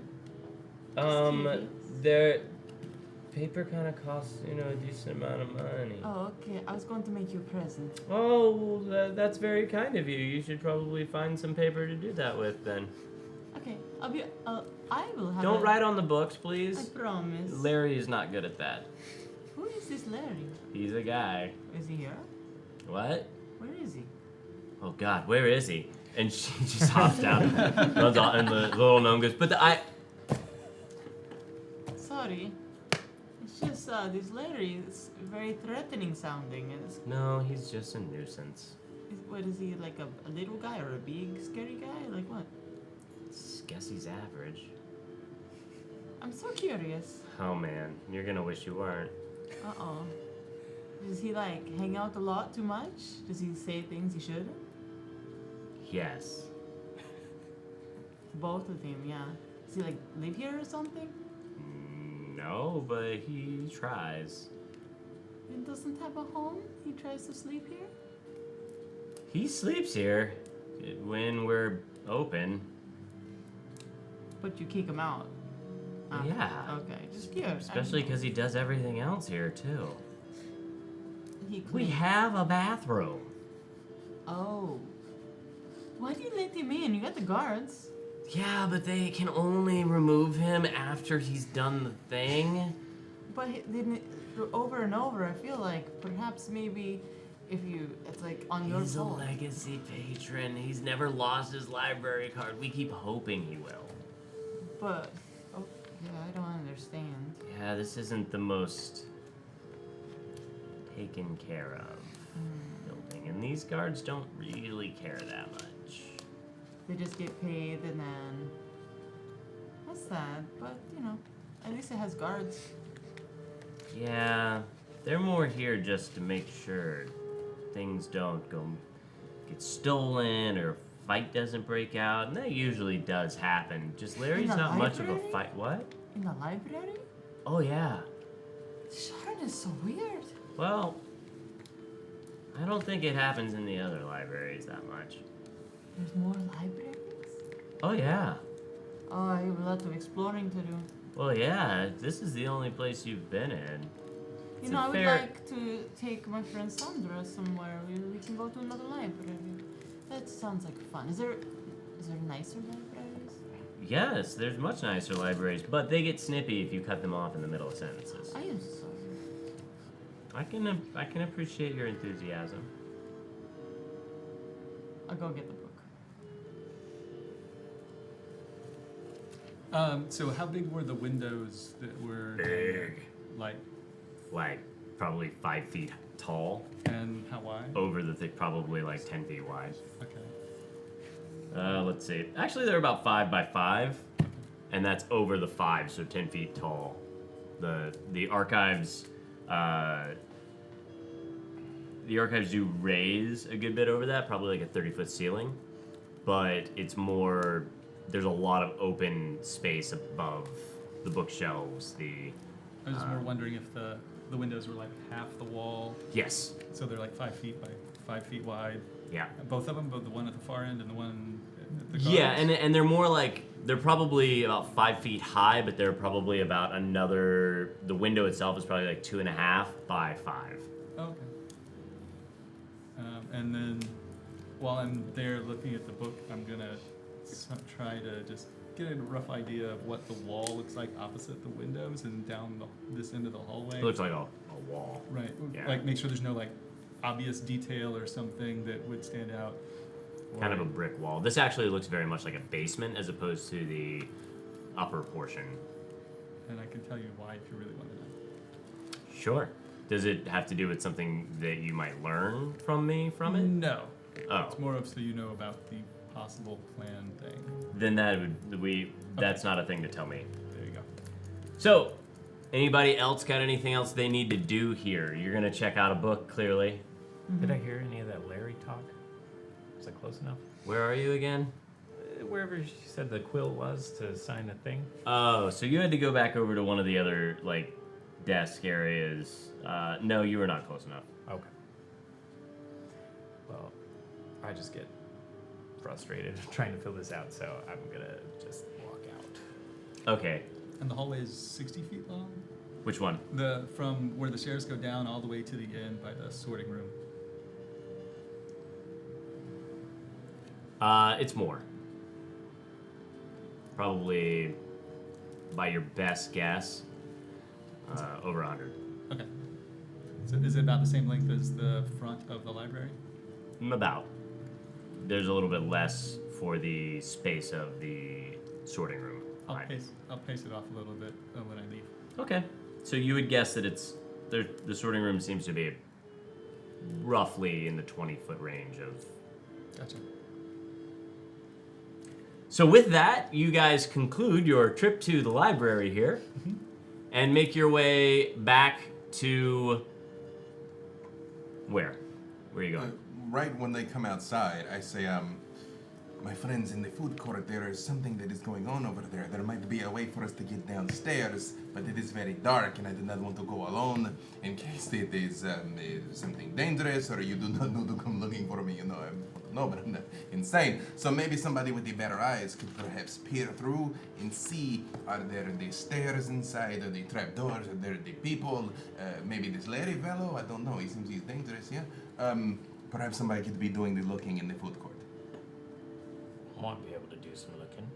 Their paper kind of costs, a decent amount of money. Oh, okay. I was going to make you a present. Oh, that's very kind of you. You should probably find some paper to do that with then. Okay, I will have. Don't a- write on the books, I please. promise. Larry is not good at that. Who is this Larry? He's a guy. Is he here? What? Where is he? Oh God, where is he? And she just hops down, runs on, and the little gnome goes, Sorry. It's just this Larry is very threatening sounding. No, he's just a nuisance. What is he, like a little guy or a big scary guy? Like what? Guess he's average. I'm so curious. Oh man, you're gonna wish you weren't. Uh-oh. Does he like hang out a lot too much? Does he say things he shouldn't? Yes. Both of them, yeah. Does he like live here or something? No, but he tries. He doesn't have a home? He tries to sleep here? He sleeps here when we're open. But you kick him out. Yeah. Okay, just curious. Especially because he does everything else here too. He We cleans. have a bathroom. Oh. Why do you let him in? You got the guards. Yeah, but they can only remove him after he's done the thing. But over and over, I feel like perhaps maybe if it's like on your He's a fault. legacy patron. He's never lost his library card. We keep hoping he will. But, oh, yeah, I don't understand. Yeah, this isn't the most taken care of building. And these guards don't really care that much. They just get paid and then. That's sad, but at least it has guards. Yeah, they're more here just to make sure things don't get stolen or fight doesn't break out, and that usually does happen. Just Larry's the not much of a library? fight. What? In the library? Oh yeah. Sharon is so weird. Well, I don't think it happens in the other libraries that much. There's more libraries? Oh yeah. Oh, I have a lot of exploring to do. Well yeah. This is the only place you've been in. It's a I would fair- like to take my friend Sandra somewhere. We can go to another library. That sounds like fun. Is there nicer libraries? Yes, there's much nicer libraries, but they get snippy if you cut them off in the middle of sentences. I am sorry. I can appreciate your enthusiasm. I'll go get the book. So how big were the windows that were down there? Big. Like probably 5 feet tall. And how wide? Over the thick, probably like 10 feet wide. Okay. Let's see. Actually, they're about 5 by 5, and that's over the 5, so 10 feet tall. The archives, do raise a good bit over that, probably like a 30-foot ceiling, but it's more. There's a lot of open space above the bookshelves. I was just more wondering if the windows were like half the wall. Yes. So they're like 5 feet by 5 feet wide. Yeah. Both of them, both the one at the far end and the one at the Yeah, guards? and they're more like they're probably about 5 feet high, but they're probably about another. The window itself is probably like 2.5 by 5. Oh, okay. And then while I'm there looking at the book, I'm gonna try to just get a rough idea of what the wall looks like opposite the windows and down this end of the hallway. It looks like a wall. Right. Yeah. Like make sure there's no like obvious detail or something that would stand out. Kind of a brick wall. This actually looks very much like a basement as opposed to the upper portion. And I can tell you why if you really want to know. Sure. Does it have to do with something that you might learn from me from it? No. Oh. It's more of so you know about the possible plan thing. Then that's not a thing to tell me. There you go. So, anybody else got anything else they need to do here? You're gonna check out a book, clearly. Did I hear any of that Larry talk? Was I close enough? Where are you again? Wherever she said the quill was to sign the thing. Oh, so you had to go back over to one of the other, like, desk areas. No, you were not close enough. Okay. Well, I just get frustrated trying to fill this out, so I'm gonna just walk out. Okay. And the hallway is 60 feet long? Which one? From where the stairs go down all the way to the end by the sorting room. It's more. Probably, by your best guess, over 100. Okay. So is it about the same length as the front of the library? About. There's a little bit less for the space of the sorting room. I'll pace it off a little bit when I leave. Okay. So you would guess that the sorting room seems to be roughly in the 20-foot range of. Gotcha. So with that, you guys conclude your trip to the library here, and make your way back to where? Where are you going? Right when they come outside, I say, my friends, in the food court, there is something that is going on over there. There might be a way for us to get downstairs, but it is very dark, and I do not want to go alone in case it is something dangerous, or you do not know to come looking for me. You know, but I'm not insane. So maybe somebody with the better eyes could perhaps peer through and see, are there the stairs inside, or the trapdoors, are there the people? Maybe this Larry fellow, I don't know. He seems he's dangerous, yeah? Perhaps somebody could be doing the looking in the food court. Might be able to do some looking.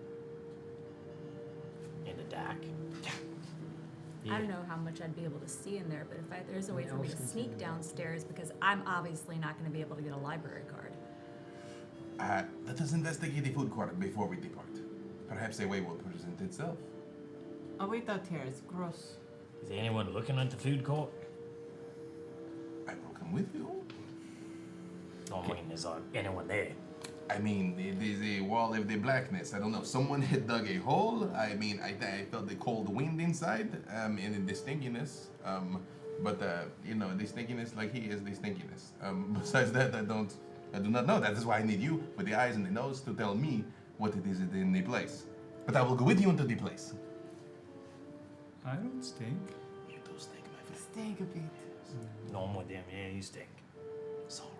In the dark. I don't know how much I'd be able to see in there, but if there's a way for me to sneak downstairs, because I'm obviously not going to be able to get a library card. Let us investigate the food court before we depart. Perhaps a way will present itself. I'll wait out here. It's gross. Is there anyone looking at the food court? I will come with you. I mean, is anyone there? I mean, it is a wall of the blackness. I don't know. Someone had dug a hole. I mean, I felt the cold wind inside, and the stinkiness. But you know, the stinkiness, like he is the stinkiness. Besides that, I do not know. That is why I need you with the eyes and the nose to tell me what it is in the place. But I will go with you into the place. I don't stink. You do stink, my friend. Stink a bit. No, I'm with them. Yeah, you stink. Sorry.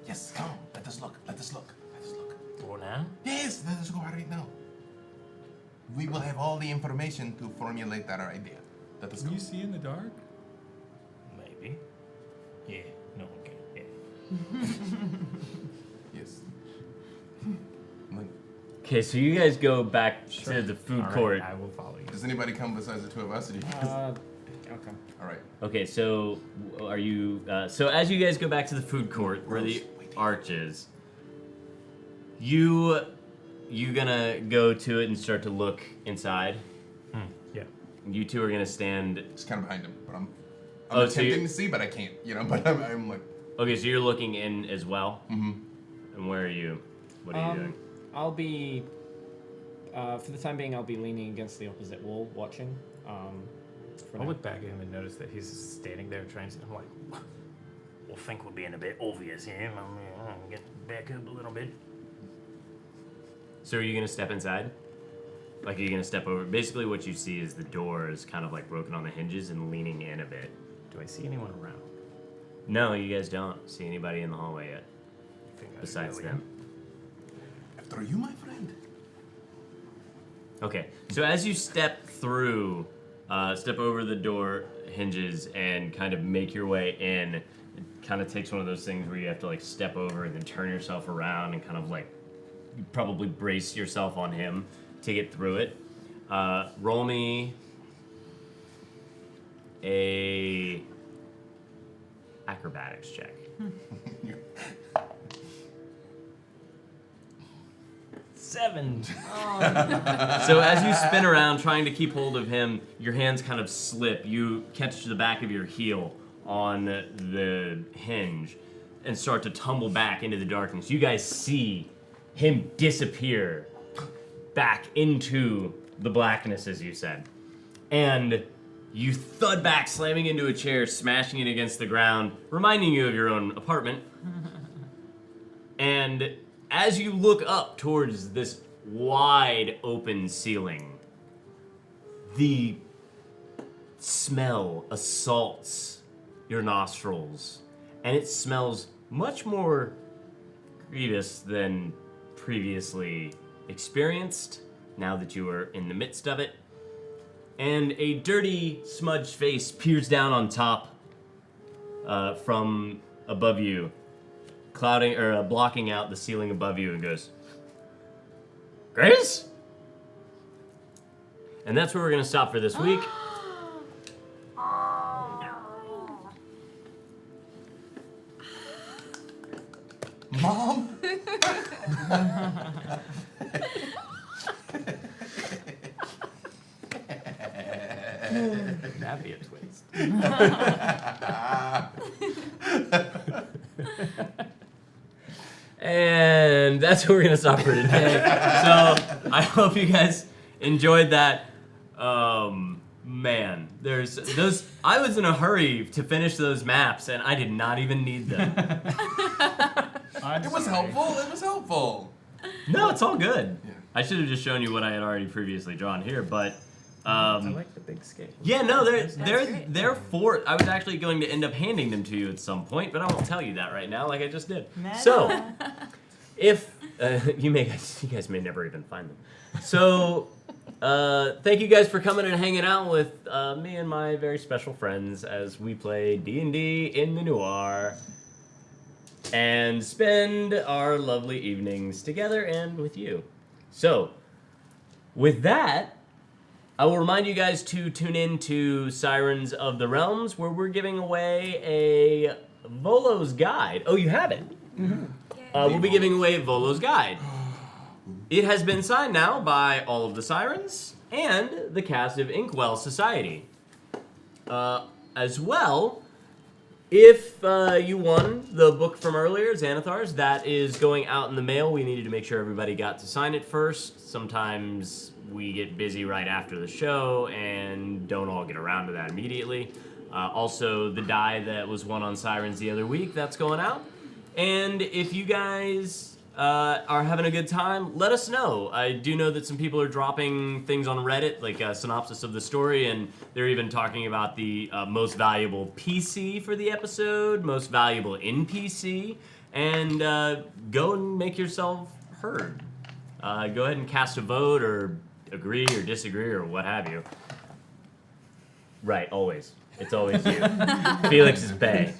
Yes, come on. Let us look. Let us look. Let us look. Go now? Yes, let us go right now. We will have all the information to formulate our idea. Let us Can go. you see in the dark? Maybe. Yeah. No, okay. Yeah. Yes. Like, Okay, so you guys go back to the food All right, court. I will follow you. does anybody come besides the two of us? Or do you guys... Okay. All right. Okay, so are you? So as you guys go back to the food court, where the arches. You gonna go to it and start to look inside? Yeah. You two are gonna stand. Just kind of behind him, but I'm Oh, so attempting you- to see, but I can't. You know, but I'm like. Okay, so you're looking in as well. Mm-hmm. And where are you? What are you doing? I'll be, for the time being, I'll be leaning against the opposite wall, watching. For I'll now. look back at him and notice that he's standing there trying to. I'm like, Well, I think we're being a bit obvious here. I'm get back up a little bit. So are you gonna step inside? Like, are you gonna step over? Basically, what you see is the door is kind of like broken on the hinges and leaning in a bit. do I see anyone around? No, you guys don't see anybody in the hallway yet, I think I besides go them. After you, my friend. Okay, so as you step through, step over the door hinges and kind of make your way in, it kind of takes one of those things where you have to like step over and then turn yourself around and kind of like you probably brace yourself on him to get through it. Roll me a acrobatics check. 7. So as you spin around trying to keep hold of him, your hands kind of slip. You catch the back of your heel on the hinge and start to tumble back into the darkness. You guys see him disappear back into the blackness, as you said. And you thud back, slamming into a chair, smashing it against the ground, reminding you of your own apartment. And as you look up towards this wide open ceiling, the smell assaults your nostrils, and it smells much more grievous than previously experienced, now that you are in the midst of it. And a dirty, smudged face peers down on top from above you, clouding or blocking out the ceiling above you, and goes, "Grace?" And that's where we're gonna stop for this week. Mom? That'd be a twist. And that's where we're gonna stop for today. So I hope you guys enjoyed that. Man, there's those. I was in a hurry to finish those maps, and I did not even need them. It was helpful. It was helpful. No, it's all good. Yeah. I should have just shown you what I had already previously drawn here, but I like the big scale. yeah, no, they're great. for. I was actually going to end up handing them to you at some point, but I won't tell you that right now, like I just did. So, if you guys may never even find them. So, thank you guys for coming and hanging out with me and my very special friends as we play D&D in the Noir and spend our lovely evenings together and with you. So, with that, I will remind you guys to tune in to Sirens of the Realms, where we're giving away a Volo's Guide. Oh, you have it? We'll be giving away Volo's Guide. It has been signed now by all of the Sirens and the cast of Inkwell Society. As well, if you won the book from earlier, Xanathar's, that is going out in the mail. We needed to make sure everybody got to sign it first. Sometimes we get busy right after the show and don't all get around to that immediately. Also, the die that was won on Sirens the other week, that's going out. And if you guys are having a good time, let us know. I do know that some people are dropping things on Reddit, like a synopsis of the story, and they're even talking about the most valuable PC for the episode, most valuable NPC, and go and make yourself heard. Go ahead and cast a vote, or agree or disagree, or what have you. Right, always. It's always you. Felix's bay.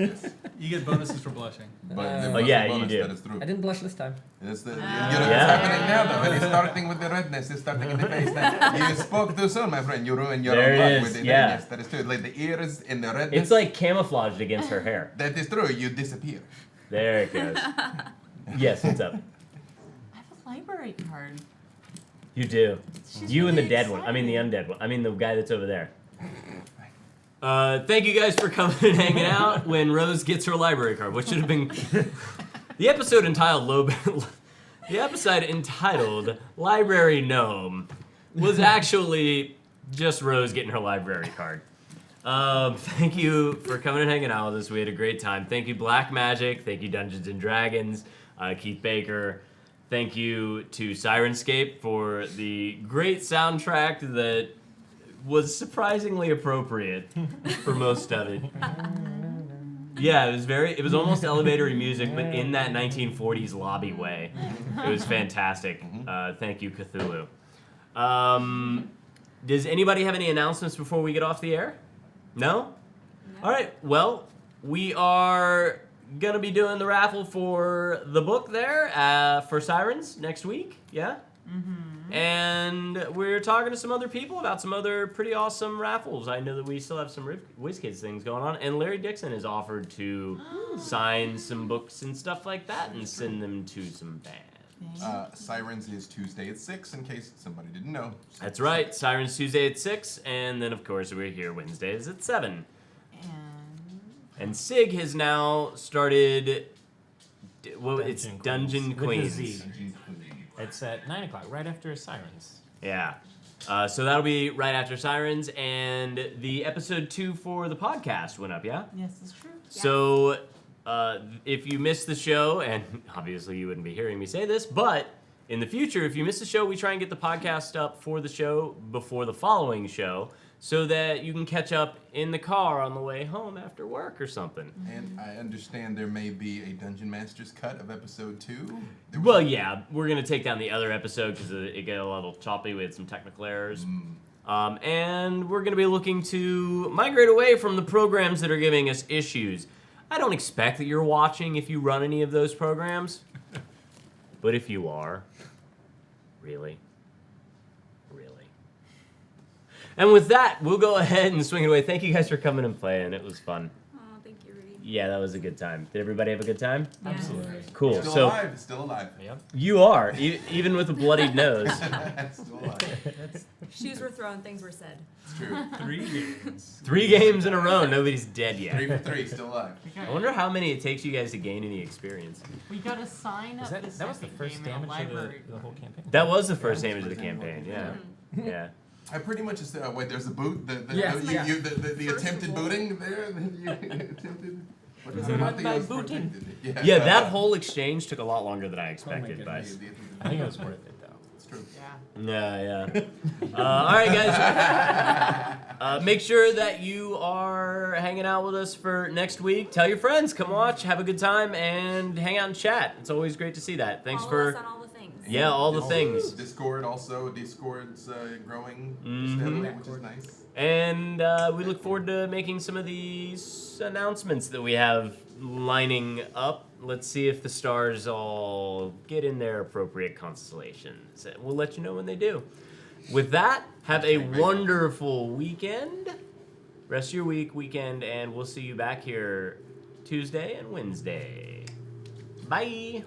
You get bonuses for blushing. But there Oh, was a yeah, you bonus, do. That is true. I didn't blush this time. It's the, Yeah. It's happening now, though. It's starting with the redness. It's starting in the face. Now. You spoke too soon, my friend. You ruined your There own it luck is, with it. yeah. Yes, that is true. Like the ears and the redness. It's like camouflaged against her hair. That is true. You disappear. There it goes. Yes, what's up? I have a library card. You do. She's You and the really dead one. I mean the excited. undead one. I mean the guy that's over there. Thank you guys for coming and hanging out when Rose gets her library card. What should have been the episode entitled the episode entitled Library Gnome was actually just Rose getting her library card. Thank you for coming and hanging out with us. We had a great time. Thank you Black Magic. Thank you Dungeons and Dragons. Keith Baker. Thank you to Sirenscape for the great soundtrack that was surprisingly appropriate for most of it. Yeah, it was almost elevator music, but in that 1940s lobby way. It was fantastic. Thank you, Cthulhu. Does anybody have any announcements before we get off the air? No? All right, well, we are gonna be doing the raffle for the book there for Sirens next week, yeah? And we're talking to some other people about some other pretty awesome raffles. I know that we still have some WizKids things going on, and Larry Dixon has offered to sign some books and stuff like that and send them to some bands. Sirens is Tuesday at 6, in case somebody didn't know. That's right, Sirens Tuesday at 6, and then of course we're here Wednesdays at 7. And Sig has now started, it's Dungeon With a Queens. Z. It's at 9 o'clock, right after Sirens. Yeah. So that'll be right after Sirens, and the episode 2 for the podcast went up, yeah? Yes, that's true. So if you missed the show, and obviously you wouldn't be hearing me say this, but in the future, if you miss the show, we try and get the podcast up for the show before the following show, so that you can catch up in the car on the way home after work or something. And I understand there may be a Dungeon Master's cut of episode 2. Well, yeah, we're going to take down the other episode because it got a little choppy. We had some technical errors. And we're going to be looking to migrate away from the programs that are giving us issues. I don't expect that you're watching if you run any of those programs. But if you are, really? And with that, we'll go ahead and swing it away. Thank you guys for coming and playing. It was fun. Oh, thank you, Rudy. Yeah, that was a good time. Did everybody have a good time? Absolutely. Cool. Still So alive, still alive. Yep. you are, even with a bloodied nose. Still alive. Shoes were thrown, things were said. It's true. 3 games. 3 games in a row, nobody's dead 3 yet. for 3, still alive. I wonder how many it takes you guys to gain any experience. We gotta sign up. That was the second first game in a damage of library. the whole campaign? That was the first damage of the campaign, yeah. Yeah. I pretty much just wait. There's a boot. The First attempted of all. booting there. You attempted. What is By it? Nothing else booting. protected. Yeah, that whole exchange took a lot longer than I expected, but goodness. I think it was worth it, though. It's true. Yeah. yeah. All right, guys. Make sure that you are hanging out with us for next week. Tell your friends, come watch, have a good time, and hang out and chat. It's always great to see that. Thanks Follow for us on all the things. yeah, all the things. Discord also. Discord's growing Mhm. steadily, which is nice. And we look forward to making some of these announcements that we have lining up. Let's see if the stars all get in their appropriate constellations. We'll let you know when they do. With that, have a wonderful weekend. Rest of your weekend, and we'll see you back here Tuesday and Wednesday. Bye.